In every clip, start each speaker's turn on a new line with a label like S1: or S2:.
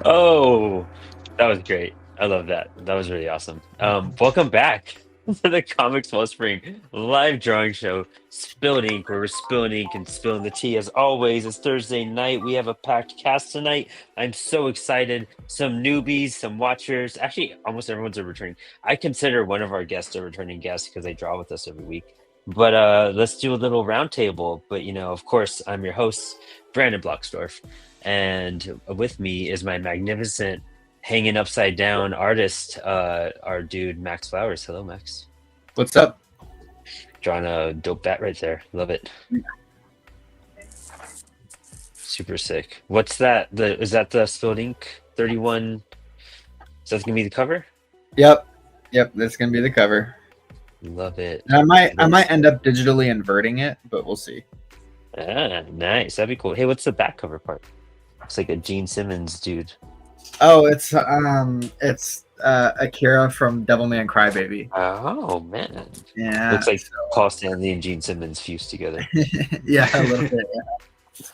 S1: Oh, that was great. I love that. That was really awesome. Welcome back to the Comics Wellspring live drawing show, Spilled Ink, where we're spilling ink and spilling the tea. As always, it's Thursday night. We have a packed cast tonight. I'm so excited. Some newbies, some watchers. Actually, almost everyone's a returning. I consider one of our guests a returning guest because they draw with us every week. But let's do a little roundtable. But of course, I'm your host, Brandon Bloxdorf. And with me is my magnificent hanging upside down artist, our dude Max Flowers. Hello, Max.
S2: What's up?
S1: Drawing a dope bat right there. Love it. Super sick. What's that? Is that the Spilled Ink 31? Is that gonna be the cover?
S2: Yep. That's gonna be the cover.
S1: Love it.
S2: And I might end up digitally inverting it, but we'll see.
S1: Ah, nice. That'd be cool. Hey, what's the back cover part? Looks like a Gene Simmons dude.
S2: Oh, it's Akira from Devilman Crybaby.
S1: Oh man.
S2: Yeah.
S1: Looks like Paul Stanley and Gene Simmons fused together.
S2: Yeah, a little bit. Yeah.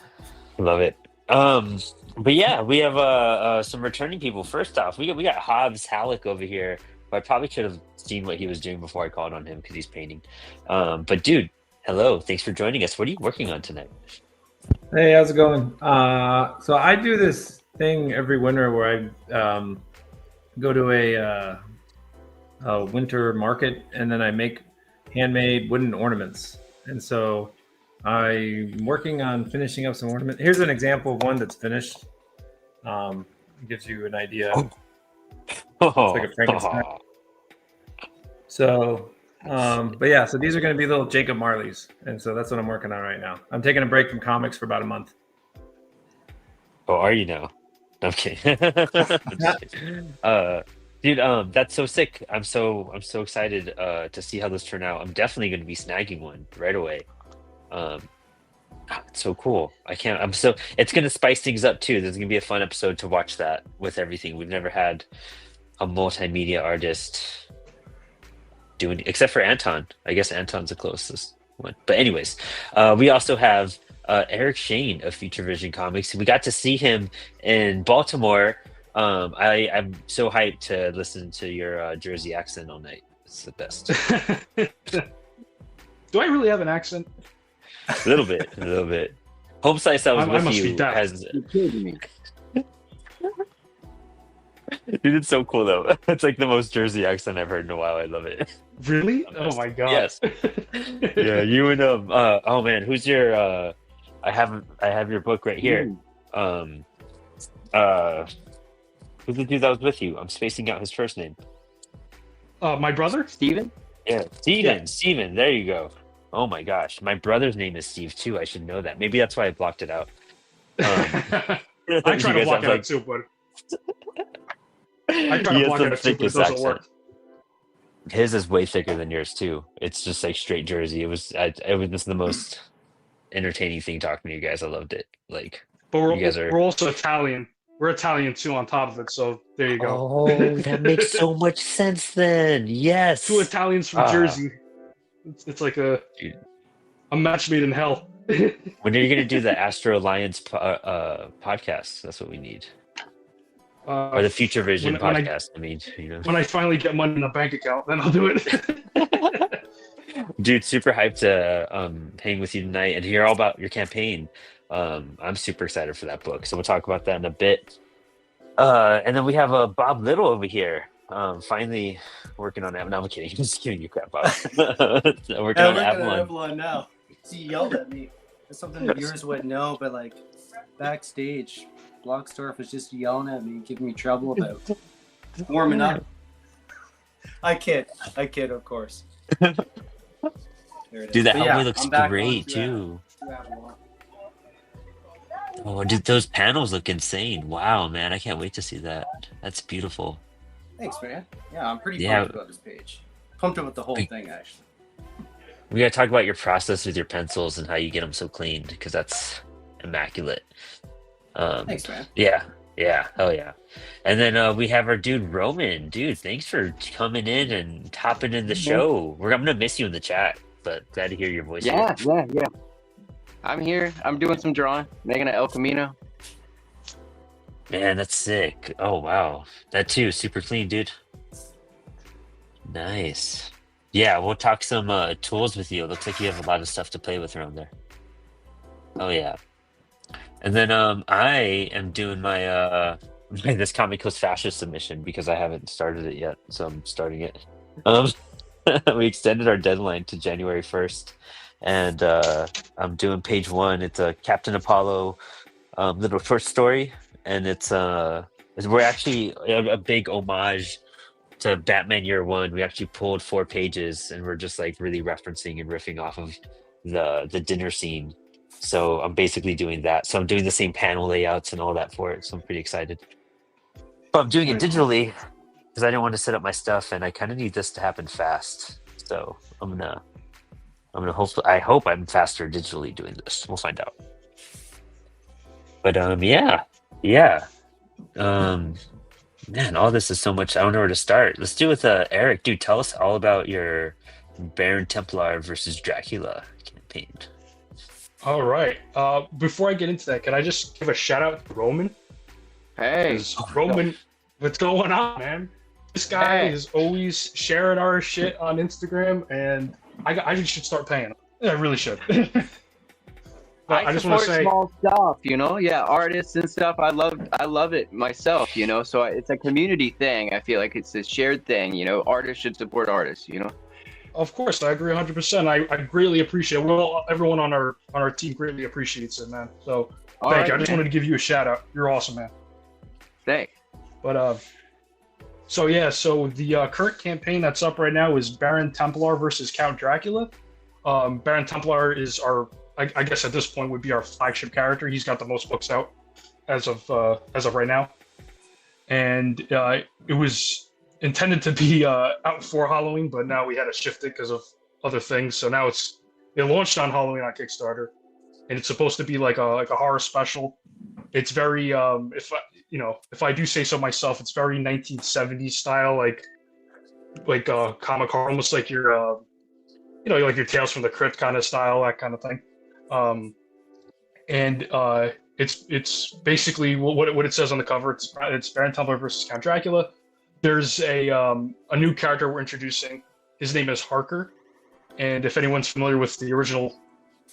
S1: Love it. But yeah, we have some returning people. First off, we got Hobbs Holluck over here. I probably should have seen what he was doing before I called on him because he's painting. But dude, hello, thanks for joining us. What are you working on tonight?
S3: Hey, how's it going? So I do this thing every winter where I go to a winter market and then I make handmade wooden ornaments. And so I'm working on finishing up some ornaments. Here's an example of one that's finished. It gives you an idea.
S1: Oh.
S3: It's like a Frankenstein. So, but yeah, so these are going to be little Jacob Marleys. And so that's what I'm working on right now. I'm taking a break from comics for about a month.
S1: Oh, are you now? I'm kidding. Dude, that's so sick. I'm so excited to see how this turn out. I'm definitely going to be snagging one right away. It's so cool. It's going to spice things up too. There's going to be a fun episode to watch that with everything. We've never had a multimedia artist doing, except for Anton. I guess Anton's the closest one. But anyways, we also have Eric Shane of Future Vision Comics. We got to see him in Baltimore. I'm so hyped to listen to your Jersey accent all night. It's the best.
S4: Do I really have an accent?
S1: A little bit. Home Slice I was with you has.
S5: You kidding me?
S1: Dude, it's so cool though. It's like the most Jersey accent I've heard in a while. I love it.
S4: Really? Oh my god.
S1: Yes. Yeah, you and oh man, who's your I have your book right here. Who's the dude that was with you? I'm spacing out his first name.
S4: My brother?
S5: Steven?
S1: Yeah, Steven, there you go. Oh my gosh. My brother's name is Steve too. I should know that. Maybe that's why I blocked it out.
S4: I try
S1: You
S4: to
S1: guys
S4: block
S1: have,
S4: it
S1: like-
S4: out too, but I try
S1: He has
S4: to block
S1: the
S4: it out too, but it
S1: thickest
S4: doesn't
S1: accent.
S4: work.
S1: His is way thicker than yours too. It's just like straight Jersey. It was just the most entertaining thing talking to you guys. I loved it. Like,
S4: But
S1: you guys are.
S4: we're also Italian. We're Italian too on top of it, so there you go.
S1: Oh, that makes so much sense then. Yes.
S4: Two Italians from
S1: Ah.
S4: Jersey. It's like a match made in hell.
S1: When are you gonna do the Astro Alliance podcast? That's what we need. Or the Future Vision
S4: when I-
S1: podcast. I mean,
S4: When I finally get money in a bank account, then I'll do it.
S1: Dude, super hyped to hang with you tonight and hear all about your campaign. I'm super excited for that book, so we'll talk about that in a bit. And then we have Bob Little over here. Finally working on Avalon. No, I'm kidding. I'm just giving you crap, Bob. Working on Avalon.
S6: Avalon now. He yelled at me. It's something that viewers wouldn't know, but like backstage, Bloxdorf was just yelling at me, giving me trouble about warming up. I kid, of course. There it is.
S1: Dude, that
S6: But
S1: hallway looks
S6: I'm back
S1: great
S6: on to
S1: too.
S6: Avalon.
S1: Oh, dude, those panels look insane. Wow, man, I can't wait to see that. That's beautiful.
S6: Thanks, man. Yeah, I'm pretty
S1: Yeah.
S6: pumped about this page. Pumped about the whole
S1: Big-
S6: thing, actually.
S1: We gotta talk about your process with your pencils and how you get them so clean because that's immaculate.
S6: Thanks, man.
S1: Yeah, hell yeah. And then we have our dude Roman. Dude, thanks for coming in and hopping in the show. I'm gonna miss you in the chat, but glad to hear your voice.
S5: Yeah. I'm here. I'm doing some drawing, making an El Camino.
S1: Man, that's sick. Oh wow, that too, super clean, dude. Nice. Yeah, we'll talk some tools with you. It looks like you have a lot of stuff to play with around there. Oh yeah. And then I am doing my this comic coast fascist submission because I haven't started it yet, so I'm starting it. Um we extended our deadline to January 1st, and I'm doing page one. It's a Captain Apollo little short story, and we're actually a big homage to Batman Year One. We actually pulled 4 pages, and we're just like really referencing and riffing off of the dinner scene. So I'm basically doing that. So I'm doing the same panel layouts and all that for it. So I'm pretty excited. But I'm doing it digitally because I didn't want to set up my stuff, and I kind of need this to happen fast. So I hope I'm faster digitally doing this. We'll find out. But yeah. Man, all this is so much. I don't know where to start. Let's do with Eric. Dude, tell us all about your Baron Templar versus Dracula campaign.
S4: All right. Before I get into that, can I just give a shout out to Roman?
S5: Hey,
S4: Roman, what's going on, man? This guy is always sharing our shit on Instagram, and I should start paying him. I really should. But I just want to say,
S5: small stuff, yeah, artists and stuff. I love it myself, So it's a community thing. I feel like it's a shared thing, Artists should support artists,
S4: of course, I agree 100%. I greatly appreciate it. Well, everyone on our team greatly appreciates it, man. So thank you. I just wanted to give you a shout out. You're awesome, man.
S5: Thanks.
S4: But so the current campaign that's up right now is Baron Templar versus Count Dracula. Baron Templar is I guess at this point would be our flagship character. He's got the most books out as of right now, and it was intended to be out for Halloween, but now we had to shift it because of other things. So now it launched on Halloween on Kickstarter, and it's supposed to be like a horror special. It's very if I do say so myself, it's very 1970s style, like comic horror, almost like your like your Tales from the Crypt kind of style, that kind of thing. It's basically what it says on the cover. It's Baron Templar versus Count Dracula. There's a new character we're introducing. His name is Harker, and if anyone's familiar with the original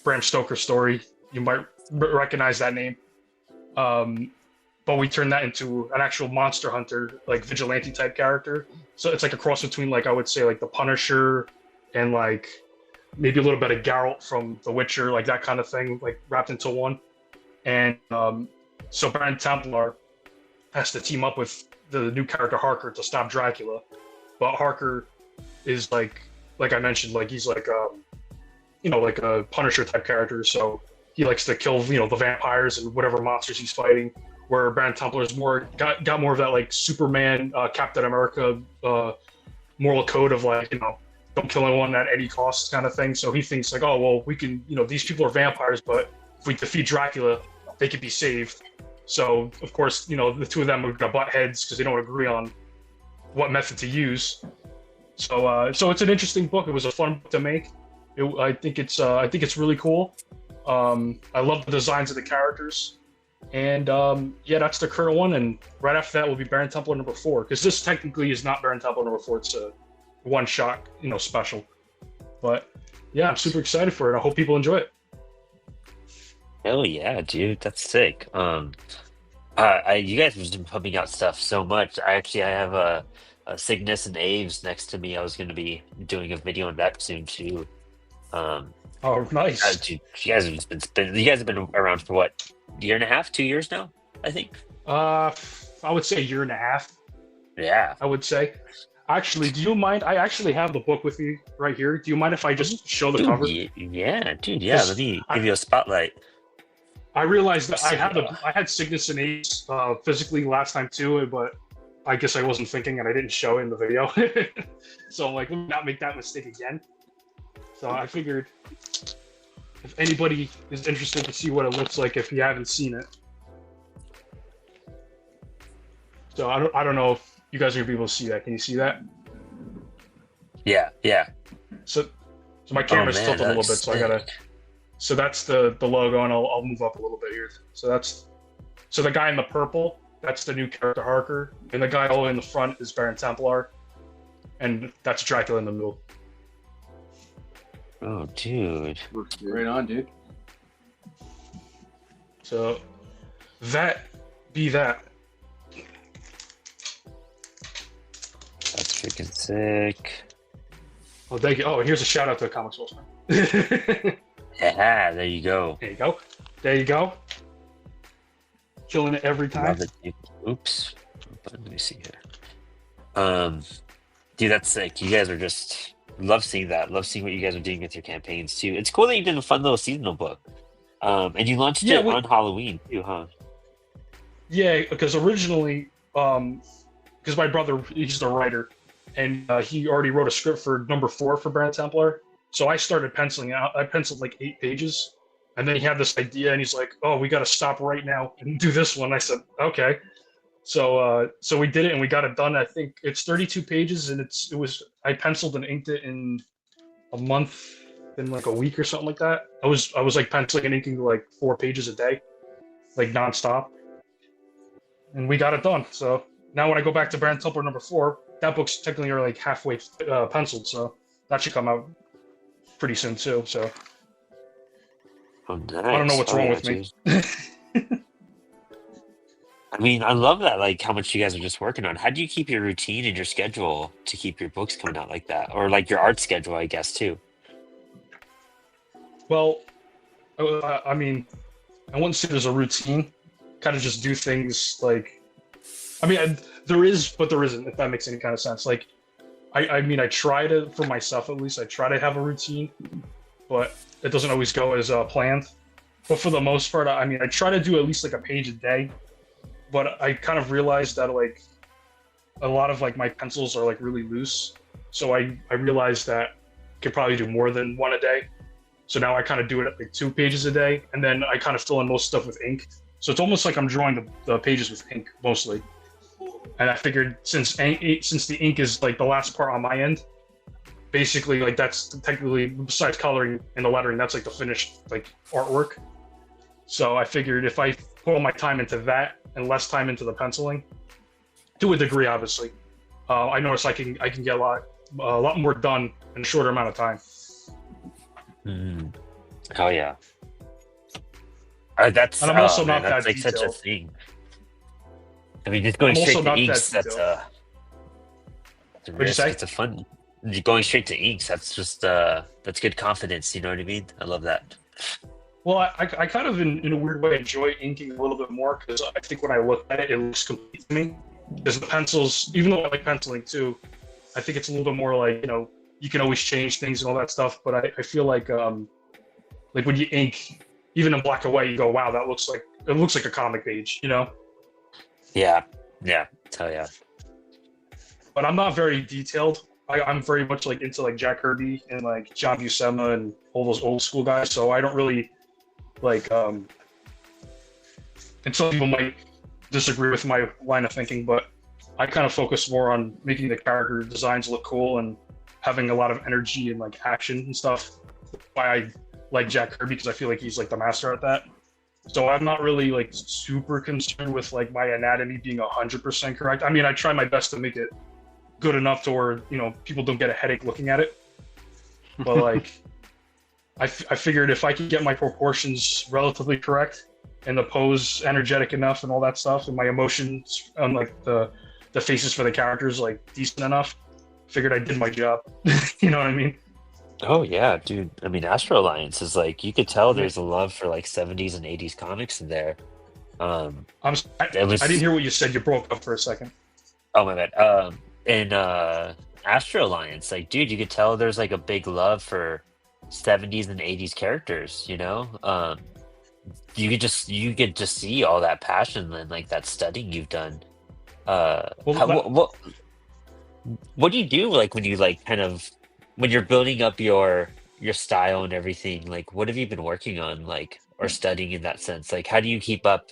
S4: Bram Stoker story, you might recognize that name. But we turned that into an actual monster hunter, like vigilante type character. So it's like a cross between, like, I would say, like the Punisher and like maybe a little bit of Geralt from The Witcher, like that kind of thing, like wrapped into one. And so Baron Templar has to team up with the new character Harker to stop Dracula. But Harker is like I mentioned, like he's like like a Punisher type character. So he likes to kill the vampires and whatever monsters he's fighting. Where Baron Templar is got more of that like Superman, Captain America moral code of like don't kill anyone at any cost kind of thing. So he thinks like, oh well, we can these people are vampires, but if we defeat Dracula, they could be saved. So of course the two of them are gonna butt heads because they don't agree on what method to use. So it's an interesting book. It was a fun book to make. I think it's really cool. I love the designs of the characters. And that's the current one, and right after that will be Baron Templar number 4, because this technically is not Baron Templar number 4, it's a one-shot, special. But yeah, I'm super excited for it. I hope people enjoy it.
S1: Hell yeah, dude, that's sick. You guys have just been pumping out stuff so much. I have a Cygnus and Aves next to me. I was going to be doing a video on that soon too.
S4: Oh, nice.
S1: Dude, you guys have been around for what, year and a half, 2 years now, I think.
S4: I would say a year and a half.
S1: Yeah.
S4: I would say. Actually, do you mind? I actually have the book with me right here. Do you mind if I just show the cover?
S1: Yeah, dude. Yeah, let me give you a spotlight.
S4: I realized that I had Cygnus and Ace physically last time too, but I guess I wasn't thinking and I didn't show it in the video. So I'm like, let me not make that mistake again. So I figured if anybody is interested to see what it looks like if you haven't seen it. So I don't know if you guys are gonna be able to see that. Can you see that?
S1: Yeah.
S4: So my camera's tilted a little bit, so I gotta. So that's the logo, and I'll move up a little bit here. So the guy in the purple, that's the new character Harker, and the guy all in the front is Baron Templar, and that's Dracula in the middle.
S1: Oh, dude.
S6: Right on, dude.
S4: So that be that.
S1: That's freaking sick.
S4: Oh, thank you. Oh, and here's a shout out to Comix Wellspring. There
S1: Yeah, there you go.
S4: you go. There you go. Killing it every time.
S1: Love it, dude. Oops. Let me see here. Dude, that's sick. You guys are just love seeing that. Love seeing what you guys are doing with your campaigns too. It's cool that you did a fun little seasonal book. And you launched it on Halloween too, huh?
S4: Yeah, because originally, because my brother, he's the writer, and he already wrote a script for number 4 for Baron Templar. So I started penciling out. I penciled like 8 pages, and then he had this idea, and he's like, "Oh, we got to stop right now and do this one." I said, "Okay." So we did it, and we got it done. I think it's 32 pages, and I penciled and inked it in a month, in like a week or something like that. I was like penciling and inking like 4 pages a day, like nonstop, and we got it done. So now when I go back to Baron Templar number 4, that book's technically already like halfway penciled, so that should come out pretty soon too. So
S1: Oh, nice.
S4: I don't know what's wrong with me.
S1: I mean, I love that, like how much you guys are just working on. How do you keep your routine and your schedule to keep your books coming out like that, or like your art schedule, I guess too?
S4: Well, I mean, I wouldn't say there's a routine. Kind of just do things like, I mean, there is, but there isn't. If that makes any kind of sense. Like, I mean, I try to, for myself at least, I try to have a routine, but it doesn't always go as planned. But for the most part, I mean, I try to do at least like a page a day. But I kind of realized that like a lot of like my pencils are like really loose, so I realized that I could probably do more than 1 a day. So now I kind of do it at like 2 pages a day, and then I kind of fill in most stuff with ink. So it's almost like I'm drawing the pages with ink mostly. And I figured since the ink is like the last part on my end, basically like that's technically, besides coloring and the lettering, that's like the finished like artwork. So I figured if I put all my time into that and less time into the penciling, to a degree, obviously, I noticed I can get a lot more done in a shorter amount of time.
S1: Oh yeah. That's
S4: And I'm also not
S1: that's
S4: that
S1: like such a
S4: detailed.
S1: thing. I mean, just going
S4: I'm
S1: straight
S4: also
S1: to
S4: not
S1: inks,
S4: that
S1: that's
S4: detailed.
S1: it's a
S4: What'd you
S1: risk.
S4: say?
S1: It's a fun. Going straight to inks, that's just that's good confidence. You know what I mean? I love that.
S4: Well, I kind of, in a weird way, enjoy inking a little bit more because I think when I look at it, it looks complete to me. Because the pencils, even though I like penciling too, I think it's a little bit more like, you know, you can always change things and all that stuff. But I feel like when you ink, even in black and white, you go, wow, it looks like a comic page, you know?
S1: Yeah, hell yeah.
S4: But I'm not very detailed. I'm very much like into like Jack Kirby and like John Buscema and all those old school guys. So I don't really like, and some people might disagree with my line of thinking, but I kind of focus more on making the character designs look cool and having a lot of energy and like action and stuff. That's why I like Jack Kirby, because I feel like he's like the master at that. So I'm not really like super concerned with like my anatomy being 100% correct. I mean, I try my best to make it good enough to where, you know, people don't get a headache looking at it. But like, I figured if I could get my proportions relatively correct and the pose energetic enough and all that stuff, and my emotions on like the faces for the characters like decent enough, figured I did my job. You know what I mean?
S1: Oh yeah, dude. I mean, Astro Alliance is like, you could tell there's a love for like 70s and 80s comics in there.
S4: I didn't hear what you said. You broke up for a second.
S1: Oh my bad. In Astro Alliance, like, dude, you could tell there's like a big love for 70s and 80s characters, you know? You could just see all that passion and like that studying you've done. What do you do like when you like kind of, when you're building up your style and everything? Like, what have you been working on, like, or studying in that sense? Like, how do you keep up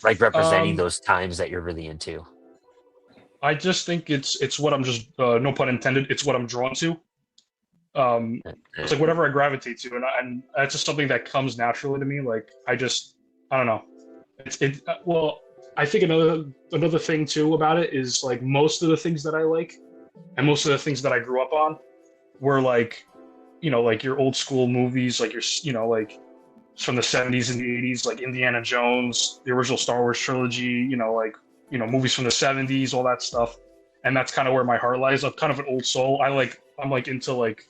S1: like representing those times that you're really into?
S4: I just think it's what I'm just no pun intended. It's what I'm drawn to. It's like whatever I gravitate to, and that's just something that comes naturally to me. Like I don't know. Well, I think another thing too about it is like most of the things that I like, and most of the things that I grew up on, were like, like your old school movies, like like from the 70s and the 80s, like Indiana Jones, the original Star Wars trilogy, like movies from the 70s, all that stuff. And that's kind of where my heart lies. I'm kind of an old soul. I'm like into like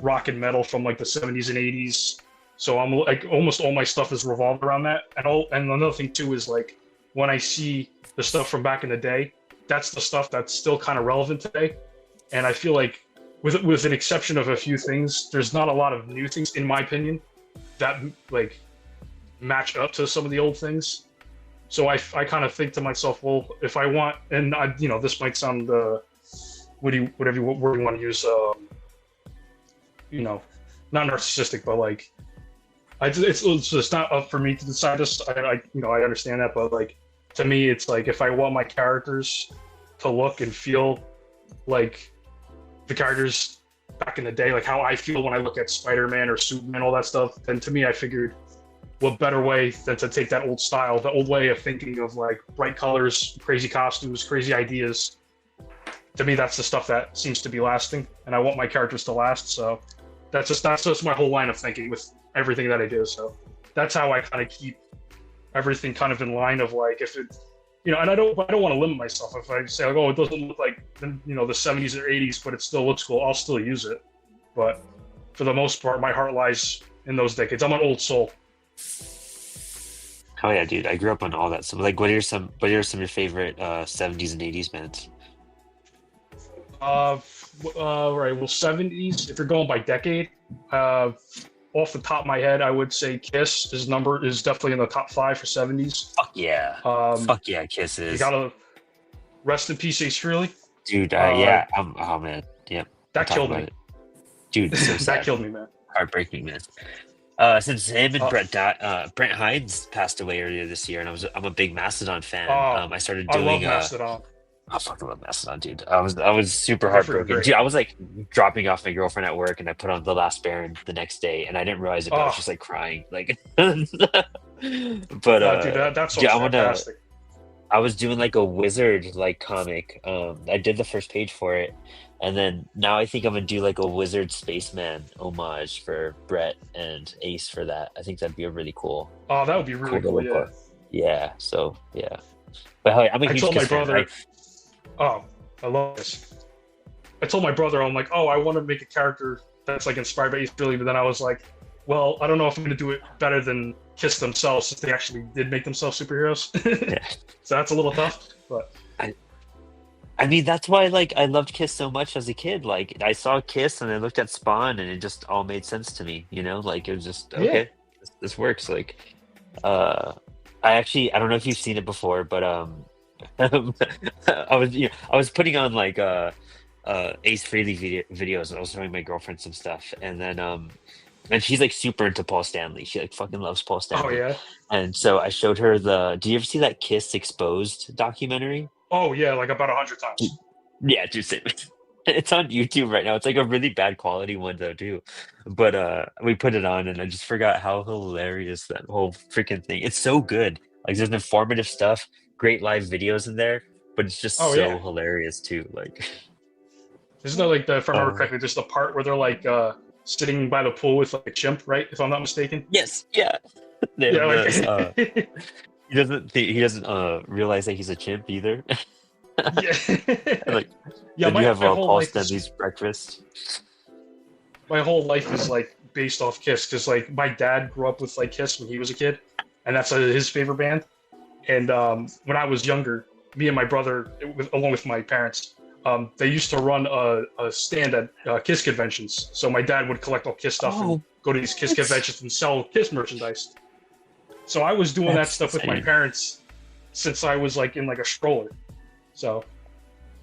S4: rock and metal from like the 70s and 80s. So I'm like almost all my stuff is revolved around that. And another thing too is like when I see the stuff from back in the day, that's the stuff that's still kind of relevant today. And I feel like with an exception of a few things, there's not a lot of new things, in my opinion, that like match up to some of the old things. So I kind of think to myself, well, if I want, and this might sound whatever word you want to use, not narcissistic, but like it's not up for me to decide this. I understand that, but like to me, it's like if I want my characters to look and feel like the characters back in the day, like how I feel when I look at Spider-Man or Superman, all that stuff, then to me, I figured, what better way than to take that old style, the old way of thinking of like bright colors, crazy costumes, crazy ideas. To me, that's the stuff that seems to be lasting, and I want my characters to last. So that's just my whole line of thinking with everything that I do. So that's how I kind of keep everything kind of in line of like, if it, and I don't want to limit myself. If I say like, oh, it doesn't look like the 70s or 80s, but it still looks cool, I'll still use it. But for the most part, my heart lies in those decades. I'm an old soul.
S1: Oh yeah, dude! I grew up on all that. So, like, what are some of your favorite 70s and 80s bands?
S4: Right. Well, 70s. If you're going by decade, off the top of my head, I would say Kiss is definitely in the top 5 for 70s.
S1: Fuck yeah! Fuck yeah, Kiss is.
S4: You gotta rest in peace, Ace Frehley.
S1: Dude, yeah. Oh man, yep.
S4: That killed me,
S1: it. Dude. So sad.
S4: That killed me, man.
S1: Heartbreaking, man. Since him and Brent Hines passed away earlier this year, and I'm a big Mastodon fan. I started doing.
S4: I love Mastodon.
S1: I fucking love Mastodon, dude. I was super heartbroken. Dude, I was like dropping off my girlfriend at work, and I put on The Last Baron the next day, and I didn't realize it, but I was just like crying, like. But
S4: dude, that's so fantastic.
S1: I was doing like a wizard like comic. I did the first page for it. And then now I think I'm gonna do like a Wizard Spaceman homage for Brett and Ace for that. I think that'd be a really cool.
S4: Oh, that would be really cool. Yeah.
S1: Yeah. So yeah. But hell, I'm a huge Kiss fan.
S4: Oh, I love this. I told my brother, I'm like, oh, I want to make a character that's like inspired by Ace Frehley, but then I was like, well, I don't know if I'm gonna do it better than Kiss themselves, since they actually did make themselves superheroes. Yeah. So that's a little tough, but.
S1: I mean, that's why like I loved Kiss so much as a kid. Like I saw Kiss and I looked at Spawn and it just all made sense to me. Like it was just okay. Yeah. This works. Like, I don't know if you've seen it before, but I was putting on like Ace Frehley videos and I was showing my girlfriend some stuff, and then and she's like super into Paul Stanley. She like fucking loves Paul Stanley.
S4: Oh yeah.
S1: And so I showed her do you ever see that Kiss Exposed documentary?
S4: Oh yeah, like about 100 times.
S1: Yeah, just it's on YouTube right now. It's like a really bad quality one though too. But we put it on and I just forgot how hilarious that whole freaking thing. It's so good. Like there's informative stuff, great live videos in there, but it's just hilarious too. Like
S4: isn't there like if I remember correctly, just the part where they're like sitting by the pool with like a chimp, right? If I'm not mistaken.
S1: Yes, yeah. He doesn't realize that he's a chimp either.
S4: Yeah.
S1: Like, you have Paul Stanley's breakfast.
S4: My whole life is like based off Kiss, because like my dad grew up with like Kiss when he was a kid, and that's his favorite band. And when I was younger, me and my brother, along with my parents, they used to run a stand at Kiss conventions. So my dad would collect all Kiss stuff and go to these Kiss conventions and sell Kiss merchandise. So I was doing that stuff with my parents since I was like in like a stroller. So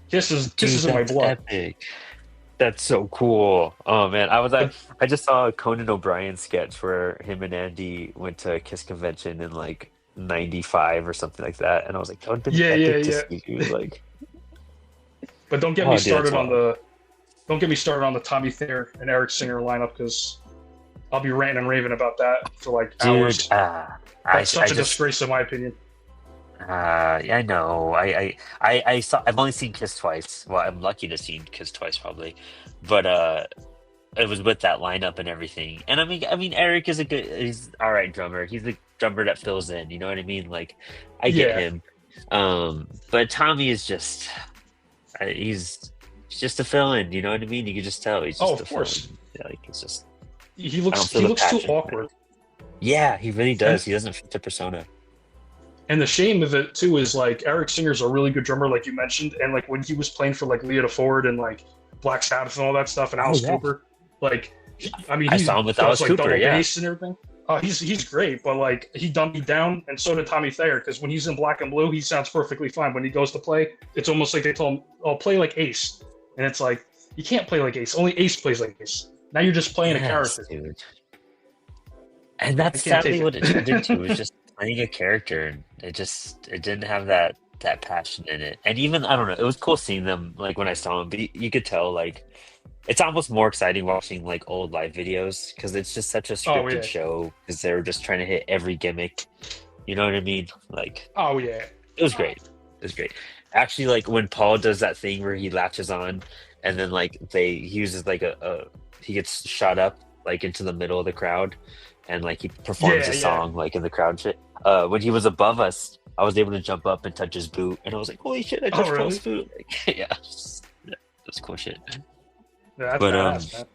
S4: Kiss is in my blood.
S1: Epic. That's so cool. Oh man, I just saw a Conan O'Brien sketch where him and Andy went to a Kiss convention in like '95 or something like that, and I was like, "Oh,
S4: yeah.
S1: Like,
S4: but don't get me started on the Tommy Thayer and Eric Singer lineup, because I'll be ranting and raving about that for like
S1: Dude,
S4: hours.
S1: I
S4: That's such a
S1: just
S4: disgrace, in my opinion.
S1: yeah, I know. I saw. I've only seen Kiss twice. Well, I'm lucky to see Kiss twice, probably. But it was with that lineup and everything. And I mean, Eric is he's all right drummer. He's the drummer that fills in. You know what I mean? Like, I get
S4: Yeah.
S1: him. But Tommy is just, he's just a fill-in. You know what I mean? You can just tell he's just
S4: Oh,
S1: a
S4: of course.
S1: fill-in. Yeah, like it's just.
S4: He
S1: I don't
S4: looks
S1: feel the
S4: too
S1: passion.
S4: awkward.
S1: Yeah, he really does. He doesn't fit the persona.
S4: And the shame of it too is like Eric Singer's a really good drummer, like you mentioned, and like when he was playing for like Lita Ford and like Black Sabbath and all that stuff, and Alice
S1: yeah.
S4: Cooper, like he
S1: I saw him with
S4: does,
S1: Alice
S4: like,
S1: Cooper,
S4: double
S1: yeah.
S4: bass and everything. He's great, but like he dumbed me down, and so did Tommy Thayer. Because when he's in Black and Blue, he sounds perfectly fine. When he goes to play, it's almost like they told him, "Oh, play like Ace," and it's like you can't play like Ace. Only Ace plays like Ace. Now you're just playing a character.
S1: Dude. And that's
S4: I can't
S1: sadly
S4: take
S1: what it turned into. It was just playing a character, and it didn't have that passion in it. And even I don't know, it was cool seeing them like when I saw them, but you could tell like it's almost more exciting watching like old live videos because it's just such a scripted show because they were just trying to hit every gimmick. You know what I mean? Like,
S4: Oh yeah,
S1: it was great. It was great. Actually, like when Paul does that thing where he latches on, and then like he uses like he gets shot up like into the middle of the crowd, and like he performs a song like in the crowd shit. When he was above us, I was able to jump up and touch his boot, and I was like, "Holy shit! I touched Paul's boot!" Like, yeah, that's cool shit.
S4: Yeah, that's
S1: But
S4: badass,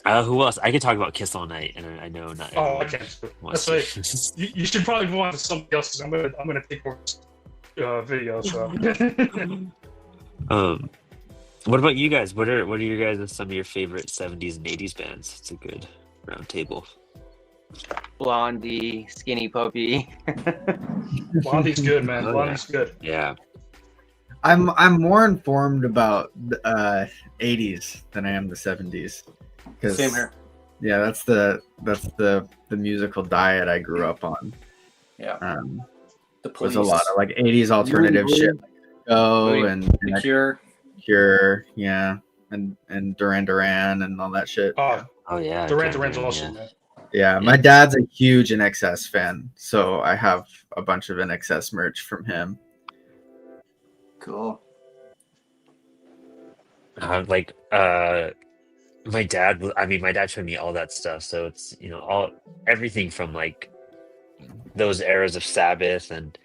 S4: man.
S1: who else? I could talk about Kiss all night, and I know not.
S4: Oh, I
S1: everyone
S4: can't.
S1: wants
S4: That's
S1: to.
S4: right. You should probably move on to somebody else because I'm gonna take over video. So.
S1: What about you guys? What are you guys some of your favorite 70s and 80s bands? It's a good round table.
S5: Blondie, Skinny Puppy.
S4: Blondie's good, man.
S1: Oh,
S4: Blondie's good.
S1: Yeah.
S2: I'm more informed about the 80s than I am the 70s.
S6: Same here.
S2: Yeah, that's the musical diet I grew up on.
S6: Yeah. The
S2: There's
S6: Police.
S2: a lot of like 80s alternative shit. And
S6: The Cure.
S2: Cure, yeah, and Duran Duran and all that shit.
S1: Oh yeah.
S4: Duran's awesome, man.
S2: Yeah, my dad's a huge NXS fan, so I have a bunch of NXS merch from him.
S6: Cool.
S1: My dad showed me all that stuff, so it's everything from like those eras of Sabbath and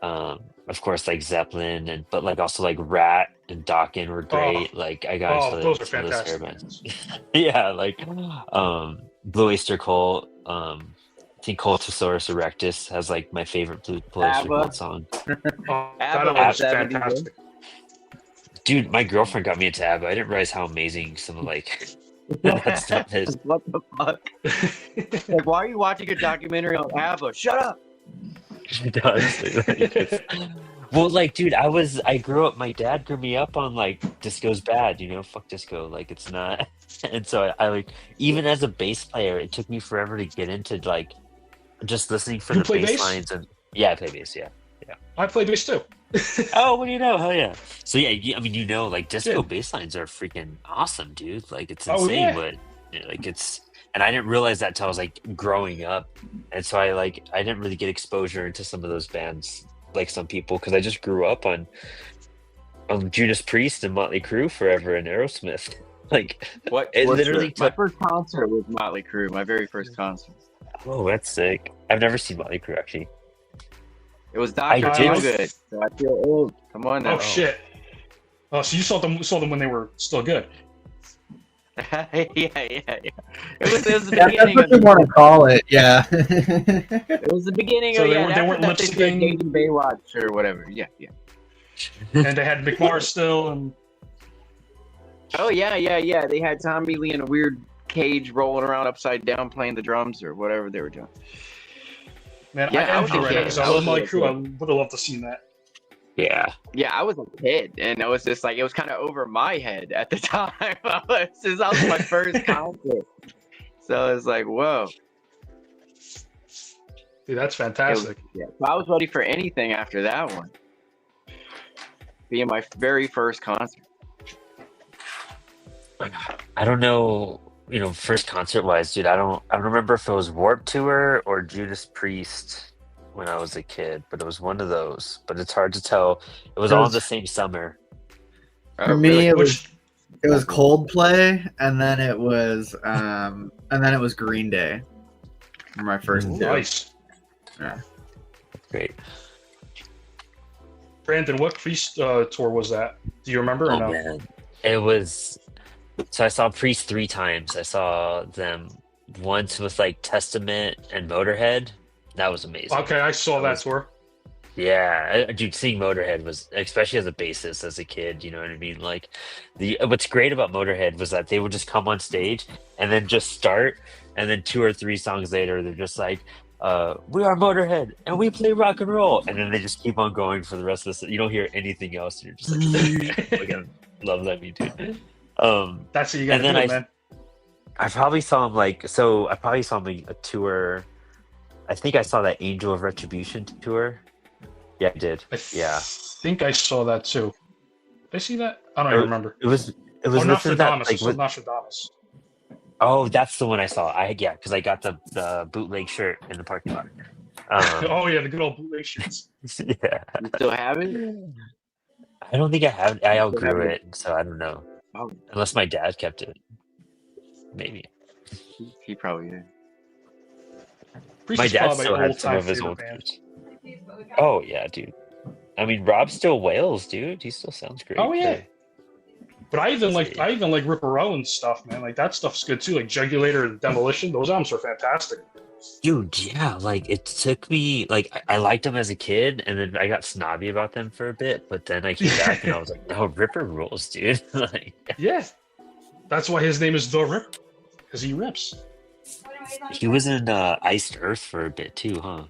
S1: of course like Zeppelin but like also like Rat and Dokken were great. Like I got
S4: those are fantastic.
S1: Yeah, like Blue Oyster Cult, I think Cultosaurus Erectus has like my favorite Blue Oyster Cult song.
S4: That was fantastic.
S1: Dude, my girlfriend got me into ABBA. I didn't realize how amazing some of like that stuff is.
S5: What the fuck? Like, why are you watching a documentary on ABBA? Shut up.
S1: She does. Well, like, dude, I grew up. My dad grew me up on like disco's bad. Fuck disco. Like, it's not. And so I like even as a bass player, it took me forever to get into like just listening for
S4: You
S1: the
S4: play
S1: bass
S4: bass?
S1: lines and yeah, I play bass. Yeah.
S4: I play bass too.
S1: Oh, what do you know? Hell yeah. So yeah, like disco
S4: Yeah.
S1: bass lines are freaking awesome, dude. Like it's
S4: Oh,
S1: insane
S4: yeah.
S1: what like it's and I didn't realize that till I was like growing up. And so I didn't really get exposure into some of those bands like some people because I just grew up on Judas Priest and Motley Crue forever and Aerosmith. Like
S5: What?
S1: it
S5: what's
S1: literally
S5: my
S1: took
S5: first concert was Motley Crue. My very first concert.
S1: oh, that's sick. I've never seen Motley Crue actually.
S5: It was
S1: I
S5: Dr.
S1: did.
S5: Feelgood. So I feel old. Come on now.
S4: Oh shit. Oh, so you saw them when they were still good.
S5: yeah. It was the
S2: Yeah,
S5: beginning.
S2: that's what you want to call it. Yeah.
S5: It was the beginning
S4: So
S5: of
S4: they
S5: yeah.
S4: weren't
S5: That's
S4: lip
S5: what they did,
S4: syncing?
S5: Dating Baywatch or whatever. Yeah.
S4: And they had McMahon still, and
S5: Oh yeah. They had Tommy Lee in a weird cage rolling around upside down playing the drums or whatever they were doing.
S4: man,
S5: Yeah, I was a
S4: envy
S5: kid.
S4: that because I
S5: I
S4: love
S5: was
S4: Motley
S5: a
S4: Crue.
S5: kid.
S4: I would have loved to seen that.
S1: Yeah.
S5: Yeah, I was a kid, and it was just like it was kind of over my head at the time. That was my first concert, so it was like, whoa.
S4: Dude, that's
S5: It was-
S4: fantastic.
S5: yeah. So I was ready for anything after that one. Being my very first concert.
S1: I don't know first concert wise, dude, I don't remember if it was Warped Tour or Judas Priest when I was a kid, but it was one of those. But it's hard to tell. It was
S2: It
S1: all
S2: was-
S1: the same summer.
S2: For
S5: Oh,
S2: me,
S5: really?
S2: it was Coldplay, and then it was Green Day. For my first two.
S4: Nice.
S1: Great.
S4: Brandon, what Priest tour was that? Do you remember or
S1: Oh
S4: no?
S1: man, it was. So I saw Priest 3 times. I saw them once with like Testament and Motorhead. That was amazing.
S4: Okay, I saw that tour.
S1: Yeah, dude, seeing Motorhead was, especially as a bassist as a kid, you know what I mean? Like, what's great about Motorhead was that they would just come on stage and then just start, and then 2 or 3 songs later, they're just like, "We are Motorhead, and we play rock and roll," and then they just keep on going for the rest of the. You don't hear anything else. You're just like, again, love that me too.
S4: That's what you got
S1: And
S4: to
S1: then
S4: do, man.
S1: I probably saw him I probably saw him a tour. I think I saw that Angel of Retribution tour. Yeah, I did. Yeah.
S4: think I saw that too. Did I see that? I don't even remember.
S1: It was
S4: Oh,
S1: within
S4: Nostradamus.
S1: that,
S4: I saw Nostradamus.
S1: oh, that's the one I saw. Because I got the bootleg shirt in the parking lot.
S4: Oh yeah, the good old bootleg shirts.
S1: Yeah.
S5: You still have it?
S1: I don't think I have. I outgrew it, so I don't know.
S5: Oh,
S1: Unless my dad kept it, maybe.
S5: he probably did.
S4: Priest
S1: My
S4: is
S1: dad
S4: probably
S1: still
S4: my
S1: had some
S4: all-time
S1: of his
S4: favorite
S1: old
S4: band.
S1: shirts. Oh yeah, dude. I mean, Rob still wails, dude. He still sounds great.
S4: Oh, yeah.
S1: too.
S4: But I even like Ripper Rowan's stuff, man. Like that stuff's good too. Like Jugulator and Demolition. Those albums are fantastic.
S1: Dude, yeah, like it took me I liked them as a kid, and then I got snobby about them for a bit, but then I came back and I was like, no, Ripper rules, dude. Like,
S4: Yeah, that's why his name is The Ripper, because he rips.
S1: he was in Iced Earth for a bit too, huh?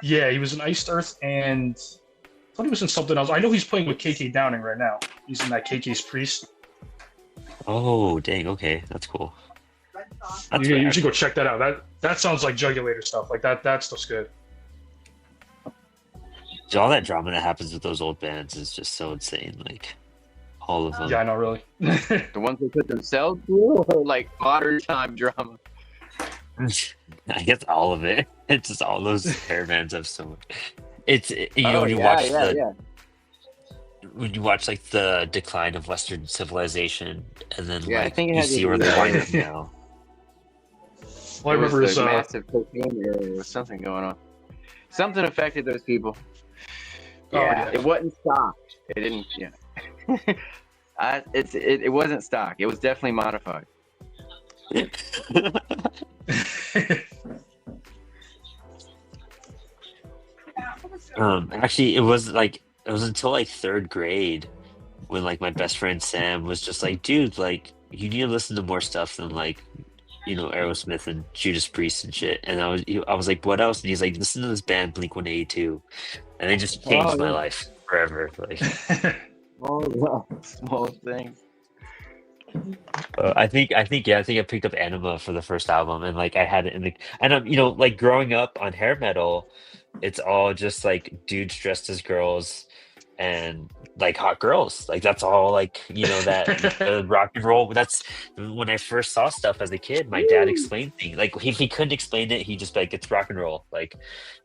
S4: Yeah, he was in Iced Earth, and I thought he was in something else. I know he's playing with KK Downing right now. He's in that KK's Priest.
S1: Oh, dang, okay, that's cool. That's
S4: You
S1: rad.
S4: should go check that out. That sounds like Jugulator stuff. Like that stuff's good.
S1: All that drama that happens with those old bands is just so insane. Like all of them.
S4: Yeah, I know, really.
S5: The ones they put themselves through, or like modern time drama?
S1: I guess all of it. It's just all those hair bands have so much. When you watch like the decline of Western civilization, and then
S5: Yeah, I
S1: like
S5: think it
S1: you
S5: has to
S1: see
S5: do
S1: where
S5: with
S1: they're
S5: that.
S1: winding now.
S4: All I
S5: There was
S4: remember is
S5: the massive cocaine era. There was something going on. Something affected those people.
S4: Oh,
S5: Yeah,
S4: yeah.
S5: it wasn't stock. It didn't. Yeah. It wasn't stock. It was definitely modified.
S1: Actually, it was until like 3rd grade when like my best friend Sam was just like, dude, like you need to listen to more stuff than like Aerosmith and Judas Priest and shit. And I was like, what else? And he's like, listen to this band Blink-182, and they just changed my
S5: yeah.
S1: life forever. Like,
S5: Small things.
S1: I think I picked up Anima for the first album, and like I had it in the, and I'm like growing up on hair metal, it's all just like dudes dressed as girls and like hot girls. Like that's all like that rock and roll. That's when I first saw stuff as a kid. My dad explained things like if he couldn't explain it, he just like it's rock and roll. Like,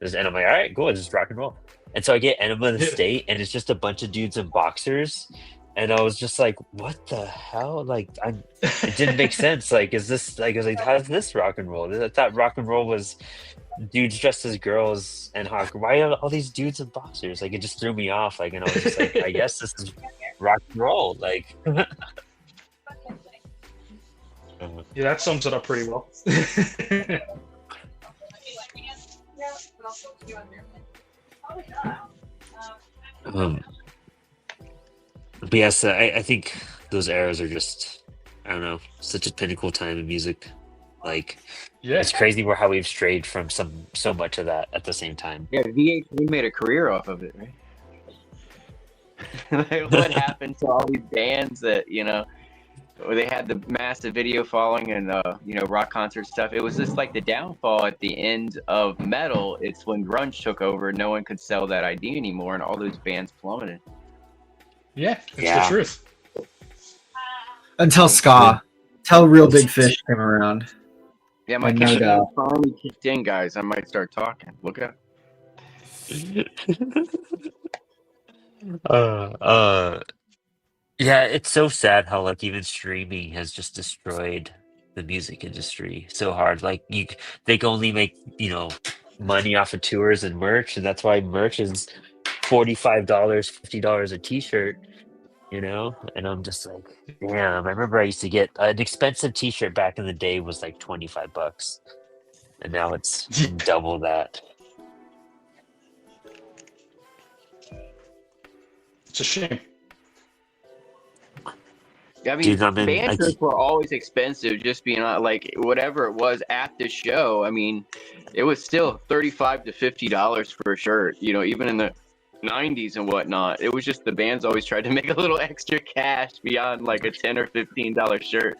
S1: and I'm like, all right, cool, it's just rock and roll. And so I get Enema of the State, and it's just a bunch of dudes in boxers. And I was just like, what the hell? Like, it didn't make sense. Like, is this, like, I was like, how's this rock and roll? I thought rock and roll was dudes dressed as girls and hot. Why are all these dudes in boxers? Like, it just threw me off. Like, and I was just like, I guess this is rock and roll. Like,
S4: Yeah, that sums it up pretty well.
S1: But yes, I think those eras are just, I don't know, such a pinnacle time in music. Like,
S4: Yeah.
S1: it's crazy how we've strayed from so much of that at the same time.
S5: Yeah, VH3 made a career off of it, right? Like, what happened to all these bands that they had the massive video following and rock concert stuff? It was just like the downfall at the end of metal. It's when grunge took over. No one could sell that ID anymore, and all those bands plummeted.
S4: Yeah, it's
S1: Yeah.
S4: the truth.
S2: Until ska. Till Real Big Fish came around.
S5: Yeah, my
S2: And no
S5: countdown
S2: doubt.
S5: finally kicked in, guys. I might start talking. Look up.
S1: uh, yeah, it's so sad how like even streaming has just destroyed the music industry so hard. Like they can only make money off of tours and merch, and that's why merch is $45, $50 a T-shirt. And I'm just like, damn. I remember I used to get an expensive T-shirt back in the day was like $25, and now it's double that.
S4: It's a shame.
S5: I mean,
S1: Dude,
S5: band shirts were always expensive. Just being like whatever it was at the show. I mean, it was still $35 to $50 for a shirt. Even in the '90s and whatnot, it was just the bands always tried to make a little extra cash beyond like a $10 or $15 shirt.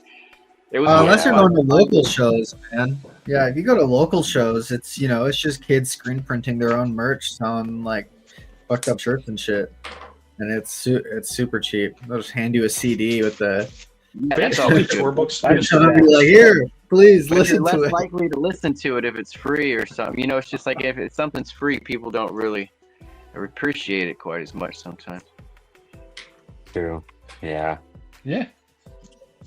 S5: It was
S2: unless you're going to local shows, man. Yeah, if you go to local shows, it's it's just kids screen printing their own merch, selling like fucked up shirts and shit, and it's super cheap. They'll just hand you a CD with the.
S5: That's always
S4: tour books.
S2: I'm gonna be like, here, please listen
S5: less
S2: to it.
S5: likely to listen to it if it's free or something. It's just like if something's free, people don't really appreciate it quite as much sometimes.
S1: True. Yeah.
S4: Yeah.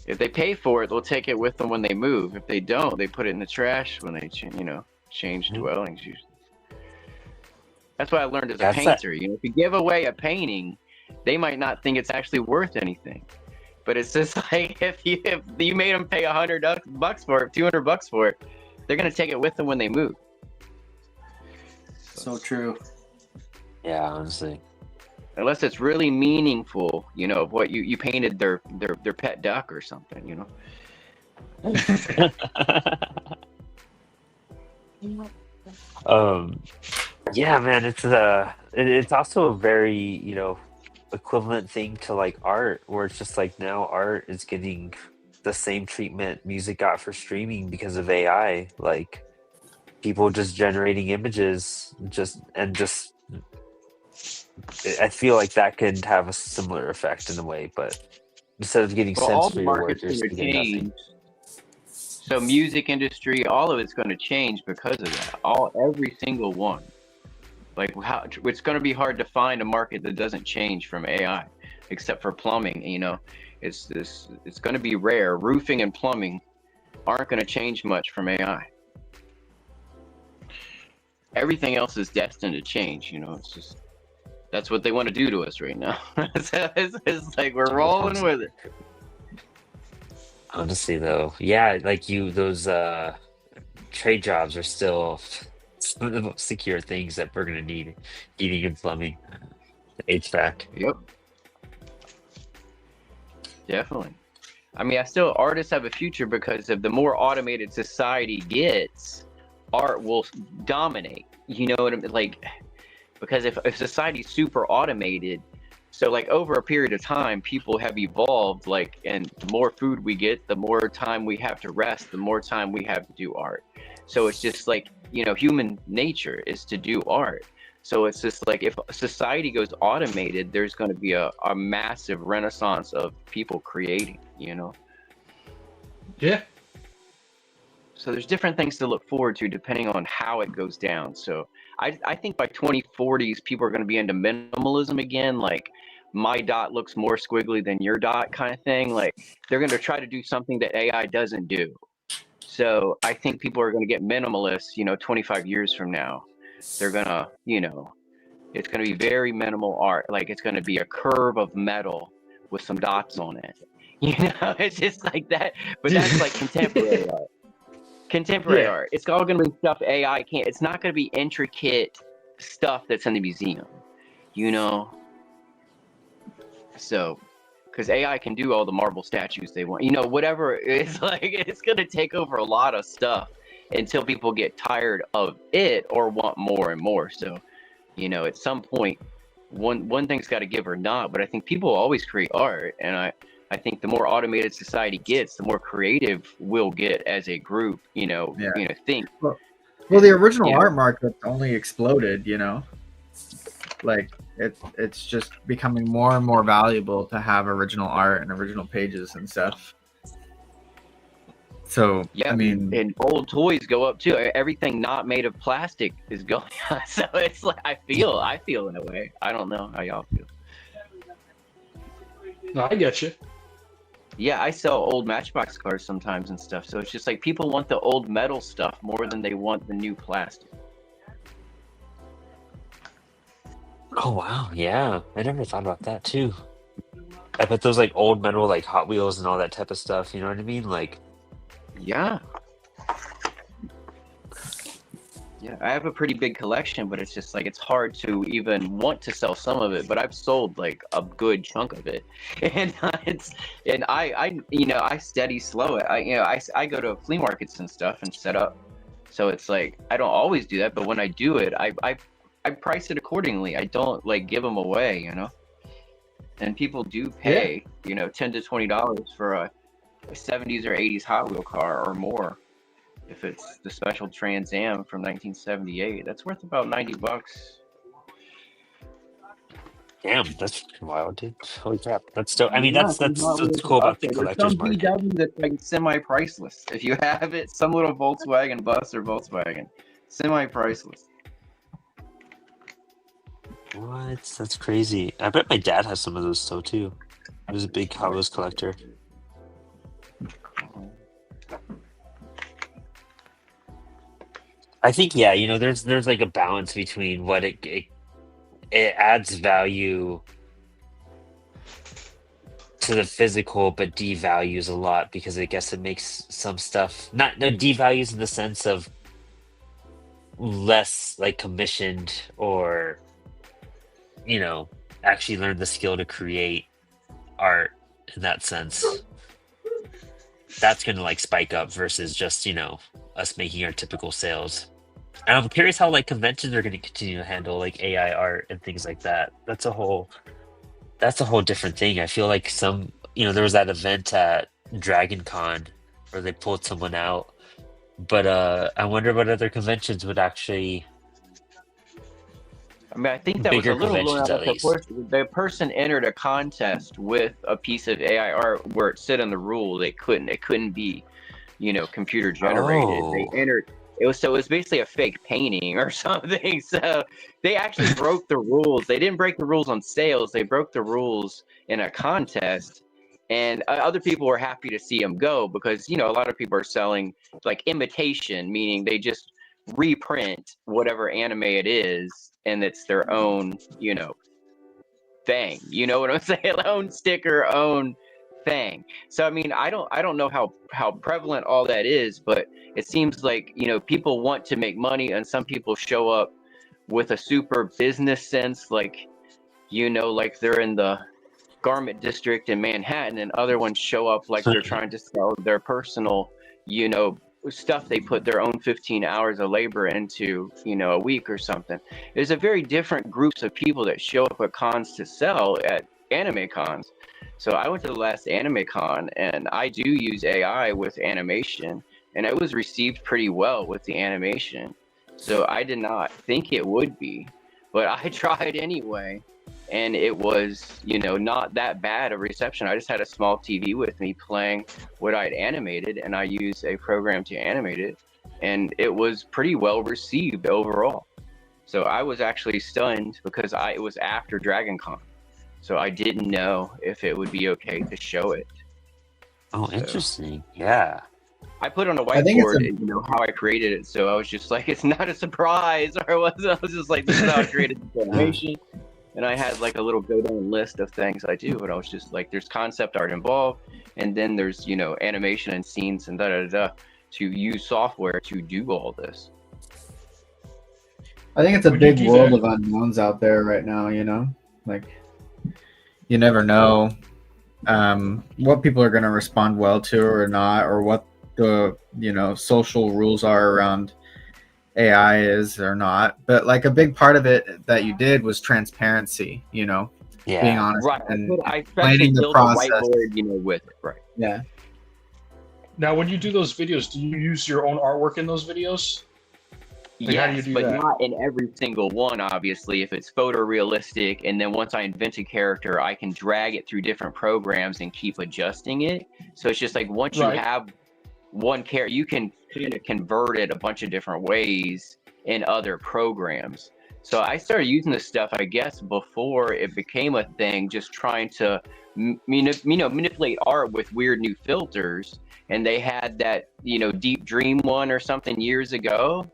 S5: If they pay for it, they'll take it with them when they move. If they don't, they put it in the trash when they change dwellings usually. That's what I learned as a painter. If you give away a painting, they might not think it's actually worth anything. But it's just like if you made them pay $100 for it, $200 for it, they're gonna take it with them when they move.
S6: So true.
S1: Yeah, honestly.
S5: Unless it's really meaningful, of what you painted their pet duck or something,
S1: Yeah, man, it's also a very equivalent thing to like art, where it's just like now art is getting the same treatment music got for streaming because of AI. Like people just generating images, I feel like that could have a similar effect in a way, but instead of getting cents for your work, you're just getting nothing.
S5: So music industry, all of it's going to change because of that. Every single one. Like it's going to be hard to find a market that doesn't change from AI, except for plumbing. It's going to be rare. Roofing and plumbing aren't going to change much from AI. Everything else is destined to change. It's just that's what they want to do to us right now. So it's like we're rolling with it.
S1: Honestly, though, yeah, like those trade jobs are still some of the most secure things that we're gonna need: heating and plumbing, HVAC.
S5: Yep, definitely. I mean, artists have a future because of the more automated society gets, art will dominate. You know what I mean? Like, because if society's super automated, so like over a period of time, people have evolved, like, and the more food we get, the more time we have to rest, the more time we have to do art. So it's just like, human nature is to do art. So it's just like if society goes automated, there's going to be a massive renaissance of people creating,
S4: Yeah.
S5: So there's different things to look forward to depending on how it goes down. So I think by 2040s, people are going to be into minimalism again, like my dot looks more squiggly than your dot kind of thing. Like they're going to try to do something that AI doesn't do. So I think people are going to get minimalist, 25 years from now. They're going to, it's going to be very minimal art. Like it's going to be a curve of metal with some dots on it. It's just like that. But that's like contemporary art. Contemporary art. It's all going to be stuff AI can't. It's not going to be intricate stuff that's in the museum, So, because AI can do all the marble statues they want, whatever. It's like it's going to take over a lot of stuff until people get tired of it or want more and more. So, at some point, one thing's got to give or not. But I think people always create art, and I think the more automated society gets, the more creative we'll get as a group, think.
S2: Well, the original art market only exploded, like it's just becoming more and more valuable to have original art and original pages and stuff. So
S5: Yeah,
S2: I mean,
S5: and old toys go up too. Everything not made of plastic is going up. So it's like I feel in a way. I don't know how y'all feel.
S4: No, I get you.
S5: Yeah, I sell old Matchbox cars sometimes and stuff. So it's just like people want the old metal stuff more than they want the new plastic.
S1: Oh wow, yeah. I never thought about that too. I bet those like old metal like Hot Wheels and all that type of stuff, you know what I mean? Like
S5: Yeah. Yeah, I have a pretty big collection, but it's just like it's hard to even want to sell some of it. But I've sold like a good chunk of it, and I steady slow it. I go to flea markets and stuff and set up. So it's like I don't always do that, but when I do it, I price it accordingly. I don't like give them away, you know. And people do pay, $10 to $20 for a 70s or 80s Hot Wheel car or more. If it's the special Trans Am from 1978, that's worth about $90.
S1: damn, that's wild, dude. Holy crap. That's still I mean
S5: Yeah,
S1: that's
S5: some Hot Wheels
S1: cool
S5: are
S1: about
S5: up
S1: the
S5: there. There's
S1: collector's
S5: some
S1: market.
S5: VW that's like semi-priceless. If you have it, some little Volkswagen bus or Volkswagen, semi-priceless.
S1: What? That's crazy. I bet my dad has some of those still too. He was a big Hot Wheels collector. I think there's like a balance between what it adds value to the physical, but devalues a lot because I guess it makes some stuff not no devalues in the sense of less like commissioned or actually learn the skill to create art in that sense. That's gonna like spike up versus just us making our typical sales. And I'm curious how like conventions are going to continue to handle like AI art and things like that. That's a whole different thing. I feel like there was that event at Dragon Con where they pulled someone out, but I wonder what other conventions would actually.
S5: I mean, I think that was
S1: Bigger
S5: a little blown
S1: conventions,
S5: out
S1: at
S5: of
S1: least.
S5: proportion. The person entered a contest with a piece of AI art where it said on the rule it couldn't be, computer generated.
S1: Oh.
S5: They entered. It was basically a fake painting or something. So they actually broke the rules. They didn't break the rules on sales. They broke the rules in a contest, and other people were happy to see them go because a lot of people are selling like imitation, meaning they just reprint whatever anime it is, and it's their own thing. You know what I'm saying? Own sticker, own thing. So I mean, I don't know how prevalent all that is, but it seems like people want to make money, and some people show up with a super business sense, like like they're in the garment district in Manhattan, and other ones show up like they're trying to sell their personal stuff they put their own 15 hours of labor into a week or something. There's a very different groups of people that show up at cons to sell at anime cons. So I went to the last anime con, and I do use AI with animation, and it was received pretty well with the animation. So I did not think it would be, but I tried anyway, and it was not that bad a reception. I just had a small TV with me playing what I'd animated, and I used a program to animate it, and it was pretty well received overall. So I was actually stunned because it was after Dragon Con. So I didn't know if it would be okay to show it.
S1: Oh, interesting. Yeah.
S5: I put on a
S2: I think it's
S5: whiteboard, how I created it. So I was just like, it's not a surprise. Or I was just like, this is how I created this animation. And I had like a little go down list of things I do, but I was just like, there's concept art involved, and then there's animation and scenes and to use software to do all this.
S2: I think it's a
S4: Would you
S2: big
S4: do
S2: world
S4: that?
S2: of unknowns out there right now. Like you never know what people are going to respond well to or not, or what the social rules are around AI is or not. But like a big part of it that you did was transparency, being honest,
S5: Right.
S2: and
S5: I
S2: explaining the
S5: built
S2: process.
S5: a whiteboard, with it. Right.
S2: Yeah.
S4: Now, when you do those videos, do you use your own artwork in those videos? Like, how do you
S5: Yes,
S4: do
S5: but
S4: that?
S5: not in every single one, obviously. If it's photorealistic, and then once I invent a character, I can drag it through different programs and keep adjusting it. So it's just like once
S4: Right.
S5: you have one character. You can kind of convert it a bunch of different ways in other programs. So I started using this stuff, I guess, before it became a thing, just trying to manipulate art with weird new filters. And they had that, Deep Dream one or something years ago.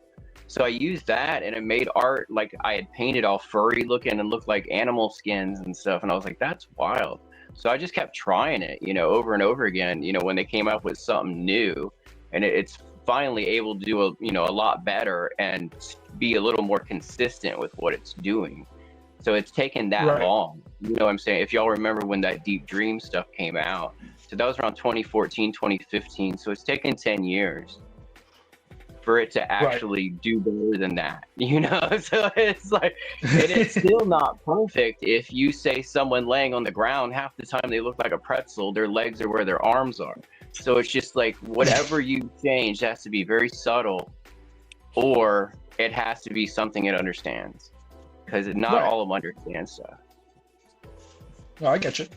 S5: So I used that, and it made art like I had painted all furry looking and looked like animal skins and stuff. And I was like, that's wild. So I just kept trying it, over and over again, when they came up with something new. And it's finally able to do a lot better and be a little more consistent with what it's doing. So it's taken that long. You know what I'm saying? If y'all remember when that Deep Dream stuff came out. So that was around 2014, 2015. So it's taken 10 years for it to actually do better than that, So it's like, and it's still not perfect. If you say someone laying on the ground, half the time they look like a pretzel, their legs are where their arms are. So it's just like, whatever you change has to be very subtle, or it has to be something it understands, because not all of them understand stuff.
S4: No, I get you.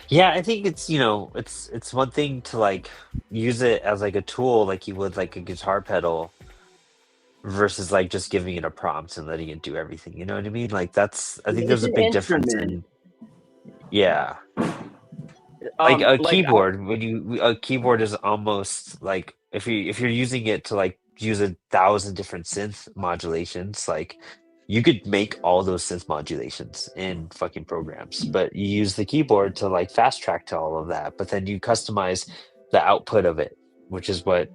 S1: Yeah, I think it's it's one thing to like use it as like a tool, like you would like a guitar pedal, versus like just giving it a prompt and letting it do everything. You know what I mean? Like I think there's a big difference in. Yeah. Like a keyboard, a keyboard is almost like if you're using it to like use 1,000 different synth modulations, like you could make all those synth modulations in fucking programs, but you use the keyboard to like fast track to all of that, but then you customize the output of it, which is what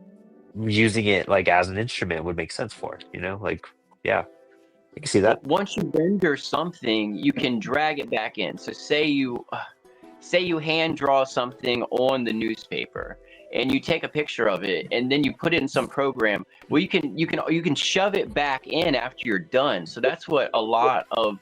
S1: using it like as an instrument would make sense for, like, yeah, I can see that.
S5: Once you render something, you can drag it back in. So say you hand draw something on the newspaper and you take a picture of it and then you put it in some program. Well, you can shove it back in after you're done. So that's what a lot of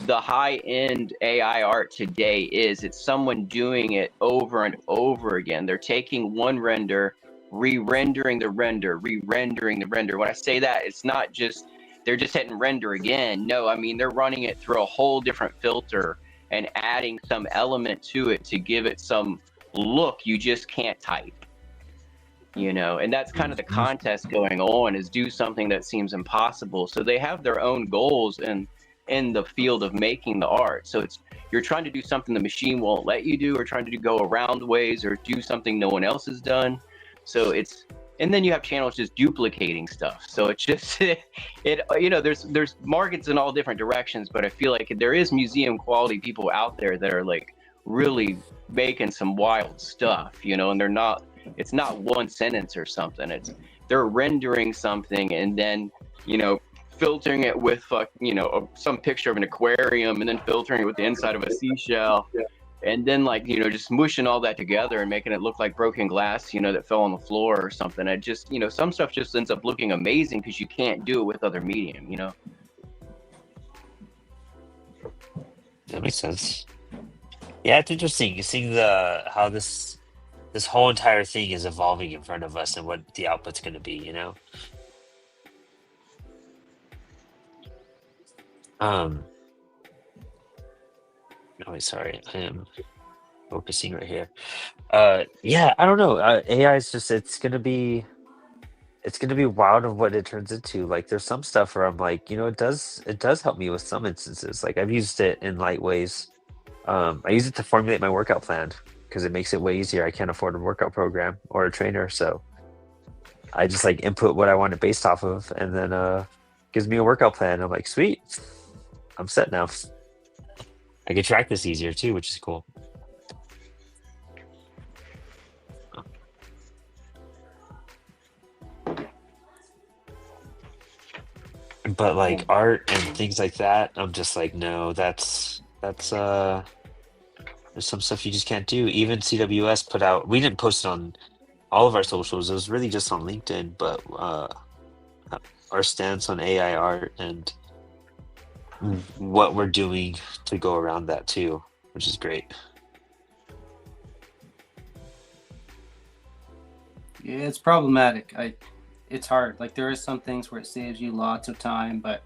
S5: the high-end AI art today is. It's someone doing it over and over again. They're taking one render, re-rendering the render, re-rendering the render. When I say that, it's not just they're just hitting render again. No, I mean they're running it through a whole different filter and adding some element to it to give it some look you just can't type, and that's kind of the contest going on, is do something that seems impossible. So they have their own goals in the field of making the art. So you're trying to do something the machine won't let you do, or trying to go around ways, or do something no one else has done. So and then you have channels just duplicating stuff. So it's just, there's markets in all different directions, but I feel like there is museum quality people out there that are like really making some wild stuff, and it's not one sentence or something. They're rendering something and then, filtering it with, some picture of an aquarium, and then filtering it with the inside of a seashell. And then just mushing all that together and making it look like broken glass, that fell on the floor or something. It just, some stuff just ends up looking amazing because you can't do it with other medium,
S1: That makes sense. Yeah, it's interesting. You're seeing how this whole entire thing is evolving in front of us and what the output's going to be, Oh, wait, sorry. I am focusing right here. Yeah, I don't know. AI is just it's gonna be wild of what it turns into. Like there's some stuff where I'm like, it does help me with some instances. Like I've used it in light ways. I use it to formulate my workout plan because it makes it way easier. I can't afford a workout program or a trainer, so I just like input what I want it based off of, and then gives me a workout plan. I'm like, sweet, I'm set now. I can track this easier too, which is cool. But like art and things like that, I'm just like, no, that's there's some stuff you just can't do. Even CWS put out, we didn't post it on all of our socials, it was really just on LinkedIn, but our stance on AI art and what we're doing to go around that too, which is great.
S6: Yeah, it's problematic. It's hard. Like there are some things where it saves you lots of time, but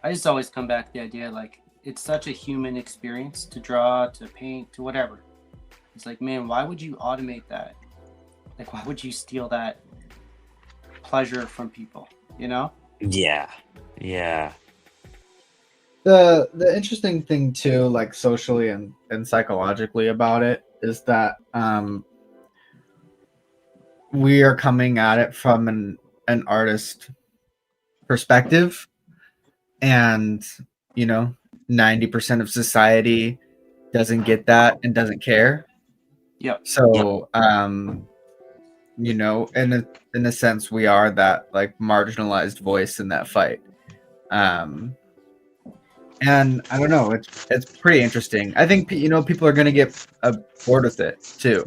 S6: I just always come back to the idea like it's such a human experience to draw, to paint, to whatever. It's like, man, why would you automate that? Like, why would you steal that pleasure from people? You know?
S1: Yeah. Yeah.
S2: The interesting thing too, like socially and psychologically about it, is that we are coming at it from an artist perspective, and 90% of society doesn't get that and doesn't care.
S6: Yep.
S2: So in a sense, we are that like marginalized voice in that fight. And I don't know, it's pretty interesting. I think people are going to get bored with it too.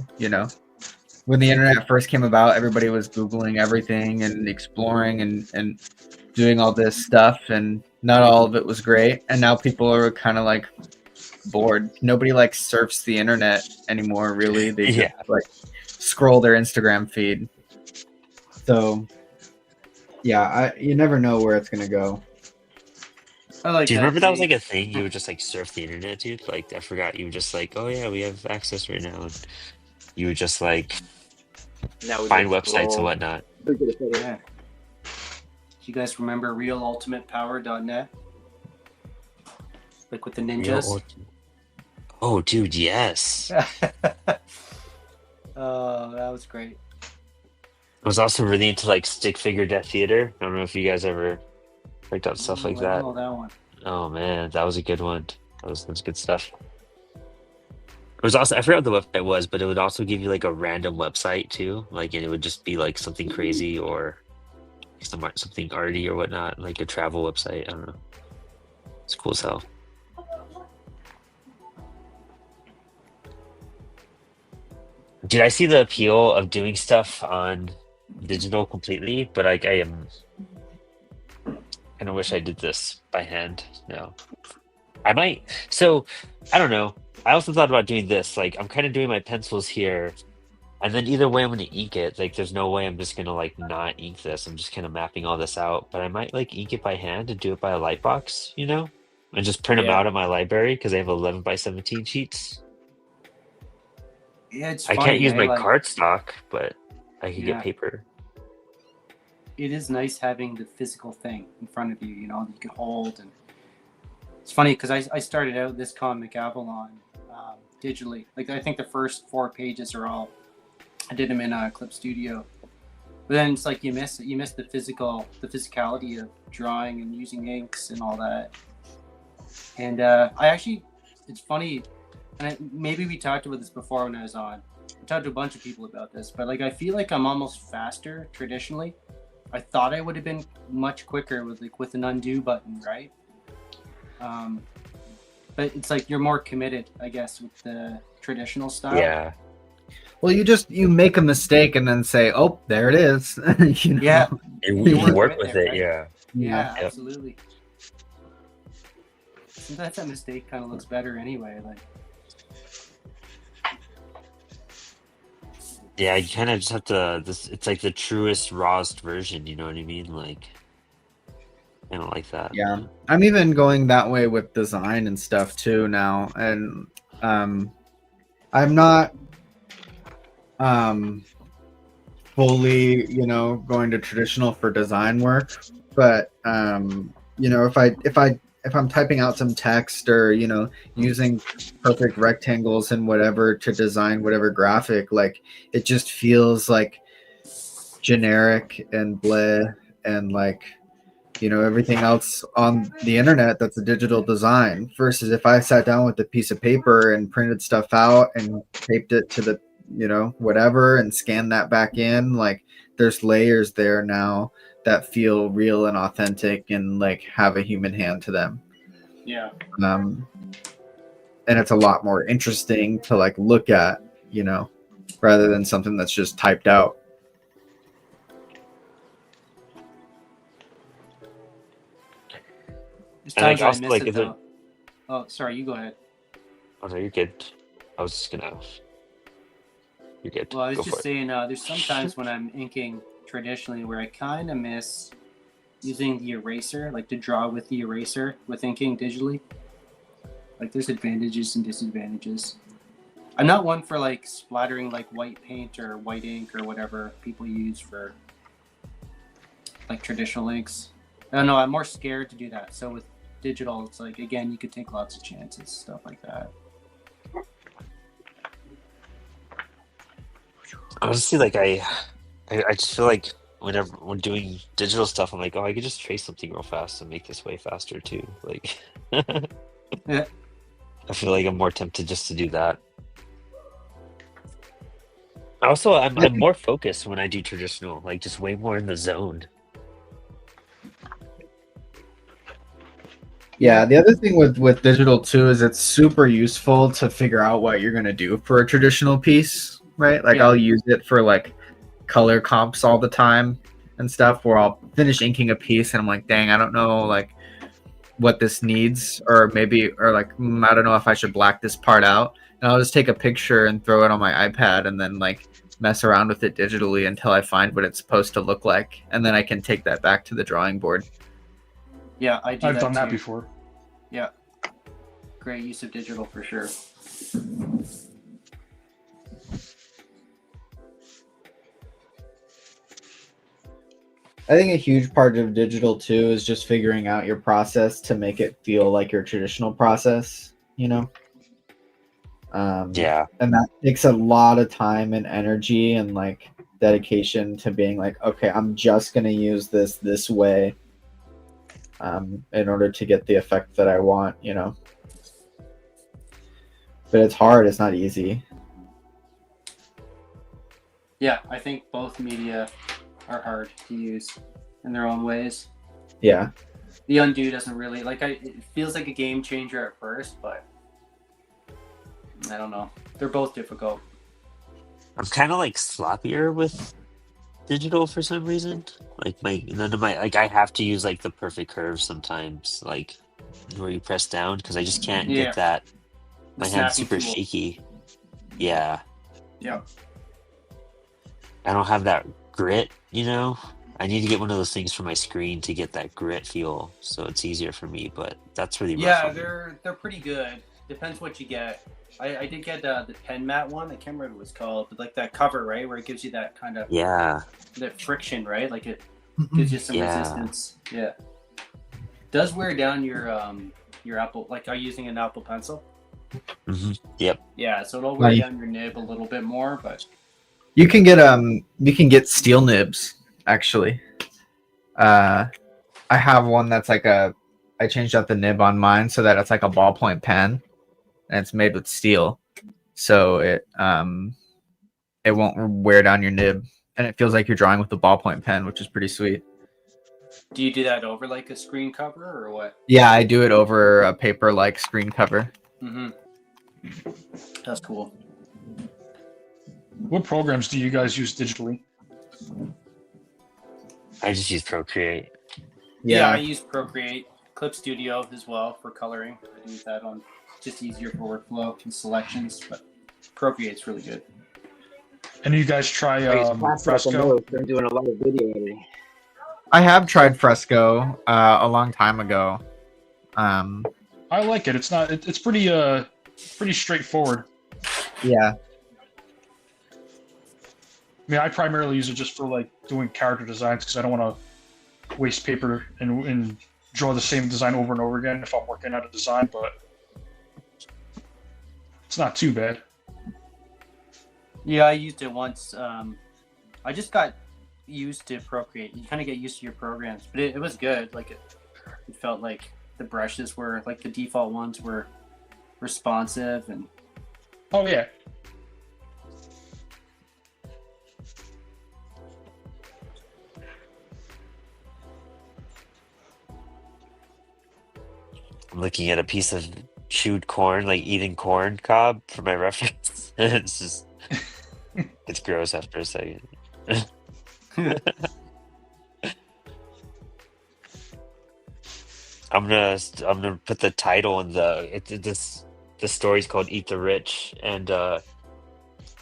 S2: When the internet first came about, everybody was Googling everything and exploring and doing all this stuff, and not all of it was great. And now people are kind of like bored. Nobody like surfs the internet anymore, really. They just like scroll their Instagram feed. So yeah, you never know where it's gonna go.
S6: I like
S1: Do you
S6: that
S1: remember that was
S6: take.
S1: like a thing? You would just like surf the internet, dude. Like I forgot. You were just like, oh yeah, we have access right now. And you would just like
S5: Now we
S1: find
S5: just
S1: websites and
S5: scroll.
S1: whatnot.
S6: Yeah. Do you guys remember realultimatepower.net? Like with the ninjas?
S1: Oh, dude, yes.
S6: Oh, that was great.
S1: I was also really into like stick figure death theater. I don't know if you guys ever picked up stuff like
S6: I
S1: that.
S6: don't know that one.
S1: Oh man, that was a good one. That's good stuff. It was also, I forgot what the website was, but it would also give you like a random website too. Like, and it would just be like something crazy or something arty or whatnot, like a travel website. I don't know. It's cool as hell. Did I see the appeal of doing stuff on digital completely? But I am kind of wish I did this by hand. No, I might. So I don't know. I also thought about doing this. Like I'm kind of doing my pencils here, and then either way I'm gonna ink it. Like there's no way I'm just gonna like not ink this. I'm just kind of mapping all this out. But I might like ink it by hand and do it by a light box, and just print them
S6: Yeah.
S1: out at my library because I have 11 by 17 sheets.
S6: Yeah, it's
S1: I
S6: funny.
S1: can't use
S6: eh?
S1: my
S6: Like,
S1: cardstock, but I could
S6: Yeah.
S1: get paper.
S6: it is nice having the physical thing in front of you, that you can hold. And it's funny because I started out this comic Avalon digitally. Like I think the first 4 pages are all, I did them in Clip Studio. But then it's like you miss the physicality of drawing and using inks and all that. And it's funny, and maybe we talked about this before when I was on. I talked to a bunch of people about this, but like I feel like I'm almost faster traditionally. I thought I would have been much quicker with an undo button, right? But it's like you're more committed, I guess, with the traditional style.
S1: Yeah.
S2: Well, you make a mistake and then say, "Oh, there it is."
S6: Yeah.
S1: You
S6: You
S1: work
S6: work
S1: with
S6: there,
S1: it,
S6: right?
S1: yeah.
S6: Yeah,
S1: Yep.
S6: absolutely. Sometimes that mistake kind of looks better anyway. Like,
S1: Yeah, you kind of just have to. It's like the truest, rawest version. You know what I mean? Like, I don't like that.
S2: Yeah, I'm even going that way with design and stuff too now, and I'm not fully, going to traditional for design work, but if I'm typing out some text or using perfect rectangles and whatever to design whatever graphic, like it just feels like generic and bleh, and like everything else on the internet that's a digital design, versus if I sat down with a piece of paper and printed stuff out and taped it to the whatever and scanned that back in, like there's layers there now that feel real and authentic and like have a human hand to them.
S6: yeah.
S2: And it's a lot more interesting to like look at, rather than something that's just typed out.
S6: There's
S1: And, like,
S6: times I
S1: also,
S6: miss
S1: like,
S6: it
S1: is it-
S6: though. Oh, sorry, you go ahead.
S1: Oh no, you're good. I was just gonna. You're good.
S6: Well, I was
S1: Go
S6: just
S1: for it.
S6: saying, there's sometimes when I'm inking traditionally where I kind of miss using the eraser, like to draw with the eraser with inking digitally. Like there's advantages and disadvantages. I'm not one for like splattering like white paint or white ink or whatever people use for like traditional inks. I don't know, I'm more scared to do that. So with digital, it's like, again, you could take lots of chances, stuff like that.
S1: Honestly, like I just feel like whenever when doing digital stuff, I'm like, oh, I could just trace something real fast and make this way faster too. Like,
S6: Yeah.
S1: I feel like I'm more tempted just to do that. Also, I'm more focused when I do traditional, like just way more in the zone.
S2: Yeah, the other thing with digital too is it's super useful to figure out what you're gonna do for a traditional piece, right? Like
S6: Yeah.
S2: I'll use it for like color comps all the time and stuff where I'll finish inking a piece and I'm like, dang, I don't know like what this needs, or maybe like I don't know if I should black this part out. And I'll just take a picture and throw it on my iPad and then like mess around with it digitally until I find what it's supposed to look like, and then I can take that back to the drawing board.
S6: Yeah, I do
S4: I've done that
S6: too.
S4: before.
S6: Yeah. Great use of digital for sure.
S2: I think a huge part of digital too is just figuring out your process to make it feel like your traditional process, you know?
S1: Yeah.
S2: And that takes a lot of time and energy and like dedication to being like, okay, I'm just going to use this way in order to get the effect that I want, you know? But it's hard, it's not easy.
S6: Yeah, I think both media are hard to use in their own ways.
S2: Yeah.
S6: The undo doesn't really it feels like a game changer at first, but I don't know. They're both difficult.
S1: I'm kind of like sloppier with digital for some reason. Like none of my I have to use like the perfect curve sometimes, like where you press down, because I just can't
S6: Yeah.
S1: get that.
S6: The
S1: My hand's
S6: snapping
S1: super
S6: tool.
S1: shaky. Yeah.
S6: Yeah.
S1: I don't have that grit, you know? I need to get one of those things for my screen to get that grit feel, so it's easier for me, but that's really rough.
S6: Yeah,
S1: on me.
S6: they're pretty good. Depends what you get. I did get the pen mat one. I can't remember what it was called, but like that cover, right, where it gives you that kind of
S1: Yeah.
S6: that friction, right? Like it gives you some
S1: Yeah.
S6: resistance. Yeah. Does wear down your Apple. Like, are you using an Apple Pencil?
S1: Yep.
S6: Yeah, so it'll wear
S2: Nice.
S6: down your nib a little bit more, but
S2: You can get steel nibs actually. I have one that's like I changed out the nib on mine so that it's like a ballpoint pen, and it's made with steel, so it won't wear down your nib, and it feels like you're drawing with a ballpoint pen, which is pretty sweet.
S6: do you do that over like a screen cover or what?
S2: Yeah, I do it over a paper like screen cover.
S6: Mm-hmm. That's cool.
S4: What programs do you guys use digitally?
S1: I just use Procreate.
S6: Yeah, I use Procreate, Clip Studio as well for coloring. I use that on just easier for workflow and selections, but Procreate's really good.
S4: And you guys try
S5: I use Plastic the
S4: Fresco?
S5: most. I'm doing a lot of video editing.
S2: I have tried Fresco a long time ago.
S4: I like it. It's not. It's pretty pretty straightforward.
S2: Yeah.
S4: I mean, I primarily use it just for like doing character designs because I don't want to waste paper and draw the same design over and over again if I'm working out a design. But it's not too bad.
S6: Yeah, I used it once. I just got used to Procreate. You kind of get used to your programs, but it was good. Like it felt like the brushes were like the default ones were responsive and
S4: Oh yeah.
S1: I'm looking at a piece of chewed corn, like eating corn cob for my reference. It's just, it's gross after a second. I'm gonna put the title in the story's called Eat the Rich, and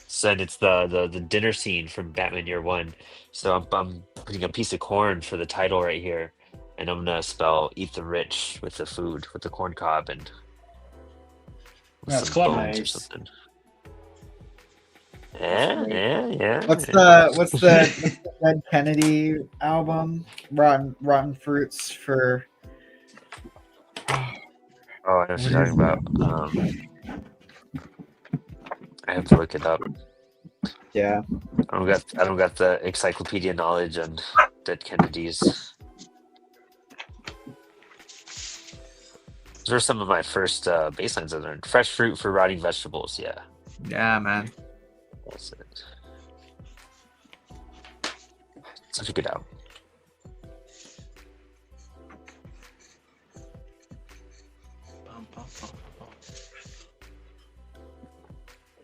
S1: said it's the dinner scene from Batman Year One. So I'm putting a piece of corn for the title right here, and I'm gonna spell Eat the Rich with the food with the corn cob, and
S4: That's
S1: some
S4: clever.
S1: bones or
S6: Nice.
S1: something. Yeah.
S2: What's the Dead Kennedy album? Rotten Fruits for.
S1: Oh, I know what you're talking about. I have to look it up.
S2: Yeah.
S1: I don't got the encyclopedia knowledge on Dead Kennedys. Those were some of my first bass lines I learned. Fresh fruit for rotting vegetables. Yeah,
S2: Yeah, man.
S1: that's it. Such a good album.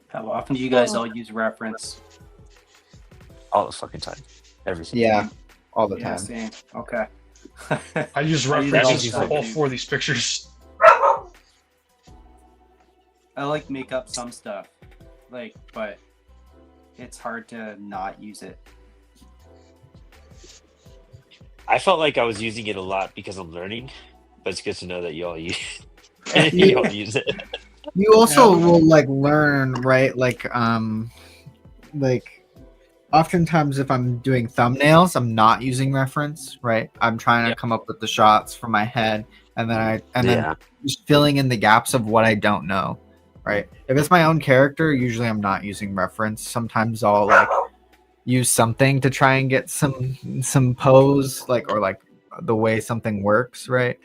S6: How often do you guys all use reference?
S1: All the fucking time. Every single
S2: Yeah, all the
S6: Yeah,
S2: time.
S6: same. Okay.
S4: I use
S6: I use
S4: references
S6: all
S4: for all
S6: time.
S4: 4 of these pictures.
S6: I like make up some stuff, like, but it's hard to not use it.
S1: I felt like I was using it a lot because I'm learning, but it's good to know that you all use you all use it.
S2: You also will like learn, right? Like oftentimes if I'm doing thumbnails, I'm not using reference, right? I'm trying to
S6: Yep.
S2: come up with the shots from my head, and then
S1: Yeah.
S2: just filling in the gaps of what I don't know, right? If it's my own character, usually I'm not using reference. Sometimes I'll like use something to try and get some pose, or the way something works, right?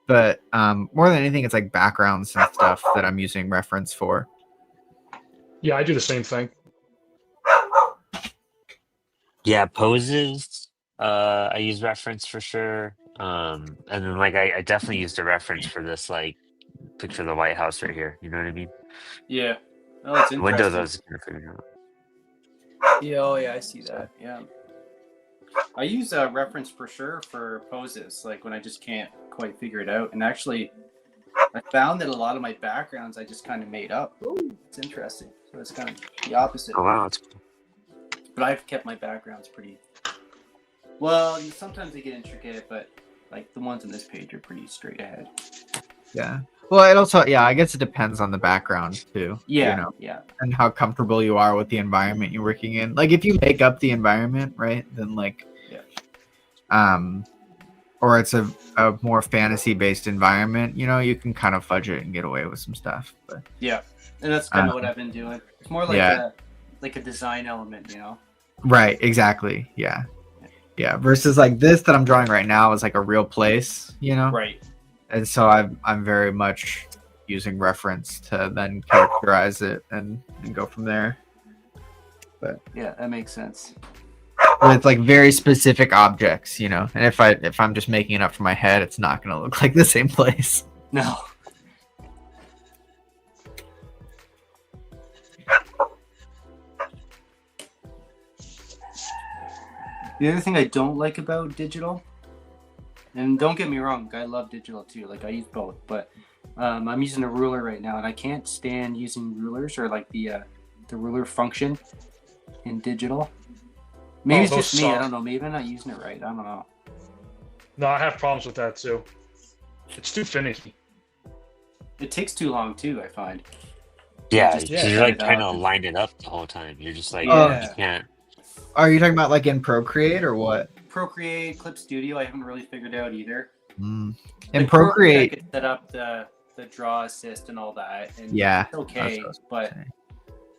S2: But more than anything, it's like backgrounds and stuff that I'm using reference for.
S4: Yeah, I do the same thing.
S1: Yeah, poses. I use reference for sure. And then like I definitely used a reference for this like picture of the White House right here. You know what I mean?
S6: Yeah. Oh, it's
S1: The windows I
S6: interesting.
S1: was kind of figuring out.
S6: Yeah, oh yeah, I see that. Yeah. I use a reference for sure for poses, like when I just can't quite figure it out. And actually, I found that a lot of my backgrounds I just kind of made up. It's interesting. So it's kind of the opposite.
S1: Oh wow, that's cool.
S6: But I've kept my backgrounds pretty well. Sometimes they get intricate, but like the ones on this page are pretty straight ahead.
S2: Yeah. Well, it also, I guess it depends on the background too.
S6: Yeah,
S2: You know,
S6: yeah,
S2: and how comfortable you are with the environment you're working in. Like if you make up the environment, right, then like, or it's a more fantasy based environment, you know, you can kind of fudge it and get away with some stuff. But
S6: yeah. And that's kind of what I've been doing. It's more like a design element, you know.
S2: right, exactly, yeah. Versus like this that I'm drawing right now is like a real place, you know.
S6: Right.
S2: And so I'm very much using reference to then characterize it and go from there. But
S6: Yeah, that makes sense.
S2: with like very specific objects, you know. And if I'm just making it up from my head, it's not gonna look like the same place.
S6: No. The other thing I don't like about digital, and don't get me wrong, I love digital too. Like I use both, but I'm using a ruler right now, and I can't stand using rulers or like the ruler function in digital. Maybe it's
S4: those
S6: just me. I
S4: suck.
S6: don't know. Maybe I'm not using it right. I don't know.
S4: No, I have problems with that too. It's too finicky.
S6: It takes too long too, I find.
S1: Yeah,
S6: Just
S1: you're
S6: cut
S1: like
S6: it
S1: trying
S6: out.
S1: to line it up the whole time. You're just like
S6: Yeah.
S1: you can't.
S2: Are you talking about like in Procreate or what?
S6: Procreate, Clip Studio, I haven't really figured out either.
S2: In
S6: Like,
S2: Procreate,
S6: I could set up the draw assist and all that, and
S2: yeah,
S6: it's okay,
S2: that's what I was
S6: but
S2: saying.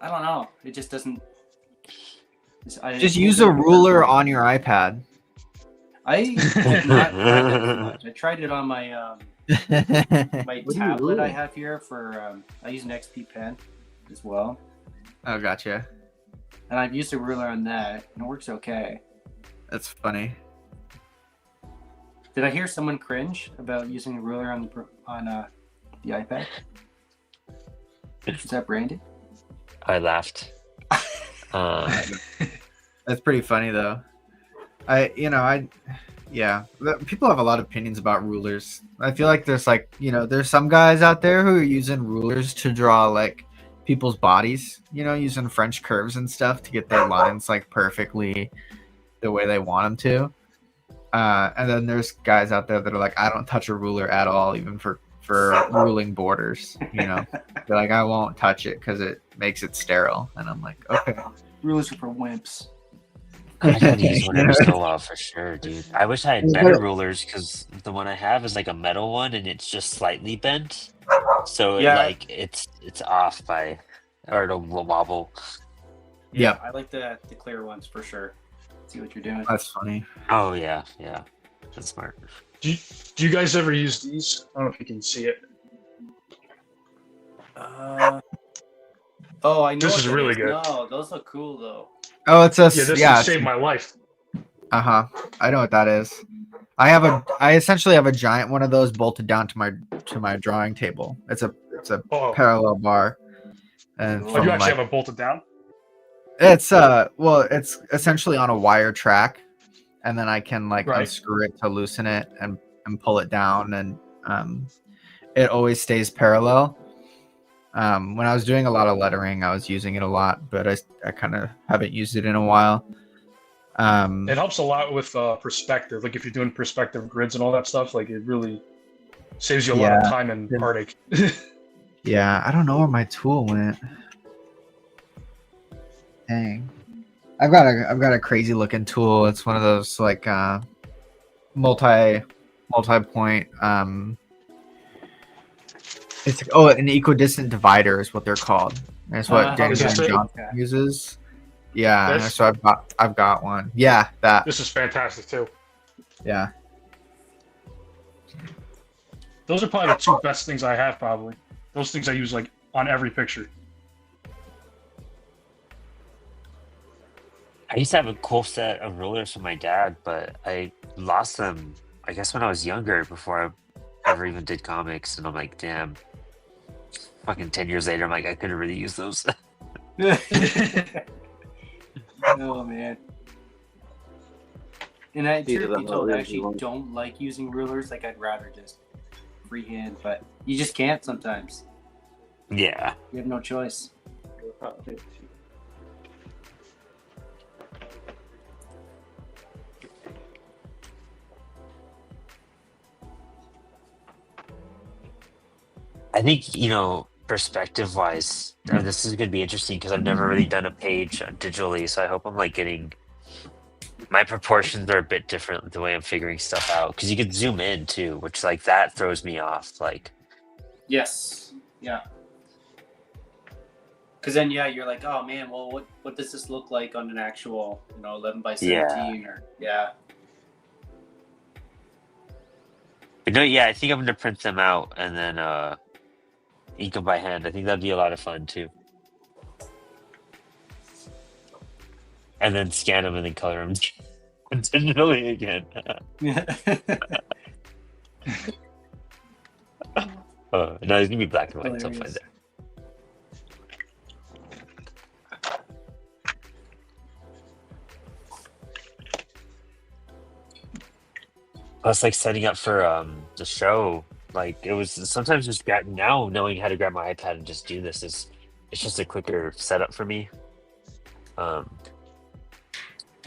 S6: I don't know. It just doesn't.
S2: Just use a ruler on your iPad.
S6: I have not tried that too much. I tried it on my my
S2: What do you
S6: tablet I
S2: rule?
S6: have here for. I use an XP pen as well,
S2: Oh, gotcha.
S6: and I've used a ruler on that, and it works okay.
S2: That's funny.
S6: Did I hear someone cringe about using a ruler on the iPad? Is that Brandon?
S1: I laughed.
S2: That's pretty funny though. People have a lot of opinions about rulers. I feel like there's some guys out there who are using rulers to draw like people's bodies, you know, using French curves and stuff to get their lines like perfectly the way they want them to. And then there's guys out there that are like, I don't touch a ruler at all, even for for ruling borders. You know, they're like, I won't touch it because it makes it sterile, and I'm like, okay.
S6: Rulers are for wimps.
S1: I gotta use one
S2: You
S1: every
S2: know?
S1: so while for sure, dude. I wish I had better rulers because the one I have is like a metal one and it's just slightly bent, so
S6: Yeah.
S1: it's off by or it'll wobble.
S2: Yep.
S6: I like the clear ones for sure. See what you're doing.
S2: That's funny.
S1: Oh yeah, that's smart.
S4: Do you guys ever use these? I don't know if you can see it.
S6: Oh, I know.
S4: This
S6: what
S4: is
S6: that
S4: really good.
S6: No, those look cool though.
S2: Oh, it's a
S4: Yeah, this
S2: yeah.
S4: saved my life.
S2: I know what that is. I essentially have a giant one of those bolted down to my drawing table. It's a
S4: Oh,
S2: parallel bar. And
S6: Oh,
S4: oh,
S2: from,
S4: you actually
S2: like,
S4: have it bolted down?
S2: it's it's essentially on a wire track, and then I can like
S4: Right.
S2: unscrew it to loosen it and pull it down, and it always stays parallel. When I was doing a lot of lettering, I was using it a lot, but I kind of haven't used it in a while.
S4: It helps a lot with perspective. Like if you're doing perspective grids and all that stuff, like it really saves you a lot of time and heartache.
S2: Yeah, I don't know where my tool went. Dang. I've got a crazy looking tool. It's one of those like multi-point it's an equidistant divider is what they're called. That's what
S4: is
S2: Daniel
S4: this it?
S2: Johnson uses. Yeah,
S4: This?
S2: so I've got one. Yeah, that.
S4: This is fantastic too.
S2: Yeah.
S4: Those are probably the two best things I have. Probably those things I use like on every picture.
S1: I used to have a cool set of rulers from my dad, but I lost them, I guess, when I was younger before I ever even did comics. And I'm like, damn, fucking 10 years later, I'm like, I couldn't really use those.
S6: Oh man. And I
S5: These are
S6: truth
S5: the
S6: be told, I
S5: rulers
S6: actually
S5: you want.
S6: don't like using rulers. Like I'd rather just freehand, but you just can't sometimes.
S1: Yeah.
S6: You have no choice.
S1: I think, perspective wise, this is going to be interesting because I've never really done a page digitally. So I hope I'm like getting my proportions are a bit different the way I'm figuring stuff out because you could zoom in too, which like that throws me off. Like,
S6: Yes. Yeah. Because then, yeah, you're like, oh man, well, what does this look like on an actual, 11 by 17 or yeah.
S1: but no, yeah, I think I'm going to print them out and then ink them by hand. I think that'd be a lot of fun too. And then scan them and then color them digitally again. No, it's gonna be black and white. So I'll find
S6: Hilarious.
S1: it. Plus, like setting up for the show, like it was sometimes just now knowing how to grab my iPad and just do this it's just a quicker setup for me.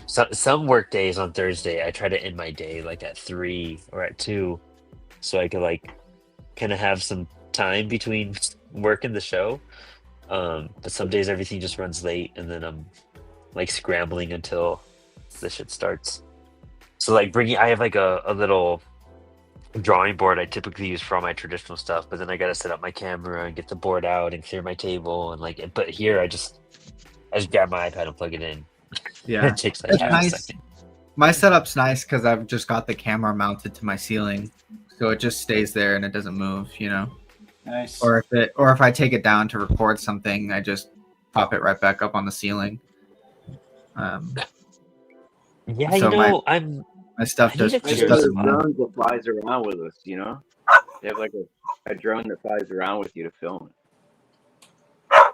S1: So some work days on Thursday, I try to end my day like at 3 or at 2, so I could like kind of have some time between work and the show. But some days everything just runs late, and then I'm like scrambling until the shit starts. So like I have like a little drawing board I typically use for all my traditional stuff, but then I gotta set up my camera and get the board out and clear my table and like. But here I just grab my iPad and plug it in.
S2: Yeah.
S1: It takes like
S2: It's
S1: half
S2: nice.
S1: a second.
S2: My setup's nice because I've just got the camera mounted to my ceiling, so it just stays there and it doesn't move,
S6: Nice.
S2: Or if I take it down to record something, I just pop it right back up on the ceiling.
S1: Yeah,
S2: So my stuff
S1: I
S2: just,
S1: need to
S2: just
S1: figure
S2: doesn't
S5: a
S2: move.
S5: drone that flies around with us, They have like a drone that flies around with you to film.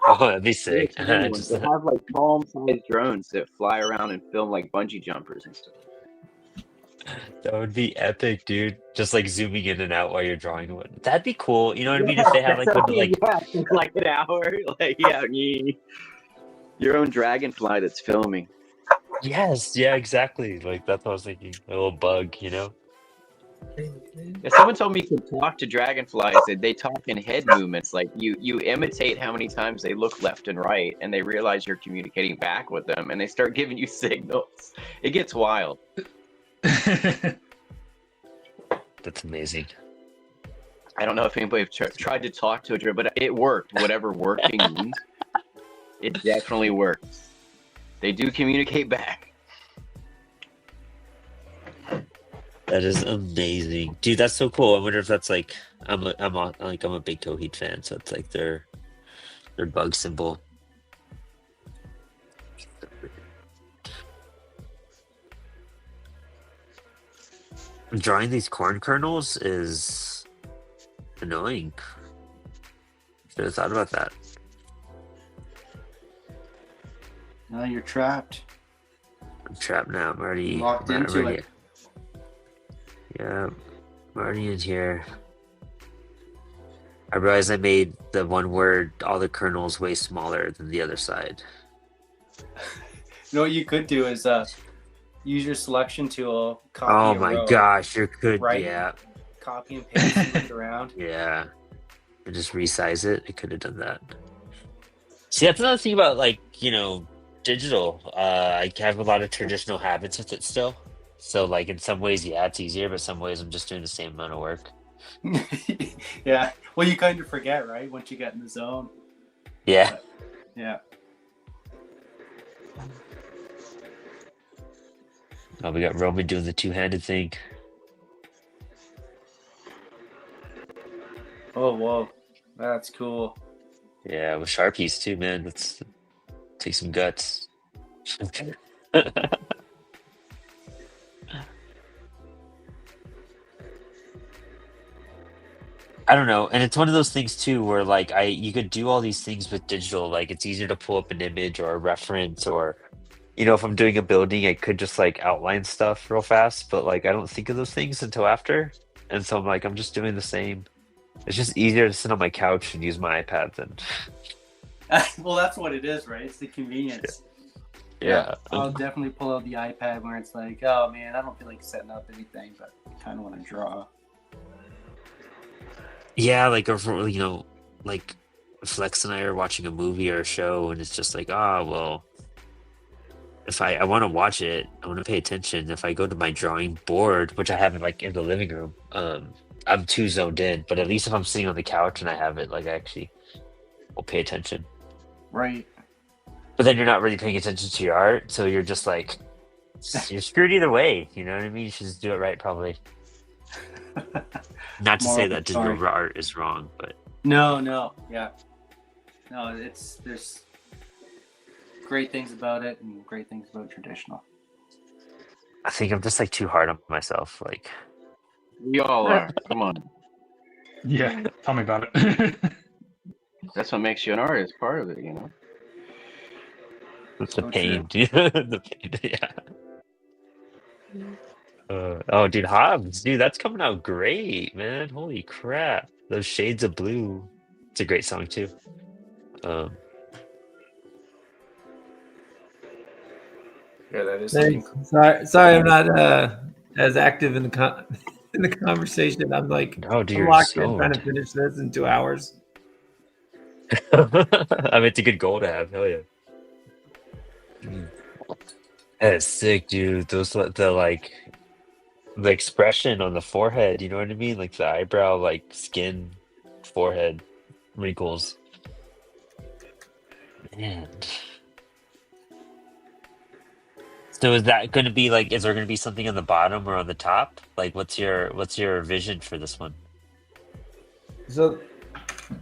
S1: Oh, that'd be sick.
S5: They have like palm-sized drones that fly around and film like bungee jumpers and stuff.
S1: That would be epic, dude. Just like zooming in and out while you're drawing one. That'd be cool. You know what I mean? If they had like one to like
S5: yeah, like an hour, your own dragonfly that's filming.
S1: yes, yeah, exactly. Like that's what I was thinking. A little bug,
S5: Yeah, someone told me to talk to dragonflies. They talk in head movements. Like you imitate how many times they look left and right, and they realize you're communicating back with them, and they start giving you signals. It gets wild.
S1: That's amazing.
S5: I don't know if anybody tried to talk to a dragon, but it worked. Whatever working means, it definitely works. They do communicate back.
S1: That is amazing, dude. That's so cool. I wonder if that's like I'm a big Coheed fan, so it's like their bug symbol. Drawing these corn kernels is annoying. Should have thought about that.
S6: Now you're trapped.
S1: I'm trapped now. I'm already
S6: Locked into it.
S1: Yeah, I'm already in here. I realized I made the one word, all the kernels, way smaller than the other side.
S6: You know what you could do is use your selection tool. Copy
S1: Oh
S6: a
S1: my
S6: row,
S1: gosh, you're good.
S6: right?
S1: Yeah,
S6: Copy and paste and move it around.
S1: yeah. And just resize it. I could have done that. See, that's another thing about digital. I have a lot of traditional habits with it still. So like in some ways, yeah, it's easier, but some ways I'm just doing the same amount of work.
S6: Yeah. Well, you kind of forget, right? Once you get in the zone.
S1: Yeah.
S6: Yeah.
S1: Oh, we got Roman doing the two-handed thing.
S6: Oh, whoa. That's cool.
S1: Yeah, with Sharpies too, man. Let's take some guts. I don't know, and it's one of those things too where like you could do all these things with digital. Like it's easier to pull up an image or a reference, or if I'm doing a building, I could just like outline stuff real fast. But like I don't think of those things until after, and so I'm just doing the same. It's just easier to sit on my couch and use my iPad than.
S6: Well, that's what it is, right? It's the convenience.
S1: Yeah.
S6: I'll definitely pull out the iPad where it's like, oh man, I don't feel like setting up anything, but I kind of want to draw.
S1: Yeah, like like Flex and I are watching a movie or a show, and it's just like, well, if I want to watch it, I want to pay attention. If I go to my drawing board, which I have like in the living room, I'm too zoned in. But at least if I'm sitting on the couch and I have it, like I actually will pay attention.
S6: Right.
S1: But then you're not really paying attention to your art, so you're just like, you're screwed either way. You know what I mean? You should just do it right, probably. Not to say that digital art is wrong, but
S6: No, yeah. No, there's great things about it and great things about traditional.
S1: I think I'm just like too hard on myself. Like,
S5: We all are. Come on.
S4: Yeah, tell me about it.
S5: That's what makes you an artist, part of it,
S1: it's the
S6: So
S1: pain, dude. The pain, yeah. Oh, dude, Hobbs, dude, that's coming out great, man. Holy crap. Those Shades of Blue. It's a great song, too.
S6: Yeah, that is.
S3: Thanks. Sorry, I'm not as active in the in the conversation. I'm like,
S1: Oh, dude,
S3: I'm
S1: you're
S3: locked in
S1: so.
S3: trying to finish this in 2 hours.
S1: I mean, it's a good goal to have. Hell yeah. That is sick, dude. The expression on the forehead, you know what I mean? Like the eyebrow, like skin, forehead wrinkles. Man. So is that going to be like? Is there going to be something on the bottom or on the top? Like, what's your vision for this one?
S3: So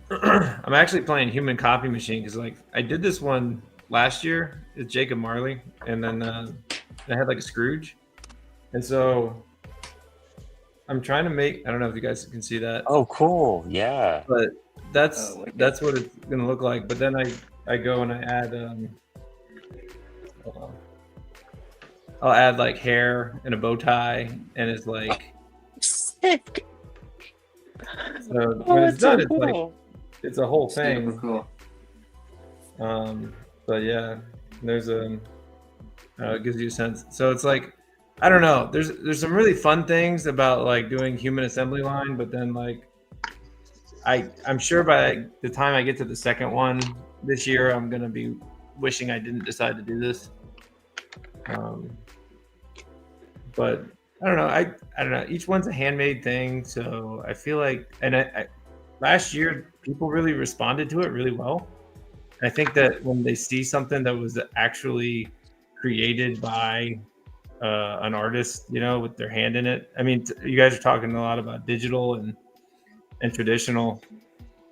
S3: I'm actually playing Human Copy Machine because like I did this one last year with Jacob Marley, and then I had like a Scrooge, and so I'm trying to make. I don't know if you guys can see that.
S1: Oh, cool! Yeah.
S3: But that's what it's gonna look like. But then I go and I add hold on. I'll add like hair and a bow tie, and it's like
S1: Sick.
S3: so when it's done, it's like it's a whole
S6: Super
S3: thing.
S6: cool.
S3: But yeah, there's it gives you a sense. So it's like I don't know. There's some really fun things about like doing human assembly line, but then like I'm sure by the time I get to the second one this year, I'm gonna be wishing I didn't decide to do this. But I don't know. I don't know. Each one's a handmade thing, so I feel like, and I last year people really responded to it really well. I think that when they see something that was actually created by an artist, you know, with their hand in it. I mean, you guys are talking a lot about digital and traditional.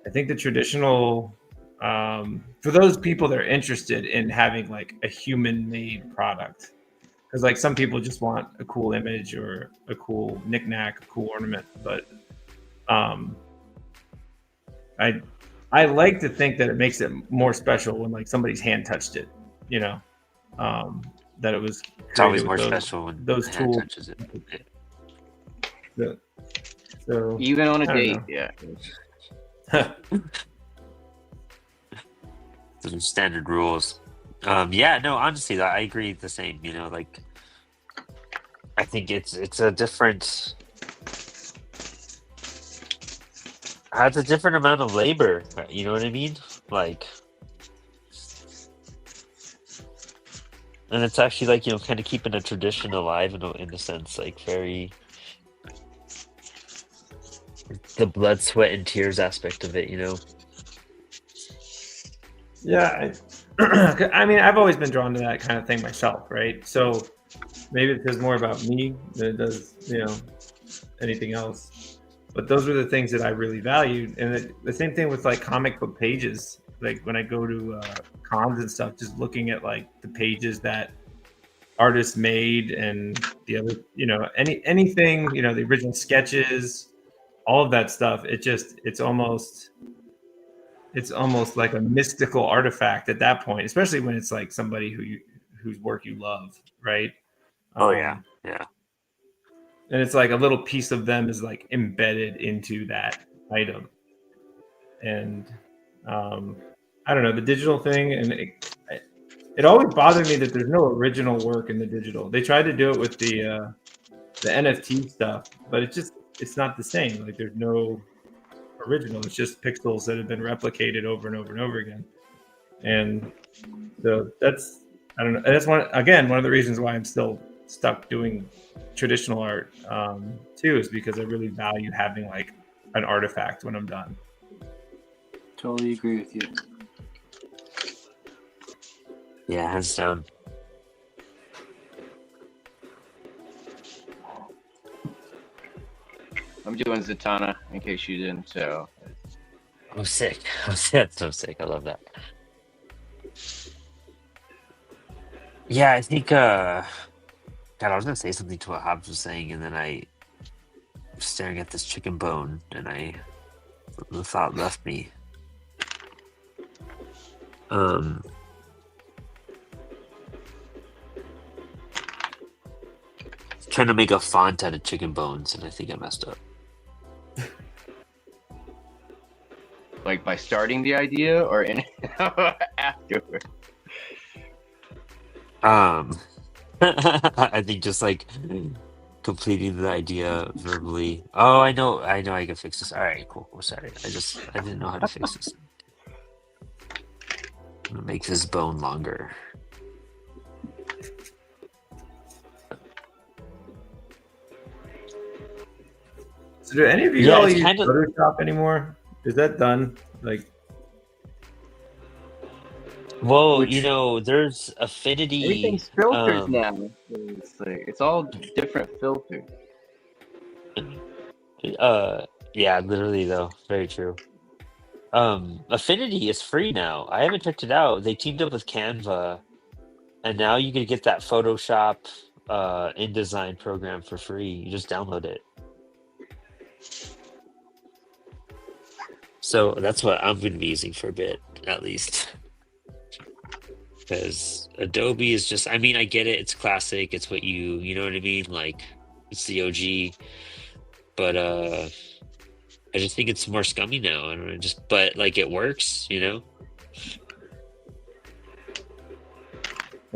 S3: I think the traditional, for those people that are interested in having like a human-made product, because like some people just want a cool image or a cool knickknack, a cool ornament, but I like to think that it makes it more special when like somebody's hand touched it, you know, that it was.
S1: It's always more special when
S3: those
S1: the hand
S3: tools.
S1: touches it.
S3: So
S5: Even on a
S3: I don't
S5: date,
S3: know.
S5: yeah.
S1: Those are standard rules. Yeah, no, honestly, I agree the same. You know, like I think it's a different. It's a different amount of labor. You know what I mean? Like, and it's actually like, you know, kind of keeping a tradition alive in a sense, like very the blood, sweat, and tears aspect of it. You know.
S3: Yeah, I mean, I've always been drawn to that kind of thing myself, right? So maybe it says more about me than it does, you know, anything else. But those are the things that I really valued, and the same thing with like comic book pages. Like when I go to cons and stuff, just looking at like the pages that artists made and the other, you know, anything, you know, the original sketches, all of that stuff. It's almost like a mystical artifact at that point, especially when it's like somebody whose work you love, right?
S1: Oh yeah, yeah.
S3: And it's like a little piece of them is like embedded into that item. And I don't know, the digital thing, and it always bothered me that there's no original work in the digital. They tried to do it with the NFT stuff, but it's not the same. Like there's no original. It's just pixels that have been replicated over and over and over again. And so that's, I don't know. That's one of the reasons why I'm still stuck doing traditional art too, is because I really value having like an artifact when I'm done.
S6: Totally agree with you.
S1: Yeah, hands down.
S5: I'm doing Zatanna in case you didn't. So
S1: I'm sick. That's so sick. I love that. Yeah, I think. God, I was gonna say something to what Hobbs was saying, and then I was staring at this chicken bone, and the thought left me. Trying to make a font out of chicken bones, and I think I messed up.
S5: like by starting the idea or in afterward?
S1: I think just like completing the idea verbally. Oh, I know I can fix this. All right, cool. Sorry, I didn't know how to fix this. I'm gonna make this bone longer.
S3: So do any of you all use Photoshop anymore? Is that done? Like,
S1: well, you know, there's Affinity.
S5: Everything's filters now. It's all different filters.
S1: Yeah, literally though, very true. Affinity is free now. I haven't checked it out. They teamed up with Canva, and now you can get that Photoshop InDesign program for free. You just download it. So that's what I'm going to be using for a bit, at least. Because Adobe is just, I mean, I get it. It's classic. It's what you know what I mean? Like, it's the OG. But I just think it's more scummy now. I don't know, but like it works, you know?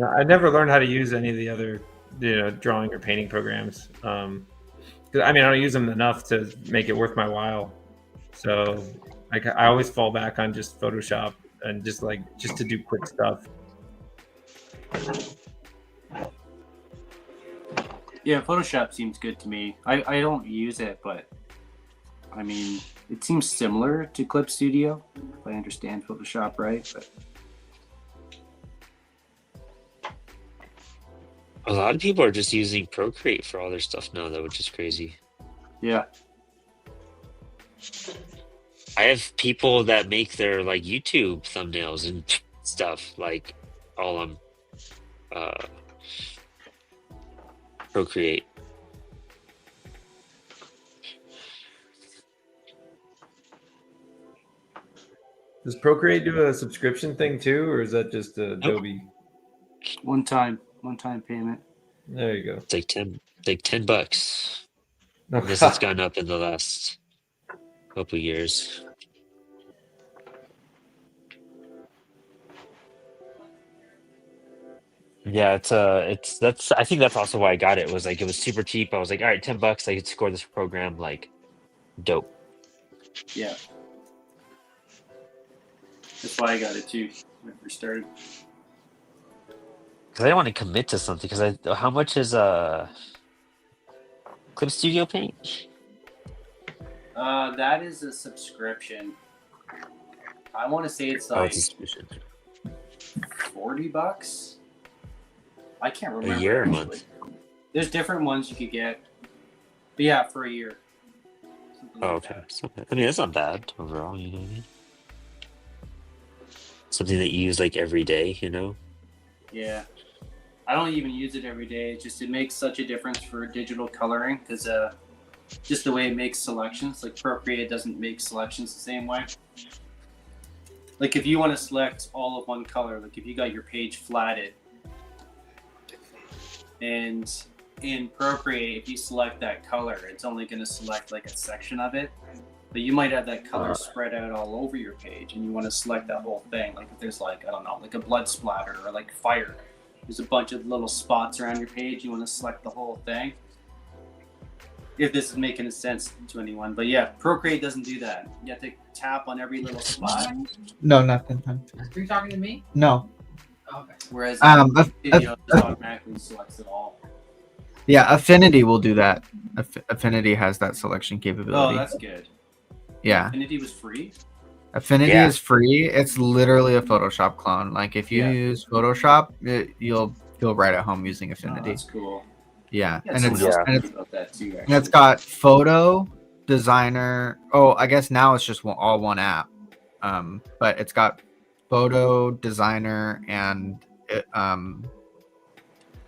S3: I never learned how to use any of the other drawing or painting programs. 'Cause, I mean, I don't use them enough to make it worth my while. So I always fall back on just Photoshop and just to do quick stuff.
S6: Yeah, Photoshop seems good to me. I don't use it, but I mean, it seems similar to Clip Studio, if I understand Photoshop right. But
S1: A lot of people are just using Procreate for all their stuff now, though, which is crazy.
S6: yeah,
S1: I have people that make their like YouTube thumbnails and stuff like all on Procreate.
S3: Does Procreate do a subscription thing too, or is that just Adobe?
S6: one time payment.
S3: There you go.
S1: It's like $10.
S3: No,
S1: This has gone up in the last couple years. Yeah, that's I think that's also why I got it. Was like it was super cheap. I was like, all right, $10, I could score this program like dope.
S6: Yeah, that's why I got it too when I first started.
S1: Because I don't want to commit to something. Because how much is Clip Studio Paint?
S6: That is a subscription. I want to say it's
S1: Oh,
S6: like
S1: it's a subscription.
S6: $40. I can't remember.
S1: A year or a
S6: actually.
S1: month?
S6: There's different ones you could get. But yeah, for a year. Something
S1: Oh,
S6: like
S1: okay.
S6: that.
S1: So, I mean, that's not bad overall. You know what I mean? Something that you use like every day. You know.
S6: Yeah. I don't even use it every day. It's just it makes such a difference for digital coloring because just the way it makes selections. Like Procreate doesn't make selections the same way. Like if you want to select all of one color, like if you got your page flatted, and in Procreate, if you select that color, it's only going to select like a section of it. But you might have that color spread out all over your page, and you want to select that whole thing. Like if there's like, I don't know, like a blood splatter or like fire. There's a bunch of little spots around your page. You want to select the whole thing. If this is making sense to anyone. But yeah, Procreate doesn't do that. You have to tap on every little spot.
S2: No, nothing.
S7: Are you talking to me?
S2: No.
S7: Oh, okay.
S6: Whereas
S2: Affinity
S6: video just automatically selects it all.
S2: Yeah, Affinity will do that. Affinity has that selection
S6: Oh,
S2: capability.
S6: that's good.
S2: Yeah,
S6: Infinity was free.
S2: Affinity
S1: Yeah.
S2: is free. It's literally a Photoshop clone. Like if you
S6: Yeah.
S2: use Photoshop, you'll feel right at home using
S6: Oh,
S2: Affinity.
S6: that's cool.
S2: Yeah,
S6: Yeah,
S2: and it's
S1: Yeah.
S2: and it's
S6: about that too.
S2: and it's got photo designer. Oh, I guess now it's just all one app. But it's got photo designer and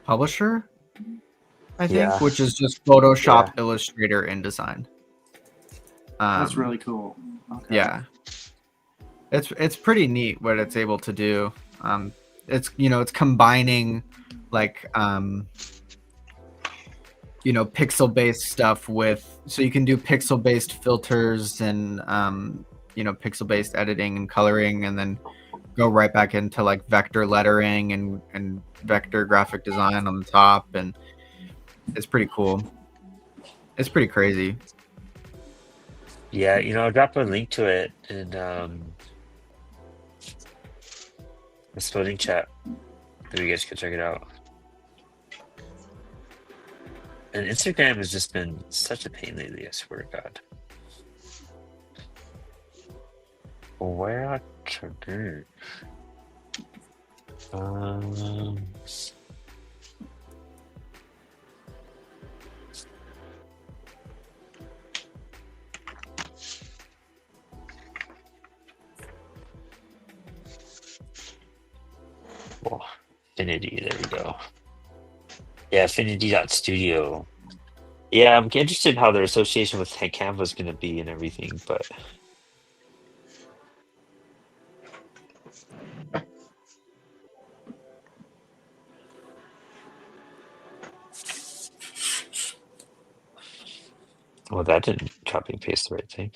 S2: publisher, I think,
S1: Yeah.
S2: which is just Photoshop, Illustrator, InDesign.
S6: That's really cool. Okay.
S2: Yeah, it's pretty neat what it's able to do. It's it's combining like pixel based stuff with, so you can do pixel based filters and pixel based editing and coloring, and then go right back into like vector lettering and vector graphic design on the top, and it's pretty cool. It's pretty crazy.
S1: Yeah, I'll drop a link to it in the floating chat. Maybe you guys can check it out. And Instagram has just been such a pain lately, I swear to God. Where to do? Well, Affinity, there we go. Yeah, Affinity.studio. Yeah, I'm interested in how their association with Canva is going to be and everything, but well, that didn't copy and paste the right thing.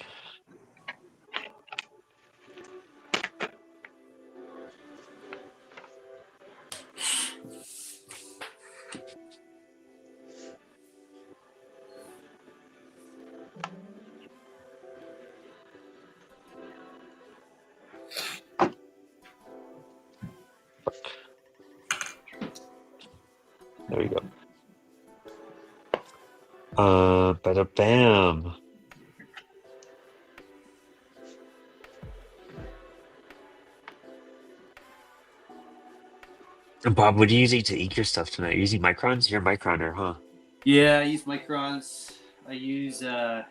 S1: There we go. Bada bam. And Bob, what are you using to ink your stuff tonight? You're using microns? You're a microner, huh?
S6: Yeah, I use microns. I use what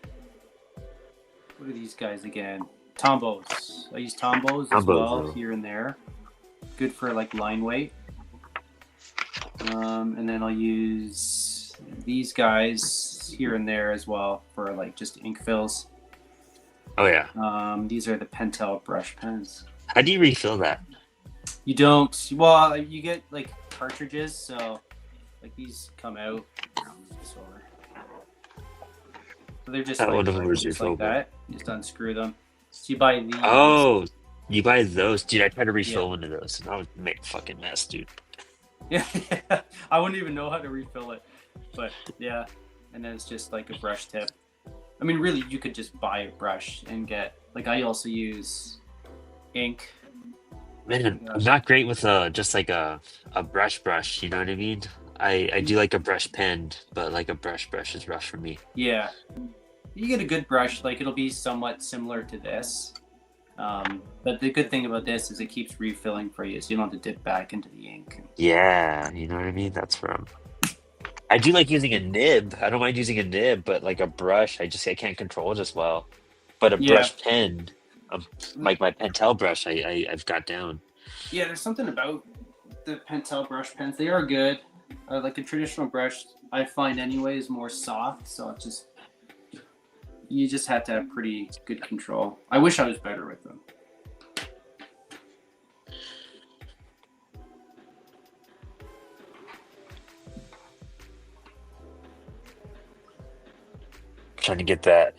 S6: are these guys again? Tombos. I use Tombos as well here and there. Good for like line weight. And then I'll use these guys here and there as well for like just ink fills.
S1: Oh yeah.
S6: These are the Pentel brush pens.
S1: How do you refill that?
S6: You don't. Well, you get like cartridges, so like these come out. So they're just like that. You just unscrew them. So you buy these.
S1: Oh, you buy those, dude. I tried to refill one of those, and I would make a fucking mess, dude.
S6: Yeah, I wouldn't even know how to refill it, but yeah. And then it's just like a brush tip. I mean, really, you could just buy a brush and get like. I also use ink.
S1: Man, I'm not great with just like a brush. You know what I mean? I do like a brush pen, but like a brush is rough for me.
S6: Yeah, you get a good brush, like it'll be somewhat similar to this. But the good thing about this is it keeps refilling for you, so you don't have to dip back into the ink.
S1: Yeah, you know what I mean? That's from. I do like using a nib. I don't mind using a nib, but like a brush, I can't control it as well. But a brush pen, like my Pentel brush, I've got down.
S6: Yeah, there's something about the Pentel brush pens. They are good. Like a traditional brush, I find anyway, is more soft, so it's just you just have to have pretty good control. I wish I was better with them.
S1: Trying to get that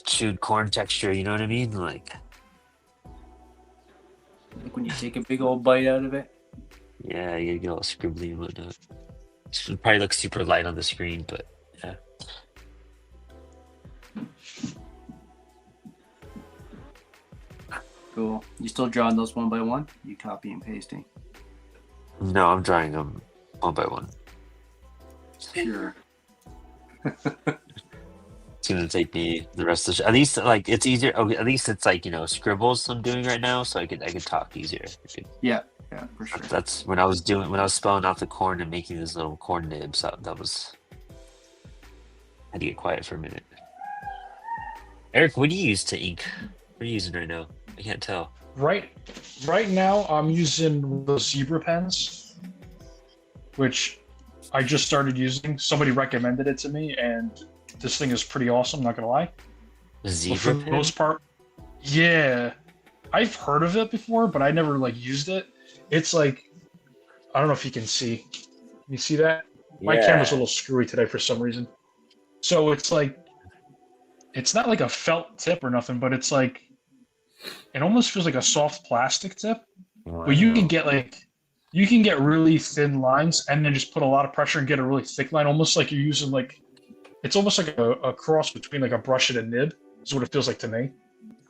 S1: chewed corn texture, you know what I mean? Like
S6: when you take a big old bite out of it.
S1: Yeah, you get all scribbly and whatnot. It probably looks super light on the screen, but yeah.
S6: Cool. You still drawing those one by one? You copy and pasting?
S1: No, I'm drawing them one by one.
S6: Sure.
S1: It's gonna take me the rest of the at least like it's easier. Okay, at least it's like scribbles I'm doing right now, so I could talk easier.
S6: Yeah, for sure.
S1: That's when I was spelling out the corn and making these little corn nibs. That was. I had to get quiet for a minute. Eric, what do you use to ink? What are you using right now? I can't tell.
S4: Right now, I'm using the zebra pens, which I just started using. Somebody recommended it to me, and this thing is pretty awesome. Not gonna lie.
S1: Zebra
S4: for the most part, yeah, I've heard of it before, but I never used it. It's like I don't know if you can see. You see that? My camera's a little screwy today for some reason. So it's like it's not like a felt tip or nothing, but it's like it almost feels like a soft plastic tip.
S1: Wow.
S4: But you can get really thin lines and then just put a lot of pressure and get a really thick line, almost like you're using it's almost like a cross between like a brush and a nib. Is what it feels like to me.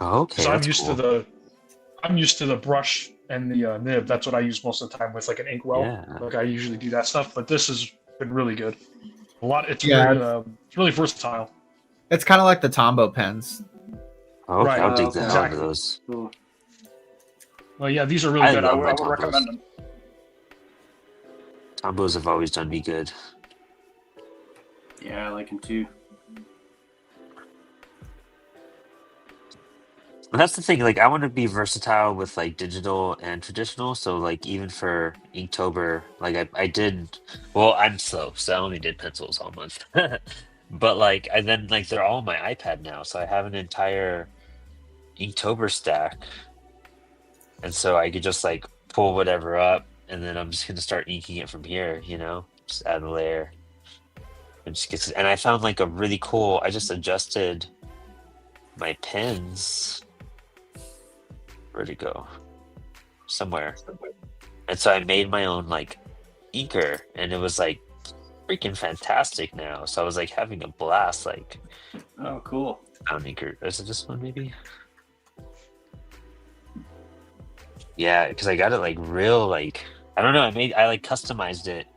S1: Oh, okay.
S4: So I'm used to the brush and the nib. That's what I use most of the time with like an inkwell.
S1: Yeah.
S4: Like I usually do that stuff, but this has been really good. It's really versatile.
S2: It's kind of like the Tombow pens.
S1: Okay,
S4: Right.
S1: I'll dig the hell out
S4: exactly.
S1: of those.
S6: Cool.
S4: Well, yeah, these are really good. I
S1: love
S4: would
S1: my
S4: recommend them.
S1: Tombos have always done me good.
S6: Yeah, I like them too.
S1: But that's the thing, I want to be versatile with digital and traditional. So even for Inktober, I did. Well, I'm slow, so I only did pencils all month. But they're all on my iPad now, so I have an entire Inktober stack, and so I could just pull whatever up, and then I'm just gonna start inking it from here. Just add a layer, and and I found a really cool. I just adjusted my pens. Where'd it go? Somewhere. And so I made my own inker, and it was freaking fantastic now. So I was having a blast.
S6: Oh, cool.
S1: Found inker. Is it this one maybe? Yeah, because I got it real I don't know. I customized it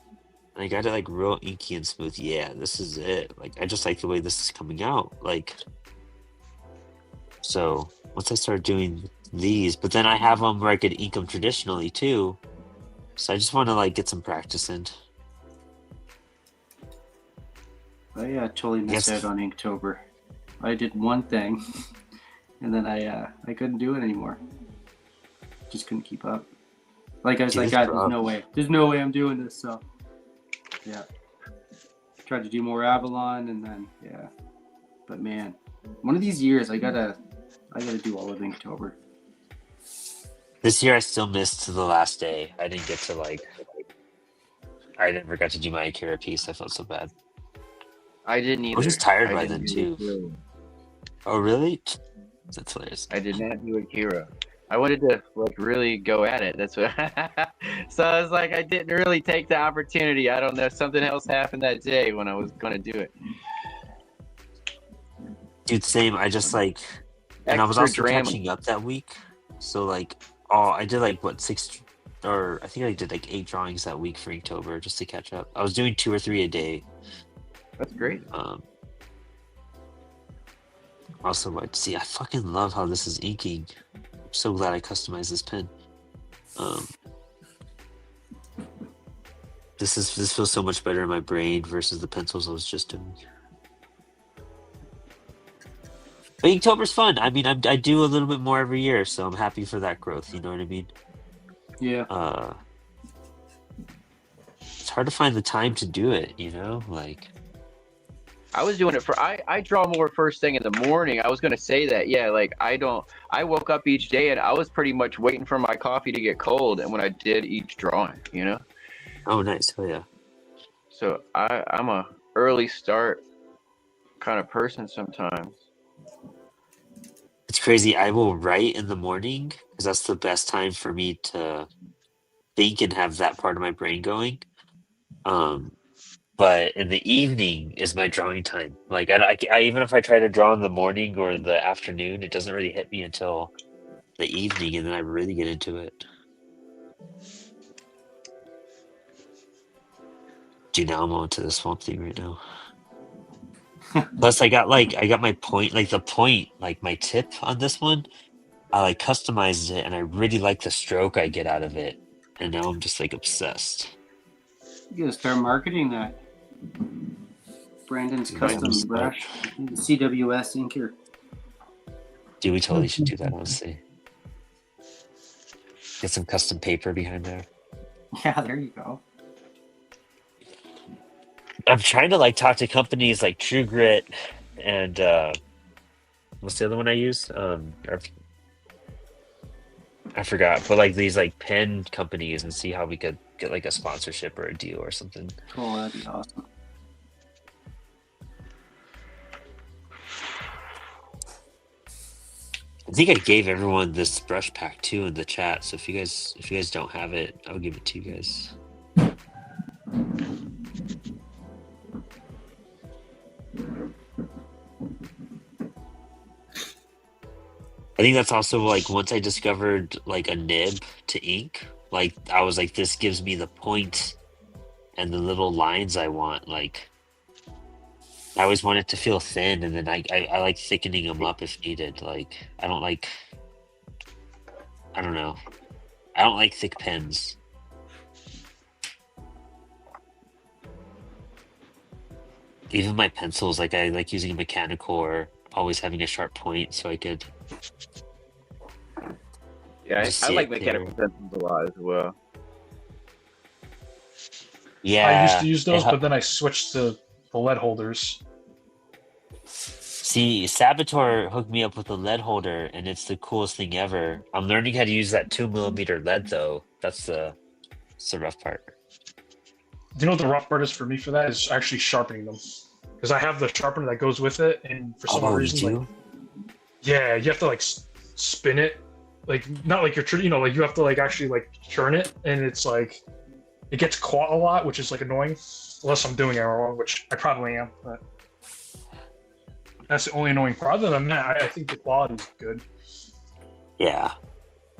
S1: And I got it like real inky and smooth. Yeah, this is it. Like I just like the way this is coming out. Like, so once I start doing these, but then I have them where I could ink them traditionally too. So I just want to like get some practice in.
S6: I totally missed
S1: Yes.
S6: out on Inktober. I did one thing, and then I couldn't do it anymore. Just couldn't keep up. Like I was
S1: Dude,
S6: like,
S1: it's
S6: God,
S1: rough.
S6: there's no way I'm doing this. So yeah, tried to do more Avalon, and then yeah. But man, one of these years I gotta do all of Inktober.
S1: This year I still missed to the last day. I didn't get to like. I never got to do my Akira piece. I felt so bad.
S5: I didn't either.
S1: I was just tired
S5: I
S1: by
S5: didn't
S1: then
S5: do
S1: too.
S5: Akira.
S1: Oh really? That's hilarious.
S5: I did not do Akira. I wanted to like really go at it. That's what. So I was like, I didn't really take the opportunity. I don't know. Something else happened that day when I was gonna do it.
S1: Dude, same. I just like, and I was
S5: Extra
S1: also
S5: drama.
S1: catching up that week. So like, oh, I did like what 6, or I think I did like 8 drawings that week for Inktober just to catch up. I was doing 2 or 3 a day.
S5: That's great.
S1: Also, like, see, I fucking love how this is inking. I'm so glad I customized this pen. This feels so much better in my brain versus the pencils I was just doing. But Inktober's fun. I mean, I do a little bit more every year, so I'm happy for that growth. You know what I mean?
S6: Yeah.
S1: It's hard to find the time to do it. You know, like.
S5: I was doing it for I draw more first thing in the morning. I was gonna say that. Yeah, like I woke up each day and I was pretty much waiting for my coffee to get cold, and when I did each drawing, you know.
S1: Oh, nice. Oh yeah.
S5: So I'm a early start kind of person sometimes.
S1: It's crazy. I will write in the morning because that's the best time for me to think and have that part of my brain going. But in the evening is my drawing time. Like, I even if I try to draw in the morning or the afternoon, it doesn't really hit me until the evening, and then I really get into it. Dude, now I'm on to the Swamp Thing right now. Plus, I got my point, like the point, like my tip on this one. I like customized it, and I really like the stroke I get out of it. And now I'm just like obsessed.
S6: You gotta start marketing that. Brandon's
S1: Dude,
S6: custom
S1: I'm just
S6: brush, CWS inker.
S1: Dude, we totally should do that, honestly. Get some custom paper behind there.
S6: Yeah, there you go.
S1: I'm trying to like talk to companies like True Grit and what's the other one I use? I forgot, but like these like pen companies and see how we could get like a sponsorship or a deal or something.
S6: Cool, that'd be awesome.
S1: I think I gave everyone this brush pack too in the chat, so if you guys don't have it, I'll give it to you guys. I think that's also like once I discovered like a nib to ink, like I was like, this gives me the point and the little lines I want. Like I always want it to feel thin, and then I like thickening them up if needed. Like I don't like thick pens. Even my pencils, like I like using a mechanical or always having a sharp point so I could.
S5: Yeah,
S1: Just
S5: I
S1: see
S5: like
S1: it
S5: mechanical pencils a lot as well.
S1: Yeah.
S4: I used to use those,
S1: it
S4: but then I switched to the lead holders.
S1: See, Saboteur hooked me up with a lead holder, and it's the coolest thing ever. I'm learning how to use that 2mm lead, though. That's the rough part.
S4: Do you know what the rough part is for me for that? Is actually sharpening them. Because I have the sharpener that goes with it, and for some
S1: Oh, you
S4: reason,
S1: do?
S4: like, yeah, you have to like spin it, like not like you're, like you have to like actually like churn it, and it's like it gets caught a lot, which is like annoying, unless I'm doing it wrong, which I probably am. But that's the only annoying part. Other than that, I think the quality is good.
S1: Yeah.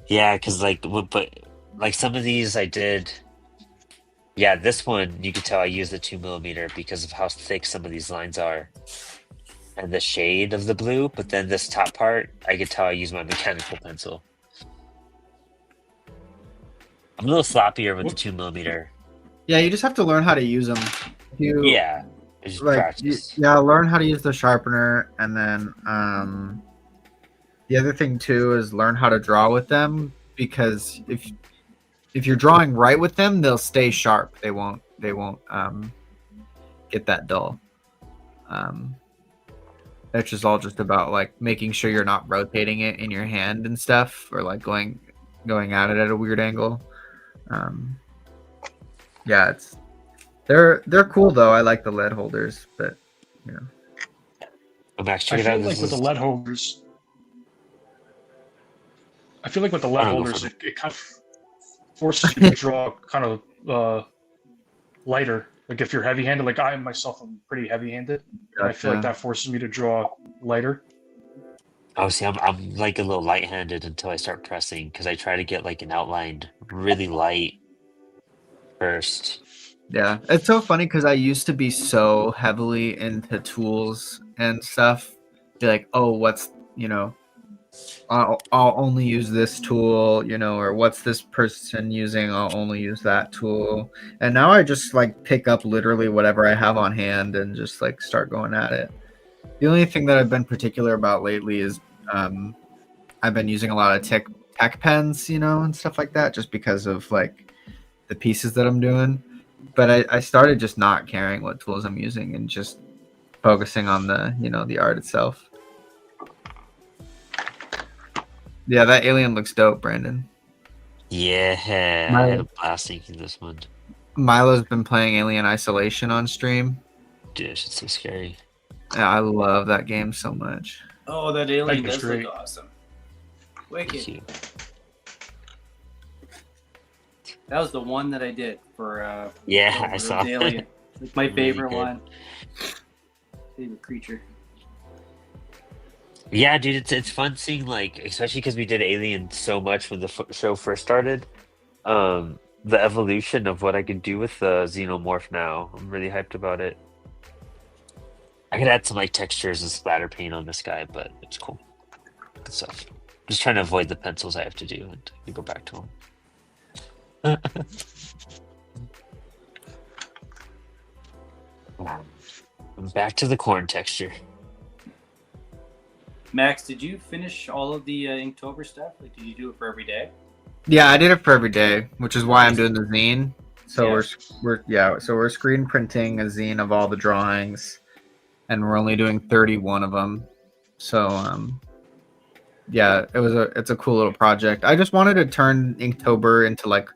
S1: Yeah, because like, but like some of these I did, Yeah, this one you can tell I use the 2mm because of how thick some of these lines are and the shade of the blue. But then this top part, I could tell I use my mechanical pencil. I'm a little sloppier with the 2mm.
S2: Yeah, you just have to learn how to use them.
S1: Yeah, it's just practice.
S2: Learn how to use the sharpener, and then the other thing too is learn how to draw with them, because if you're drawing right with them, they'll stay sharp. They won't get that dull. It's just all just about like making sure you're not rotating it in your hand and stuff, or like going at it at a weird angle. Yeah, they're cool though. I like the lead holders, but you know.
S1: I'm
S4: I
S1: actually
S4: feel like with the lead holders, it kind of forces you to draw kind of lighter. Like if you're heavy-handed, like I myself am pretty heavy-handed, and I feel like that forces me to draw lighter.
S1: Oh, see, I'm like a little light-handed until I start pressing because I try to get like an outline really light first.
S2: Yeah, it's so funny because I used to be so heavily into tools and stuff. Be like, oh, what's, you know, I'll only use this tool, you know, or what's this person using? I'll only use that tool. And now I just like pick up literally whatever I have on hand and just like start going at it. The only thing that I've been particular about lately is I've been using a lot of tech pens, you know, and stuff like that, just because of like the pieces that I'm doing. But I started just not caring what tools I'm using and just focusing on the, you know, the art itself. Yeah, that alien looks dope, Brandon.
S1: Yeah, I had a blast inking this one.
S2: Milo's been playing Alien Isolation on stream.
S1: Dude, it's so scary.
S2: Yeah, I love that game so much.
S6: Oh, that alien
S4: That
S6: does
S4: game's
S6: look awesome. Wicked. That was the one that I did for
S1: Yeah, I saw
S6: Alien.
S1: it.
S6: It's my
S1: Really
S6: favorite
S1: good.
S6: one. Favorite creature.
S1: Yeah, dude, it's fun seeing like, especially because we did Alien so much when the show first started. The evolution of what I could do with the Xenomorph now. I'm really hyped about it. I could add some like textures and splatter paint on this guy, but it's cool. Good stuff. Just trying to avoid the pencils I have to do and we go back to them. Back to the corn texture.
S6: Max, did you finish all of the Inktober stuff? Like, did you do it for every day?
S2: Yeah, I did it for every day, which is why I'm doing the zine. So
S6: Yeah.
S2: we're screen printing a zine of all the drawings, and we're only doing 31 of them. So yeah, it's a cool little project. I just wanted to turn Inktober into like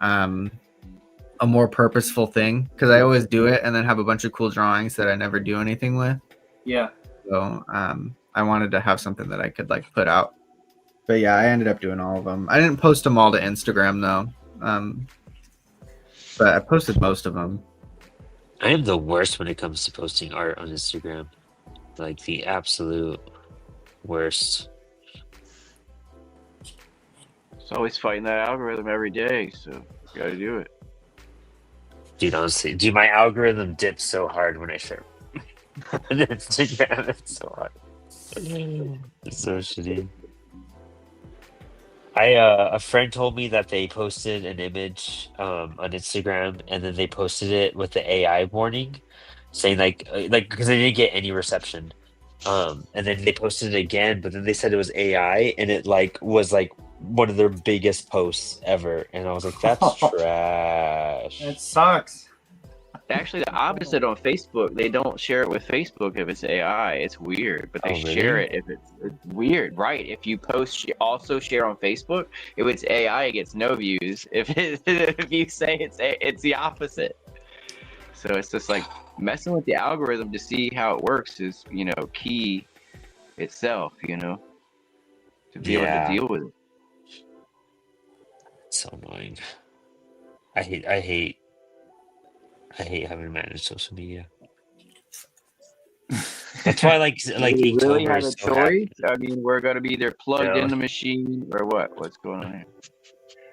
S2: a more purposeful thing, because I always do it and then have a bunch of cool drawings that I never do anything with.
S6: Yeah.
S2: So I wanted to have something that I could like put out. But yeah, I ended up doing all of them. I didn't post them all to Instagram though, but I posted most of them.
S1: I am the worst when it comes to posting art on Instagram. Like the absolute worst.
S5: It's always fighting that algorithm every day, so you gotta do it.
S1: Dude, honestly, dude, my algorithm dips so hard when I share on Instagram. It's so hard. It's so shitty. A friend told me that they posted an image on Instagram and then they posted it with the AI warning, saying like because they didn't get any reception. And then they posted it again, but then they said it was AI and it like was like one of their biggest posts ever. And I was like, that's trash.
S6: That sucks.
S5: Actually, the opposite on Facebook. They don't share it with Facebook if it's AI. It's weird, but they
S1: Oh, really?
S5: share it if it's weird, right? If you also share on Facebook, if it's AI, it gets no views. If you say it's the opposite. So it's just like messing with the algorithm to see how it works is, you know, key itself, you know, to be able to deal with it.
S1: It's so annoying. I hate having to manage social media. That's why like
S5: Do we really
S1: Inktober
S5: have
S1: is
S5: a
S1: so
S5: choice?
S1: happy.
S5: I mean, we're gonna be either plugged
S1: Yeah.
S5: in the machine or what? What's going on here?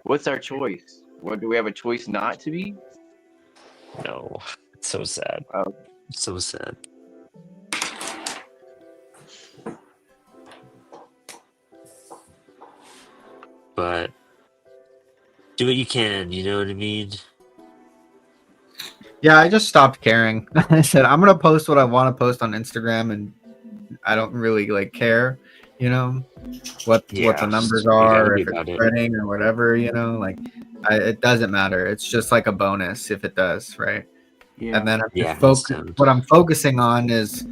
S5: What's our choice? What do we have a choice not to be?
S1: No, it's so sad.
S5: Oh.
S1: It's so sad. But do what you can, you know what I mean?
S2: Yeah, I just stopped caring. I said I'm gonna post what I want to post on Instagram, and I don't really like care, you know, what the numbers
S1: you gotta
S2: are, or
S1: be
S2: if it's
S1: about it.
S2: spreading or whatever, you know, like it doesn't matter. It's just like a bonus if it does, right?
S6: Yeah.
S2: And then I'm
S1: Yeah,
S2: just
S1: that's sound.
S2: what I'm focusing on is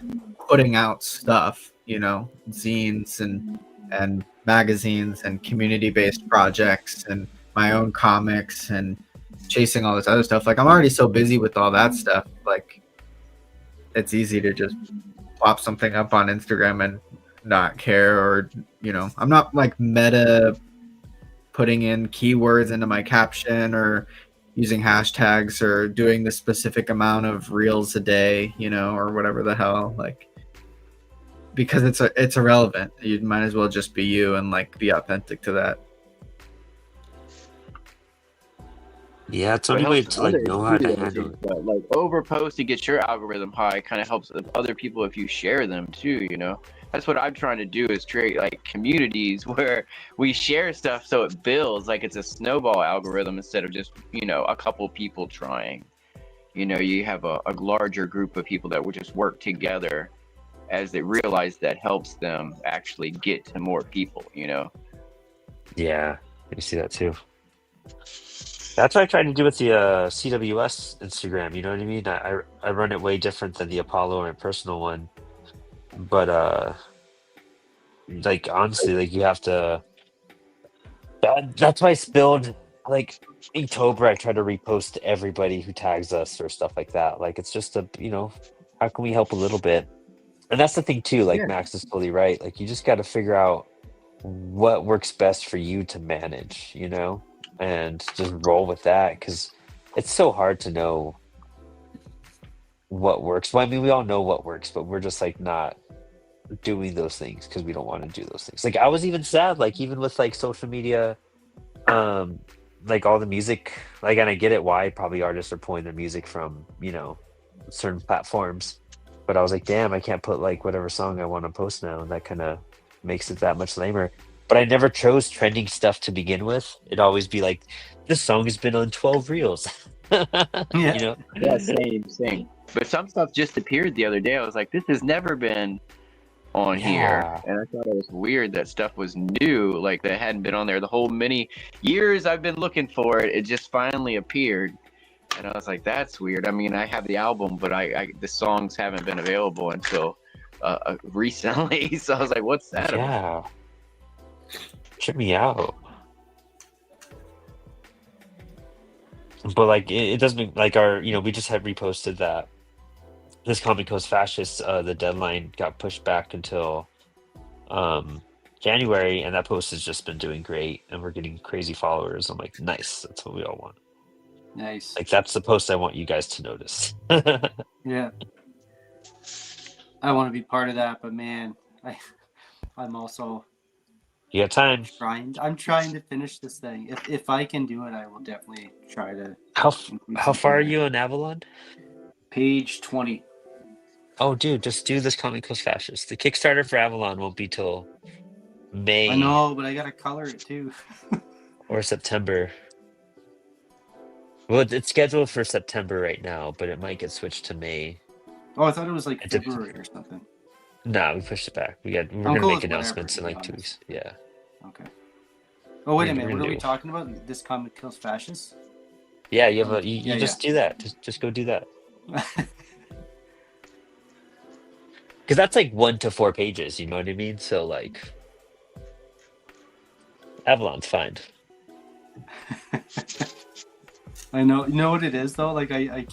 S2: putting out stuff, you know, zines and magazines and community-based projects and my own comics and chasing all this other stuff. Like I'm already so busy with all that stuff. Like it's easy to just pop something up on Instagram and not care, or you know, I'm not like meta putting in keywords into my caption or using hashtags or doing the specific amount of reels a day, you know, or whatever the hell, like because it's irrelevant. You might as well just be you and like be authentic to that.
S1: Yeah, it's the
S5: It
S1: only way
S5: helps
S1: to like
S5: others
S1: know how
S5: too,
S1: to
S5: I
S1: handle
S5: think,
S1: it.
S5: but like over posting gets your algorithm high. Kind of helps other people if you share them too. You know, that's what I'm trying to do is create like communities where we share stuff so it builds like it's a snowball algorithm instead of just a couple people trying. You have a larger group of people that would just work together as they realize that helps them actually get to more people.
S1: Yeah, you see that too. That's what I tried to do with the CWS Instagram. You know what I mean? I run it way different than the Apollo or my personal one, but like honestly, like you have to. That's why I spilled like Inktober. I try to repost to everybody who tags us or stuff like that. Like it's just how can we help a little bit? And that's the thing too. Like
S2: Yeah.
S1: Max is totally right. Like you just got to figure out what works best for you to manage, and just roll with that because it's so hard to know what works. Well, I mean, we all know what works, but we're just like not doing those things because we don't want to do those things. Like I was even sad, like even with like social media, like all the music, like, and I get it why probably artists are pulling their music from certain platforms, but I was like, damn, I can't put like whatever song I want to post now, and that kind of makes it that much lamer. But I never chose trending stuff to begin with. It'd always be like, this song has been on 12 reels.
S6: Yeah.
S5: Yeah, same. But some stuff just appeared the other day. I was like, this has never been on here.
S1: Yeah.
S5: And I thought it was weird that stuff was new, like that hadn't been on there the whole many years I've been looking for it. It just finally appeared. And I was like, that's weird. I mean, I have the album, but the songs haven't been available until recently. So I was like, what's that about?
S1: Yeah. Trip me out. But like it doesn't like we just had reposted that this comic goes fascist, the deadline got pushed back until January, and that post has just been doing great and we're getting crazy followers. I'm like, nice, that's what we all want.
S6: Nice.
S1: Like that's the post I want you guys to notice.
S6: Yeah. I want to be part of that, but man, I'm also
S1: You got time.
S6: I'm trying to finish this thing. If I can do it, I will definitely try to.
S1: How far are you on Avalon?
S6: Page 20.
S1: Oh, dude, just do this comic goes fascist. The Kickstarter for Avalon won't be till May
S6: I know, but I gotta color it too.
S1: or September. Well, it's scheduled for September right now, but it might get switched to May.
S6: Oh, I thought it was like
S1: It
S6: February or something.
S1: Nah, we pushed it back. We're
S6: I'm
S1: gonna
S6: cool
S1: make
S6: with
S1: announcements
S6: whatever,
S1: in
S6: to
S1: like
S6: be
S1: 2
S6: honest.
S1: weeks. Yeah.
S6: Okay. Oh wait a
S1: We're
S6: minute, what
S1: gonna
S6: are we
S1: do-
S6: talking about? This comic kills fascists?
S1: Yeah, you have you
S6: Yeah,
S1: just do that. Just go do that. Because that's like 1 to 4 pages. You know what I mean? So like, Avalon's fine.
S6: I know. You know what it is though? Like I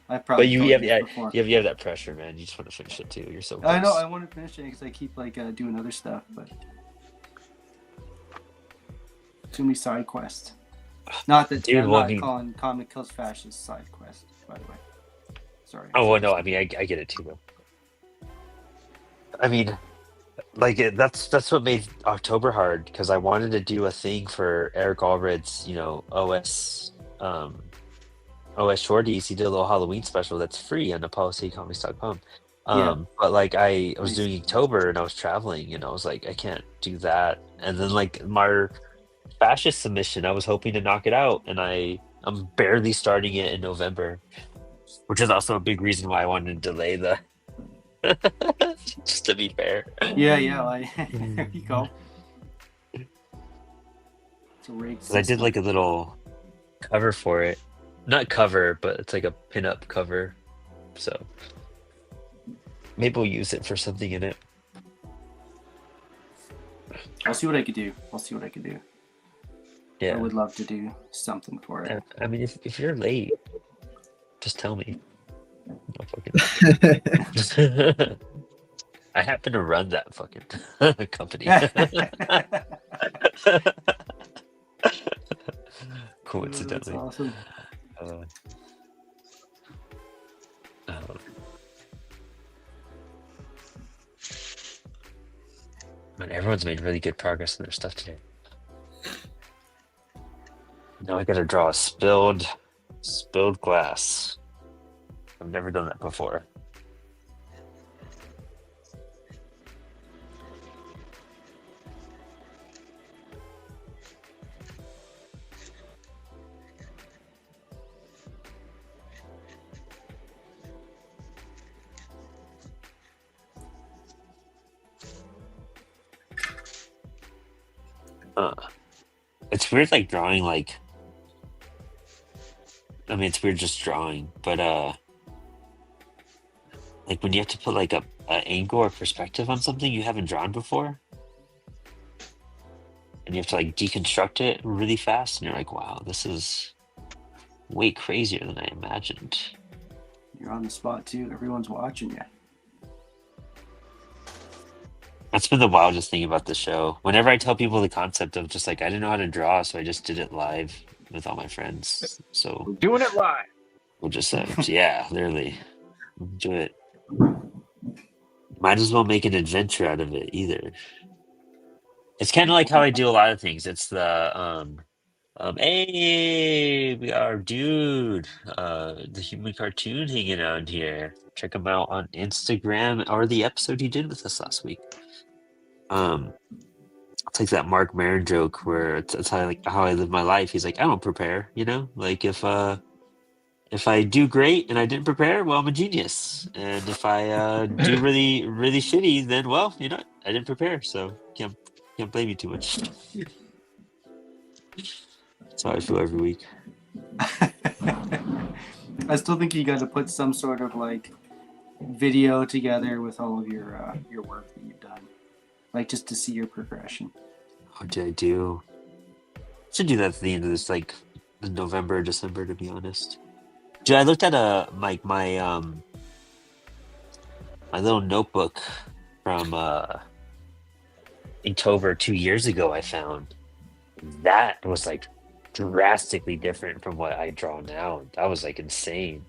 S1: But
S6: probably.
S1: you
S6: told
S1: have
S6: this before.
S1: you have that pressure, man. You just want to finish it too. You're so close.
S6: I know. I want to finish it because I keep like doing other stuff, but too many side quests. Not that
S1: Dude,
S6: I'm
S1: well,
S6: not
S1: I mean-
S6: calling Comic Kills Fascist side quest, by the way. Sorry.
S1: Oh well, no. I mean, I get it too, though. I mean, like that's what made October hard because I wanted to do a thing for Eric Allred's, OS OS Shorties, he did a little Halloween special that's free on thepolicycomics.com.
S6: Yeah.
S1: But like I was
S6: Nice.
S1: doing Inktober and I was traveling and I was like, I can't do that. And then like my fascist submission, I was hoping to knock it out, and I'm barely starting it in November, which is also a big reason why I wanted to delay the. Just to be fair.
S6: Yeah. There you go. It's a rigged
S1: 'Cause I did
S6: system.
S1: like a little cover for it, not cover, but it's like a pin-up cover. So maybe we'll use it for something in it.
S6: I'll see what I could do. I
S1: Yeah.
S6: would love to do something for it.
S1: I mean, if you're late, just tell me. No fucking. I happen to run that fucking company. Coincidentally.
S6: That's awesome.
S1: Uh, man, everyone's made really good progress in their stuff today. Now I gotta draw a spilled glass. I've never done that before. It's weird, like drawing, like. I mean, it's weird just drawing, but like when you have to put like a angle or perspective on something you haven't drawn before, and you have to like deconstruct it really fast, and you're like, wow, this is way crazier than I imagined.
S6: You're on the spot too. Everyone's watching you.
S1: That's been the wildest thing about the show. Whenever I tell people the concept of just like, I didn't know how to draw, so I just did it live with all my friends. So
S5: Doing it live.
S1: we'll just yeah, literally do it. Might as well make an adventure out of it either. It's kind of like how I do a lot of things. It's the hey, we got our dude, the human cartoon hanging out here. Check him out on Instagram or the episode he did with us last week. It's like that Mark Maron joke where it's how I live my life. He's like, I don't prepare, you know? Like if I do great and I didn't prepare, well, I'm a genius. And if I do really, really shitty, then well, you know, I didn't prepare, so can't blame you too much. That's how I feel every week.
S6: I still think you got to put some sort of like video together with all of your work that you've done, like just to see your progression.
S1: What did I do? Should do that at the end of this, like November, December, to be honest. Dude, I looked at my little notebook from Inktober 2 years ago. I found that was like drastically different from what I draw now. That was like insane.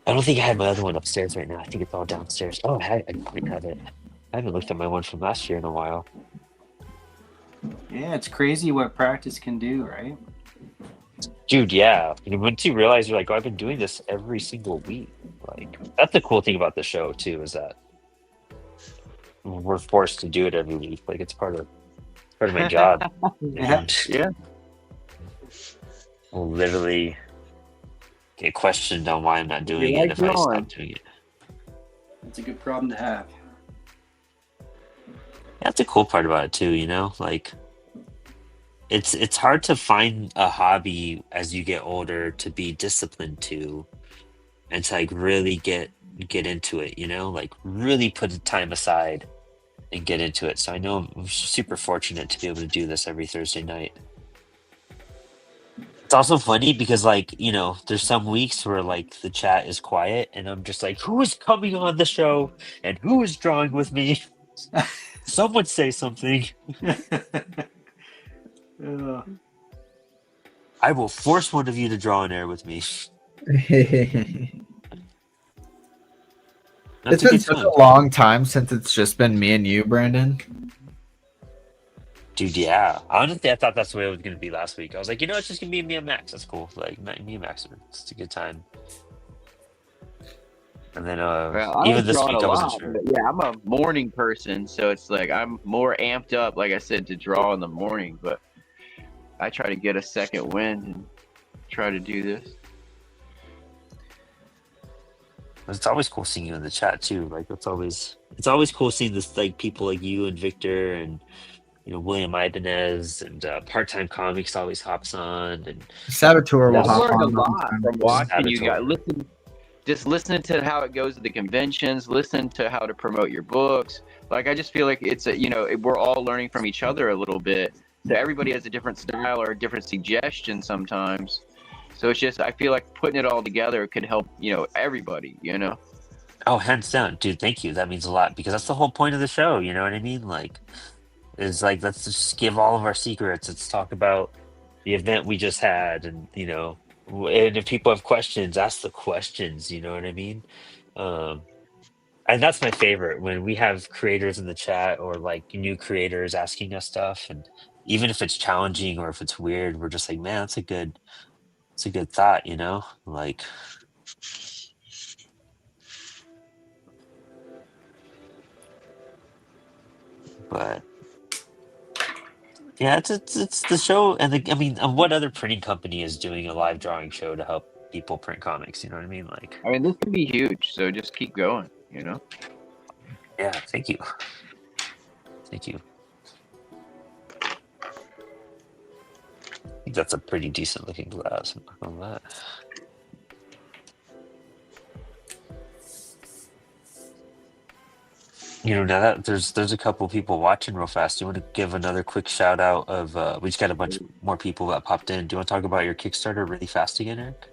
S1: I don't think I had my other one upstairs right now. I think it's all downstairs. Oh, I might have it. I haven't looked at my one from last year in a while.
S6: Yeah, it's crazy what practice can do, right?
S1: Dude, yeah. And once you realize you're like, oh, I've been doing this every single week. Like, that's the cool thing about the show too, is that we're forced to do it every week. Like, it's part of my job.
S6: Yeah.
S5: Yeah.
S1: We'll literally get questioned on why I'm not doing
S5: You
S1: it
S5: like
S1: if I
S5: drawing.
S1: stop doing it.
S6: It's a good problem to have.
S1: That's the cool part about it too, you know? Like, it's hard to find a hobby as you get older to be disciplined to, and to like really get into it, you know? Like really put the time aside and get into it. So I know I'm super fortunate to be able to do this every Thursday night. It's also funny because, like, you know, there's some weeks where like the chat is quiet and I'm just like, who is coming on the show and who is drawing with me? Someone say something. I will force one of you to draw an air with me.
S2: It's been such a long time since it's just been me and you, Brandon.
S1: Dude, yeah. Honestly, I thought that's the way it was gonna be last week. I was like, it's just gonna be me and Max. That's cool. Like me and Max, it's a good time. And then
S5: Well, I
S1: even
S5: like
S1: this
S5: drawing
S1: week,
S5: a
S1: I wasn't
S5: lot,
S1: sure.
S5: but yeah, I'm a morning person, so it's like I'm more amped up, like I said, to draw in the morning. But I try to get a second wind and try to do this.
S1: It's always cool seeing you in the chat too. Like it's always cool seeing this, like people like you and Victor and William Ibanez and Part-Time Comics always hops on, and
S2: Saboteur will
S5: I've
S2: hop
S5: learned a
S2: on.
S5: lot from watching you guys.
S1: Saboteur.
S5: Just listening to how it goes to the conventions, listen to how to promote your books. Like I just feel like it's we're all learning from each other a little bit. So everybody has a different style or a different suggestion sometimes. So it's just I feel like putting it all together could help everybody.
S1: Oh, hands down, dude. Thank you. That means a lot because that's the whole point of the show. You know what I mean? Like, it's like let's just give all of our secrets. Let's talk about the event we just had, and and if people have questions, ask the questions. You know what I mean? Um, and that's my favorite when we have creators in the chat or like new creators asking us stuff, and even if it's challenging or if it's weird, we're just like, man, it's a good thought. Like. But yeah, it's the show, and what other printing company is doing a live drawing show to help people print comics? You know what I mean? Like,
S5: I mean, this can be huge, so just keep going.
S1: yeah, thank you. I think that's a pretty decent looking glass. I'm not gonna lie. Now that there's a couple people watching real fast. Do you want to give another quick shout out of? We just got a bunch more people that popped in. Do you want to talk about your Kickstarter really fast again, Eric?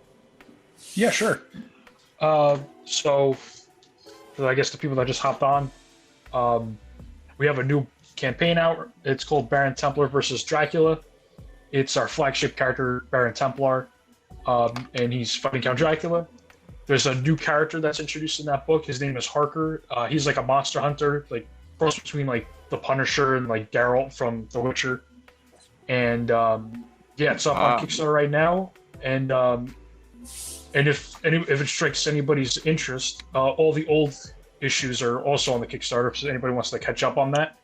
S4: Yeah, sure. So I guess the people that just hopped on, we have a new campaign out. It's called Baron Templar versus Dracula. It's our flagship character, Baron Templar, and he's fighting Count Dracula. There's a new character that's introduced in that book. His name is Harker. He's like a monster hunter, like cross between like the Punisher and like Geralt from The Witcher. And it's up on Kickstarter right now. And if it strikes anybody's interest, all the old issues are also on the Kickstarter. So anybody wants to catch up on that.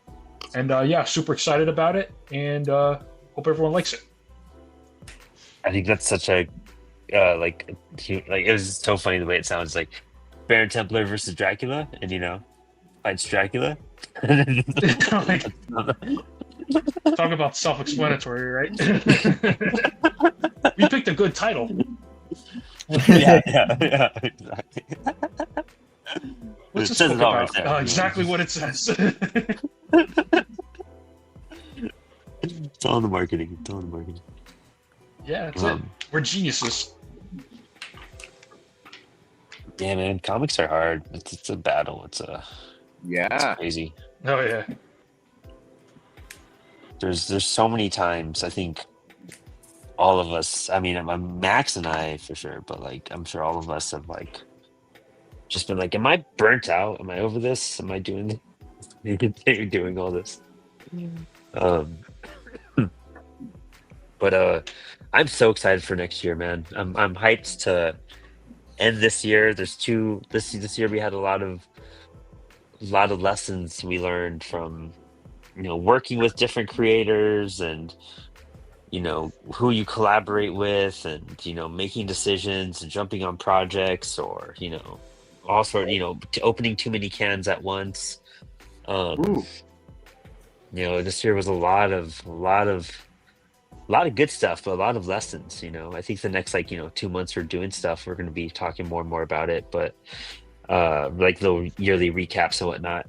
S4: And super excited about it. And hope everyone likes it.
S1: I think that's such a it was so funny the way it sounds, like Baron Templar versus Dracula, and fights Dracula.
S4: Talk about self-explanatory, right? We picked a good title.
S1: yeah, exactly.
S4: What's
S1: It
S4: this
S1: says
S4: book
S1: it all
S4: about?
S1: right there.
S4: Exactly what it says.
S1: It's all in the marketing.
S4: Yeah, that's it. We're geniuses.
S1: Yeah, man, comics are hard. It's a battle. It's crazy.
S4: Oh yeah.
S1: There's so many times I think all of us. I mean, Max and I for sure, but like I'm sure all of us have like just been like, am I burnt out? Am I over this? Am I doing doing all this? But I'm so excited for next year, man. I'm hyped to end this year. There's this year we had a lot of lessons we learned from working with different creators and who you collaborate with and making decisions and jumping on projects or also opening too many cans at once. This year was a lot of good stuff, but a lot of lessons. I think the next 2 months we're doing stuff. We're going to be talking more and more about it, but like little yearly recaps and whatnot.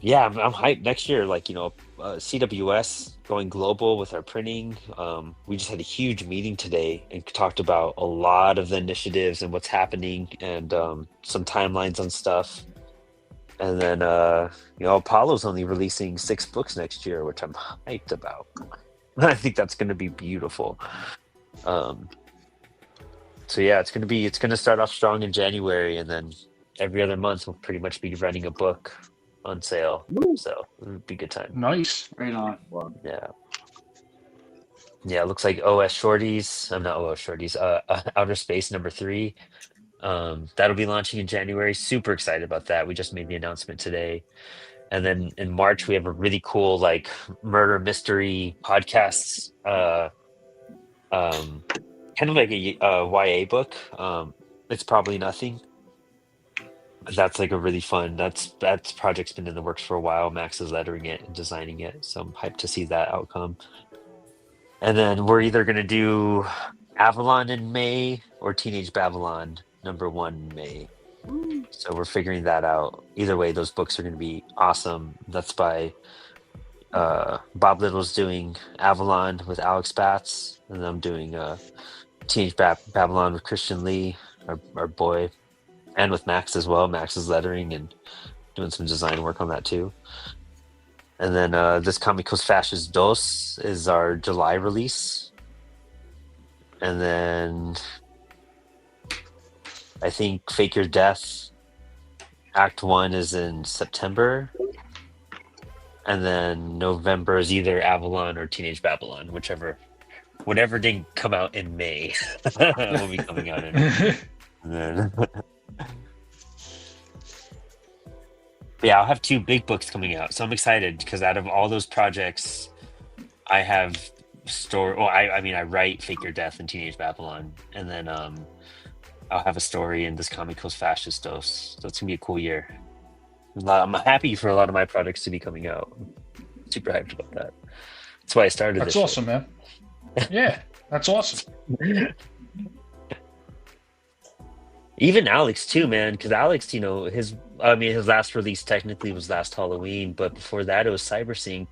S1: Yeah, I'm hyped next year. CWS going global with our printing. We just had a huge meeting today and talked about a lot of the initiatives and what's happening and some timelines on stuff. And then, Apollo's only releasing 6 books next year, which I'm hyped about. I think that's going to be beautiful. So yeah, it's going to start off strong in January, and then every other month we'll pretty much be running a book. on sale, so it would be a good time.
S4: Nice.
S6: Right on.
S1: Yeah. Yeah, it looks like OS Shorties. I'm not OS Shorties. Outer Space #3. That'll be launching in January. Super excited about that. We just made the announcement today. And then in March we have a really cool like murder mystery podcast. Kind of like a YA book. It's probably nothing. But that's like a really fun. That's project's been in the works for a while. Max is lettering it and designing it, so I'm hyped to see that outcome. And then we're either gonna do Avalon in May or Teenage Babylon #1 in May. So we're figuring that out. Either way, those books are gonna be awesome. That's by Bob Little's doing Avalon with Alex Batts, and I'm doing Teenage Babylon with Christian Lee, our boy, and with Max as well. Max is lettering and doing some design work on that too. And then this Comicos Fascist Dos is our July release. And then I think Fake Your Death Act 1 is in September. And then November is either Avalon or Teenage Babylon, whatever didn't come out in May will be coming out in. And then, yeah, I'll have 2 big books coming out, so I'm excited because out of all those projects, I have I write Fake Your Death and Teenage Babylon, and then I'll have a story in this Comicos Fascistos, so it's gonna be a cool year. I'm happy for a lot of my projects to be coming out. Super hyped about that. That's why I started.
S4: That's
S1: this
S4: awesome, man. Yeah, that's awesome.
S1: Even Alex too, man, because Alex, his last release technically was last Halloween, but before that it was Cybersync.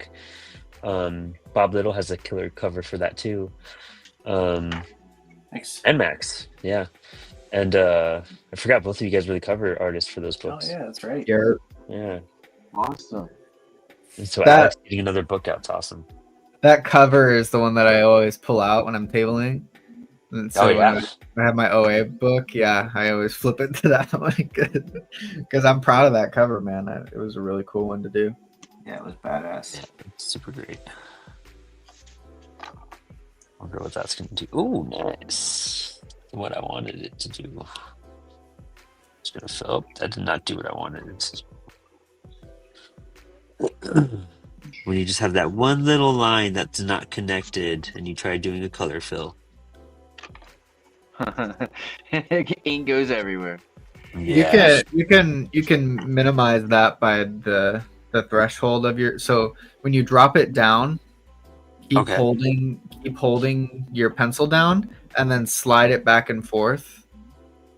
S1: Bob Little has a killer cover for that too.
S6: Thanks.
S1: And Max, yeah. And I forgot both of you guys were the cover artists for those
S6: Oh
S1: books.
S6: yeah, that's right.
S2: Garrett.
S1: Yeah.
S5: Awesome.
S1: And so
S2: That-
S1: Alex getting another book out's awesome.
S2: That cover is the one that I always pull out when I'm tabling. And so
S1: Oh
S2: when
S1: yeah.
S2: I have my OA book, yeah, I always flip it to that one because I'm proud of that cover, man. It was a really cool one to do.
S6: Yeah, it was badass.
S1: Yeah, it's super great. Wonder what that's gonna do. Ooh, nice. What I wanted it to do. It's gonna fill up. That did not do what I wanted it to. When you just have that one little line that's not connected and you try doing a color fill.
S5: Ink goes everywhere.
S1: Yeah.
S2: You can minimize that by the threshold of your. So when you drop it down, keep
S1: Okay.
S2: holding your pencil down and then slide it back and forth.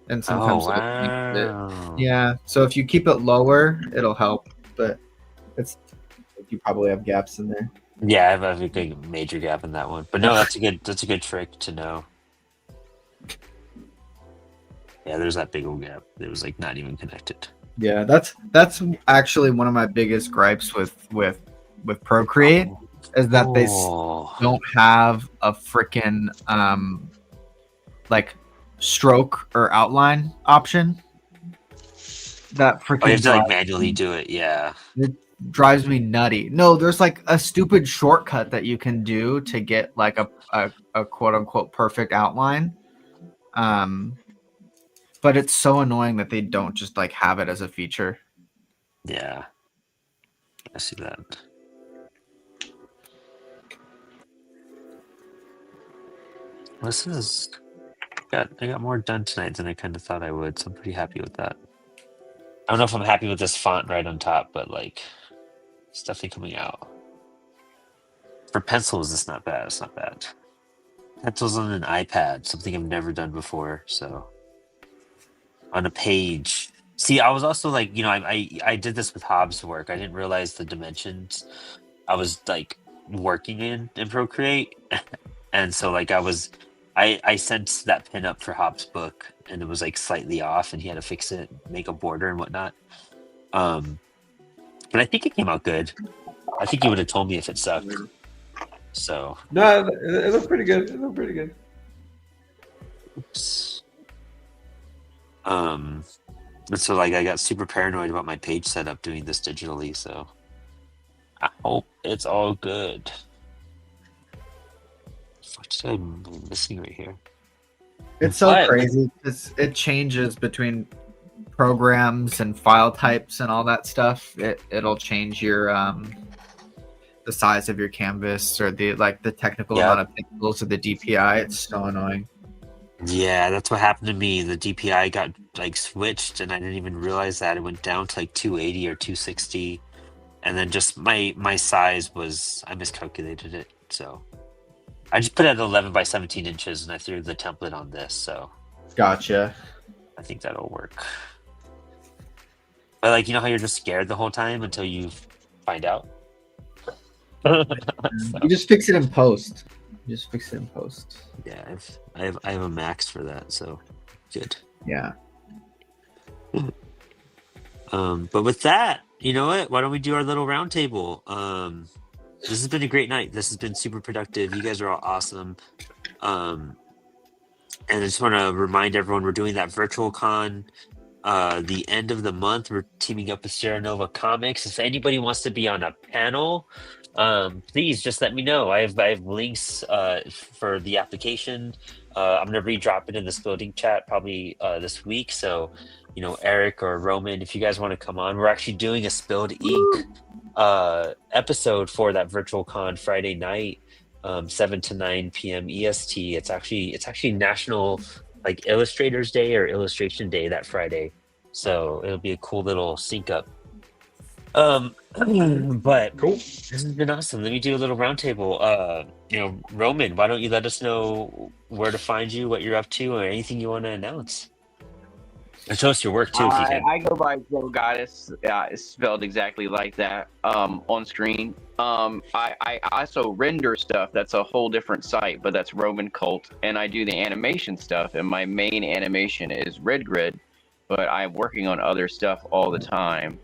S2: And sometimes
S1: Oh,
S2: it'll change it.
S1: wow.
S2: Yeah. So if you keep it lower, it'll help. But you probably have gaps in there.
S1: Yeah, I have a big major gap in that one. But no, that's a good trick to know. Yeah, there's that big old gap. It was like not even connected.
S2: Yeah, that's actually one of my biggest gripes with Procreate is that they
S1: Oh.
S2: don't have a freaking like stroke or outline option. That
S1: Oh, you
S2: freaking
S1: have to like manually do it. Yeah.
S2: drives me nutty. No, there's like a stupid shortcut that you can do to get like a quote unquote perfect outline. But it's so annoying that they don't just like have it as a feature.
S1: Yeah. I see that. I got more done tonight than I kind of thought I would, so I'm pretty happy with that. I don't know if I'm happy with this font right on top, but like it's definitely coming out. For pencils, it's not bad. It's not bad. Pencils on an iPad, something I've never done before. So on a page. See, I was also like, I did this with Hobbs work. I didn't realize the dimensions I was like working in Procreate. And so like I sent that pin up for Hobbs' book and it was like slightly off and he had to fix it, make a border and whatnot. But I think it came out good. I think he would have told me if it sucked. So
S3: No, it looked pretty good. It looked pretty good.
S1: oops. And so like I got super paranoid about my page setup doing this digitally, so I hope it's all good. What am I missing right here?
S2: It's so
S1: What?
S2: crazy because it changes between programs and file types and all that stuff. It'll change your the size of your canvas or the technical
S1: Yep.
S2: amount of pixels or the DPI. It's so annoying.
S1: Yeah, that's what happened to me. The DPI got like switched, and I didn't even realize that it went down to like 280 or 260, and then just my size was I miscalculated it, so I just put it at 11 by 17 inches, and I threw the template on this, so
S2: Gotcha.
S1: I think that'll work. But like, you know how you're just scared the whole time until you find out.
S2: You just fix it in post.
S1: Yeah, I have a max for that, so good.
S2: Yeah.
S1: But with that, you know what? Why don't we do our little round table? This has been a great night. This has been super productive. You guys are all awesome. And I just want to remind everyone we're doing that virtual con the end of the month. We're teaming up with Sierra Nova Comics. If anybody wants to be on a panel, please just let me know. I have links for the application. I'm gonna redrop it in this building chat probably this week. So, you know, Eric or Roman, if you guys want to come on, we're actually doing a Spilled Ink episode for that virtual con Friday night, 7 to 9 p.m. EST. It's actually National like Illustrators Day or Illustration Day that Friday, so it'll be a cool little sync up. But
S4: Cool.
S1: this has been awesome. Let me do a little roundtable. You know, Roman, why don't you let us know where to find you, what you're up to, or anything you want to announce? And show us your work too, if you can.
S5: I go by Zelgatas. It's spelled exactly like that on screen. I also render stuff. That's a whole different site, but that's Roman Cult. And I do the animation stuff, and my main animation is Red Grid, but I'm working on other stuff all the time.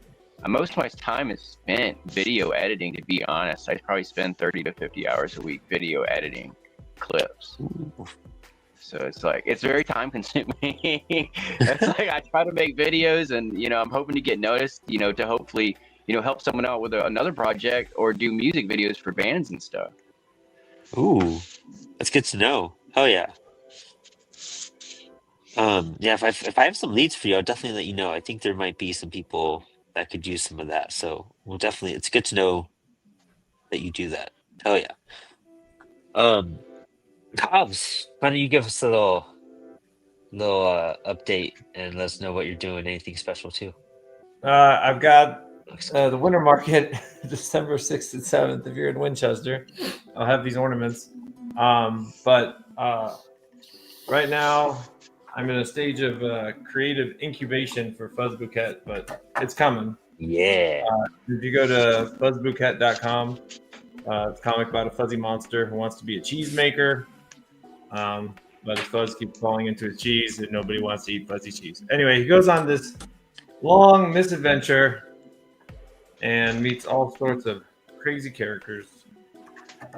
S5: Most of my time is spent video editing, to be honest. I probably spend 30 to 50 hours a week video editing clips. So it's like, it's very time consuming. It's like, I try to make videos and, you know, I'm hoping to get noticed, you know, to hopefully, you know, help someone out with another project or do music videos for bands and stuff.
S1: Ooh, that's good to know. Oh yeah. Yeah, if I have some leads for you, I'll definitely let you know. I think there might be some people that could use some of that. So we'll definitely, it's good to know that you do that. Oh yeah. Hobbs, why don't you give us a little update and let us know what you're doing? Anything special too?
S3: I've got the winter market December 6th and 7th. If you're in Winchester, I'll have these ornaments. But right now, I'm in a stage of creative incubation for Fuzz Bouquet, but it's coming.
S1: Yeah.
S3: If you go to fuzzbouquet.com, it's a comic about a fuzzy monster who wants to be a cheesemaker. But his fuzz keeps falling into his cheese and nobody wants to eat fuzzy cheese. Anyway, he goes on this long misadventure and meets all sorts of crazy characters.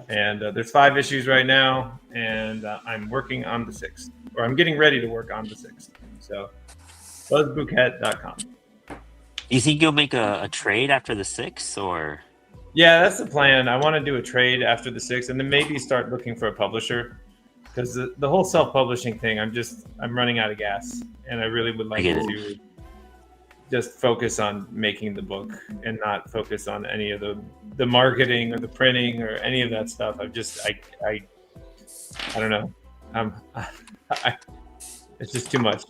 S3: And there's 5 issues right now, and I'm working on the 6th, or I'm getting ready to work on the 6th. So, fuzzbouquet.com.
S1: You think you'll make a trade after the 6th, or?
S3: Yeah, that's the plan. I want to do a trade after the 6th, and then maybe start looking for a publisher. Because the whole self-publishing thing, I'm running out of gas, and I really would like to just focus on making the book and not focus on any of the marketing or the printing or any of that stuff. I don't know. It's just too much.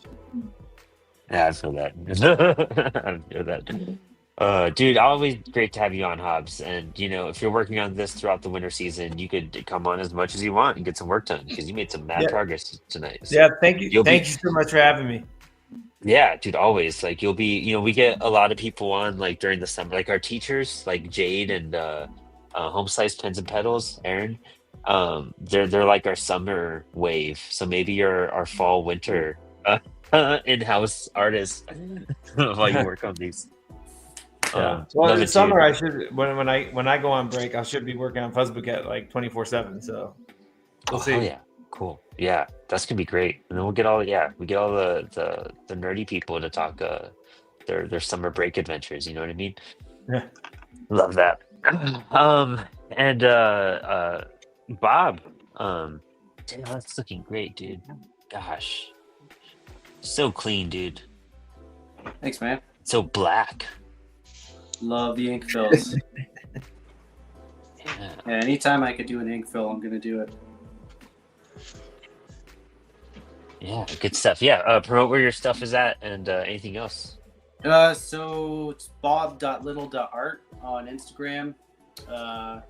S1: Yeah, I feel that. I feel that. Dude, always great to have you on, Hobbs. And you know, if you're working on this throughout the winter season, you could come on as much as you want and get some work done because you made some mad progress tonight. So
S3: yeah, thank you. Thank you so much for having me.
S1: Yeah, dude, always. Like you'll be, you know, we get a lot of people on like during the summer, like our teachers, like Jade and Home Slice Pens and Pedals, Aaron. They're like our summer wave. So maybe you're our fall winter in-house artist while you work on these.
S3: Yeah. Well, in summer, I should when I go on break, I should be working on Fuzz Bouquet like 24/7. So we'll see.
S1: Oh yeah, cool. Yeah, that's gonna be great. And then we get all the nerdy people to talk their summer break adventures. You know what I mean?
S3: Yeah.
S1: Love that. And Bob, damn, that's looking great, dude. Gosh, so clean, dude.
S6: Thanks, man.
S1: So black.
S6: Love the ink fills.
S1: Yeah.
S6: Yeah, anytime I could do an ink fill, I'm gonna do it.
S1: Yeah, good stuff. Yeah, promote where your stuff is at and anything else.
S6: So it's bob.little.art on Instagram. A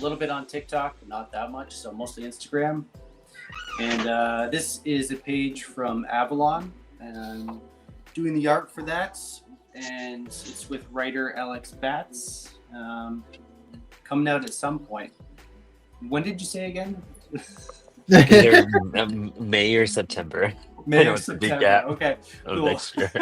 S6: little bit on TikTok, but not that much. So mostly Instagram. And this is a page from Avalon, and I'm doing the art for that. And it's with writer Alex Batts. Coming out at some point. When did you say again?
S1: Either May or September.
S6: May
S1: know
S6: or
S1: it's a big
S6: September.
S1: gap
S6: Okay,
S1: of
S6: cool.
S1: next year.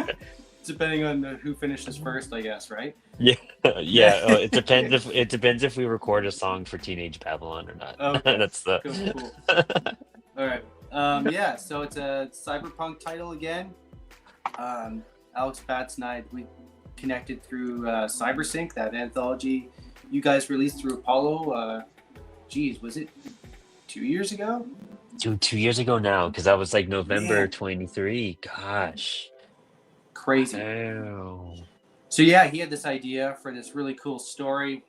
S6: Depending on who finishes first, I guess, right?
S1: Yeah. It depends if we record a song for Teenage Babylon or not.
S6: Okay.
S1: That's the
S6: Cool. All right. Yeah. So it's a cyberpunk title again. Alex Batts and I, we connected through CyberSync, that anthology you guys released through Apollo. Was it 2 years ago?
S1: 2 years ago now, because that was like November
S6: Yeah.
S1: 23. Gosh.
S6: Crazy.
S1: Wow.
S6: So yeah, he had this idea for this really cool story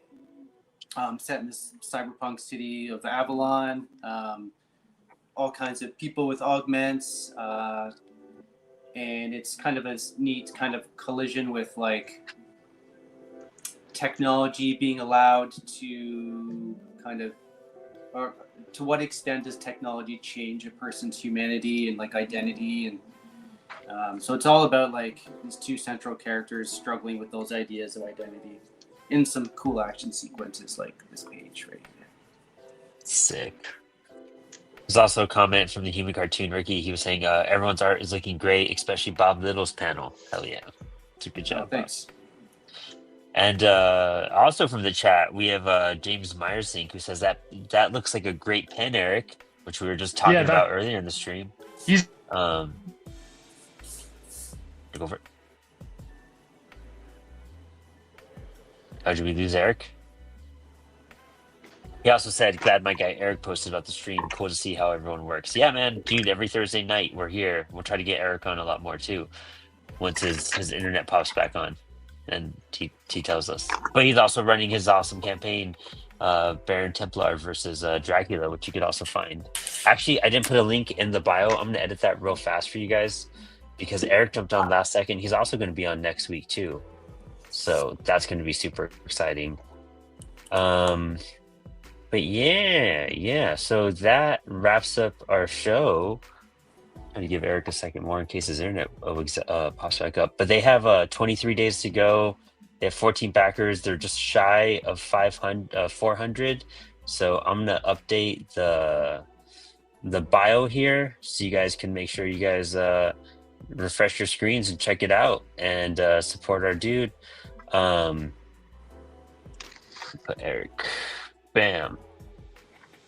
S6: set in this cyberpunk city of Avalon. All kinds of people with augments. And it's kind of a neat kind of collision with like technology being allowed to kind of, or to what extent does technology change a person's humanity and like identity, and so it's all about like these two central characters struggling with those ideas of identity in some cool action sequences like this page right here.
S1: Sick. There's also a comment from the Human Cartoon Ricky. He was saying everyone's art is looking great, especially Bob Little's panel. Hell yeah. It's a good job. Bob.
S6: Thanks.
S1: And also from the chat, we have James Myersink, who says that looks like a great pen, Eric, which we were just talking about earlier in the stream.
S4: He's
S1: Go for it. Oh, did we lose Eric? He also said, glad my guy Eric posted about the stream. Cool to see how everyone works. Yeah, man, dude, every Thursday night we're here. We'll try to get Eric on a lot more too, once his internet pops back on. And he tells us. But he's also running his awesome campaign, Baron Templar versus Dracula, which you could also find. Actually, I didn't put a link in the bio. I'm going to edit that real fast for you guys because Eric jumped on last second. He's also going to be on next week too. So that's going to be super exciting. But yeah. So that wraps up our show. I'm going to give Eric a second more in case his internet pops back up. But they have 23 days to go. They have 14 backers. They're just shy of 400. So I'm going to update the bio here so you guys can make sure you guys refresh your screens and check it out and support our dude. Put Eric. Bam.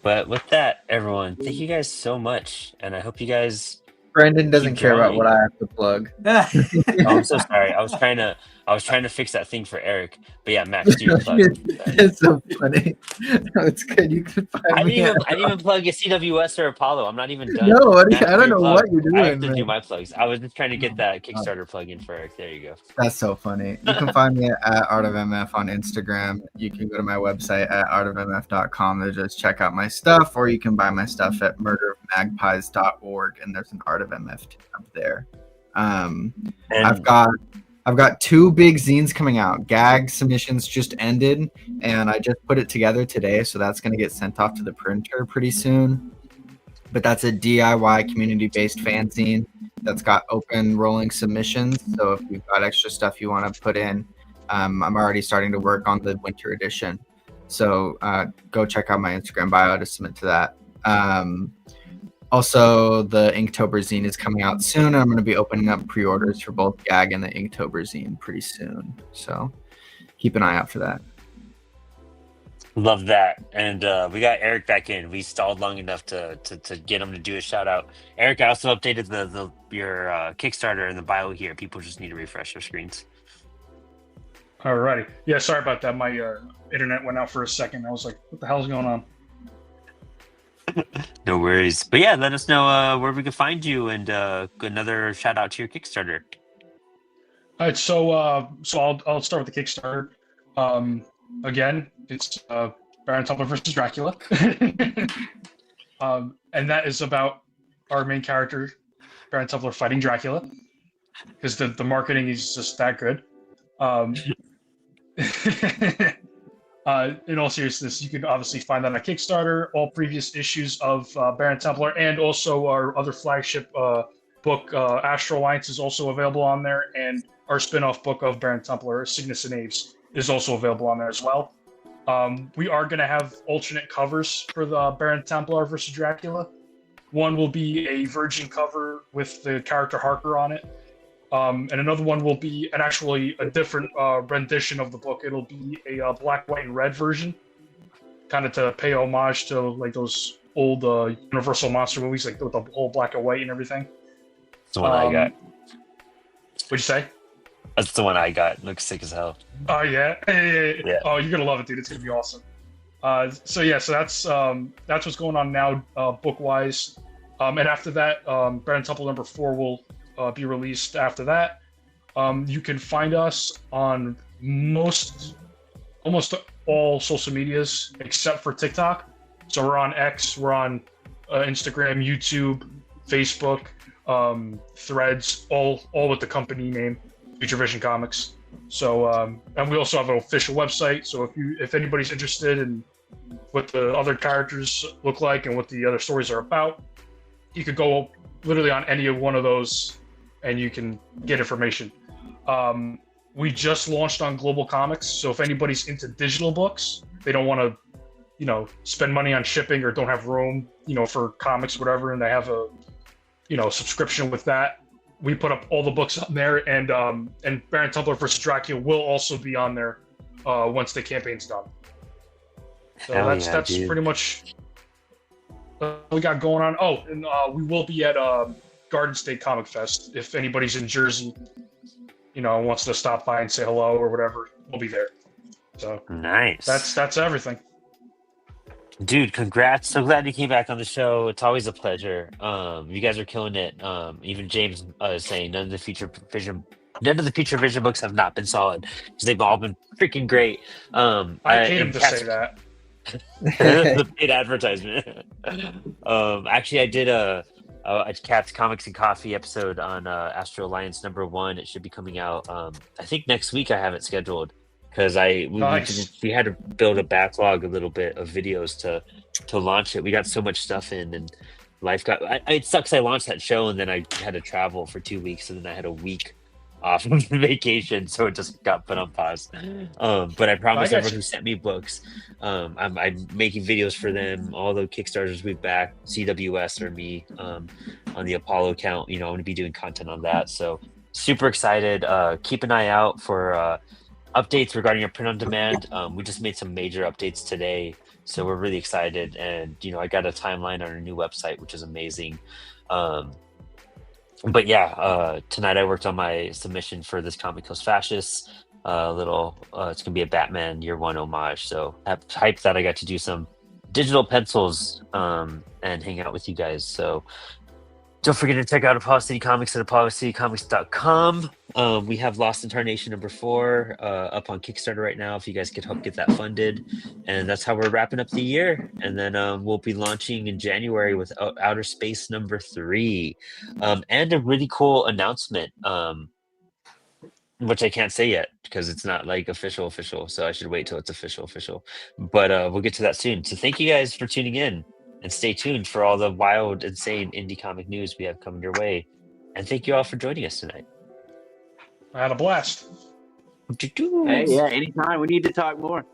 S1: But with that, everyone, thank you guys so much. And I hope you guys...
S2: Brandon doesn't
S1: Keep
S2: care about
S1: drawing.
S2: what I have to plug.
S1: Oh, I'm so sorry. I was trying to fix that thing for Eric. But yeah, Max, do your plug.
S2: It's so funny. No, it's good. You can find
S1: I
S2: me.
S1: didn't even plug a CWS or Apollo. I'm not even done.
S2: No,
S1: Max,
S2: I don't
S1: do your
S2: know
S1: plug.
S2: what you're doing.
S1: I have to
S2: man.
S1: do my plugs. I was just trying to get that Kickstarter plug in for Eric. There you go.
S2: That's so funny. You can find me at Art of MF on Instagram. You can go to my website at artofmf.com to just check out my stuff, or you can buy my stuff at murderofmagpies.org, and there's an Art of MF tab there.
S1: And
S2: I've got 2 big zines coming out. Gag submissions just ended, and I just put it together today, so that's going to get sent off to the printer pretty soon. But that's a DIY community-based fanzine that's got open rolling submissions. So if you've got extra stuff you want to put in, I'm already starting to work on the winter edition. So go check out my Instagram bio to submit to that. Also, the Inktober zine is coming out soon. And I'm going to be opening up pre-orders for both Gag and the Inktober zine pretty soon. So keep an eye out for that.
S1: Love that. And we got Eric back in. We stalled long enough to get him to do a shout out. Eric, I also updated your Kickstarter in the bio here. People just need to refresh their screens.
S4: Alrighty. Yeah, sorry about that. My internet went out for a second. I was like, what the hell's going on?
S1: No worries. But yeah, let us know where we can find you, and another shout out to your Kickstarter.
S4: All right, so I'll start with the Kickstarter. Again, it's Baron Templar versus Dracula, and that is about our main character, Baron Templar, fighting Dracula, because the marketing is just that good. In all seriousness, you can obviously find that on Kickstarter. All previous issues of Baron Templar and also our other flagship book, Astral Alliance, is also available on there, and our spin-off book of Baron Templar, Cygnus and Aves, is also available on there as well. We are going to have alternate covers for the Baron Templar versus Dracula. One will be a virgin cover with the character Harker on it. And another one will be actually a different rendition of the book. It'll be a black, white, and red version, kind of to pay homage to like those old Universal monster movies, like with the whole black and white and everything.
S1: That's the one I got.
S4: What'd you say?
S1: That's the one I got. Looks sick as hell.
S4: Oh yeah.
S1: Yeah.
S4: Oh, you're gonna love it, dude. It's gonna be awesome. So that's what's going on now, book wise. And after that, Baron Templar number 4 will be released after that. You can find us on almost all social medias except for TikTok. So we're on X, we're on Instagram, YouTube, Facebook, Threads, all with the company name, Future Vision Comics. So and we also have an official website. So if anybody's interested in what the other characters look like and what the other stories are about, you could go literally on any of one of those and you can get information. We just launched on Global Comics, so if anybody's into digital books, they don't want to, spend money on shipping or don't have room, for comics, whatever, and they have a, subscription with that. We put up all the books on there, and Baron Templar vs. Dracula will also be on there once the campaign's done. So that's pretty much what we got going on. Oh, and we will be at Garden State Comic Fest. If anybody's in Jersey, wants to stop by and say hello or whatever, we'll be there. So
S1: nice.
S4: That's everything.
S1: Dude, congrats. So glad you came back on the show. It's always a pleasure. You guys are killing it. Even James is saying none of the Future Vision books have not been solid because they've all been freaking great.
S4: I hate him to say that.
S1: The paid advertisement. Actually, I did a Cat's Comics and Coffee episode on Astral Alliance number 1. It should be coming out. I think next week. I have it scheduled because we had to build a backlog a little bit of videos to launch it. We got so much stuff in, and life got. It sucks. I launched that show and then I had to travel for 2 weeks, and then I had a week off of vacation, so it just got put on pause. But I promise everyone who sent me books, I'm making videos for them. All the Kickstarters we've backed, CWS or me, on the Apollo account. I'm going to be doing content on that. So super excited. Keep an eye out for updates regarding our print on demand. We just made some major updates today, so we're really excited. And I got a timeline on our new website, which is amazing. But yeah, tonight I worked on my submission for this Comic Kills Fascists. It's gonna be a Batman Year 1 homage. So I'm hyped that I got to do some digital pencils and hang out with you guys. So don't forget to check out Apollo City Comics at apollocitycomics.com. We have Lost Incarnation number 4 up on Kickstarter right now. If you guys could help get that funded, and that's how we're wrapping up the year. And then we'll be launching in January with Outer Space number 3, and a really cool announcement, which I can't say yet because it's not like official. So I should wait till it's official. But we'll get to that soon. So thank you guys for tuning in. And stay tuned for all the wild, insane indie comic news we have coming your way. And thank you all for joining us tonight.
S4: I had a blast.
S5: Hey, yeah, anytime. We need to talk more.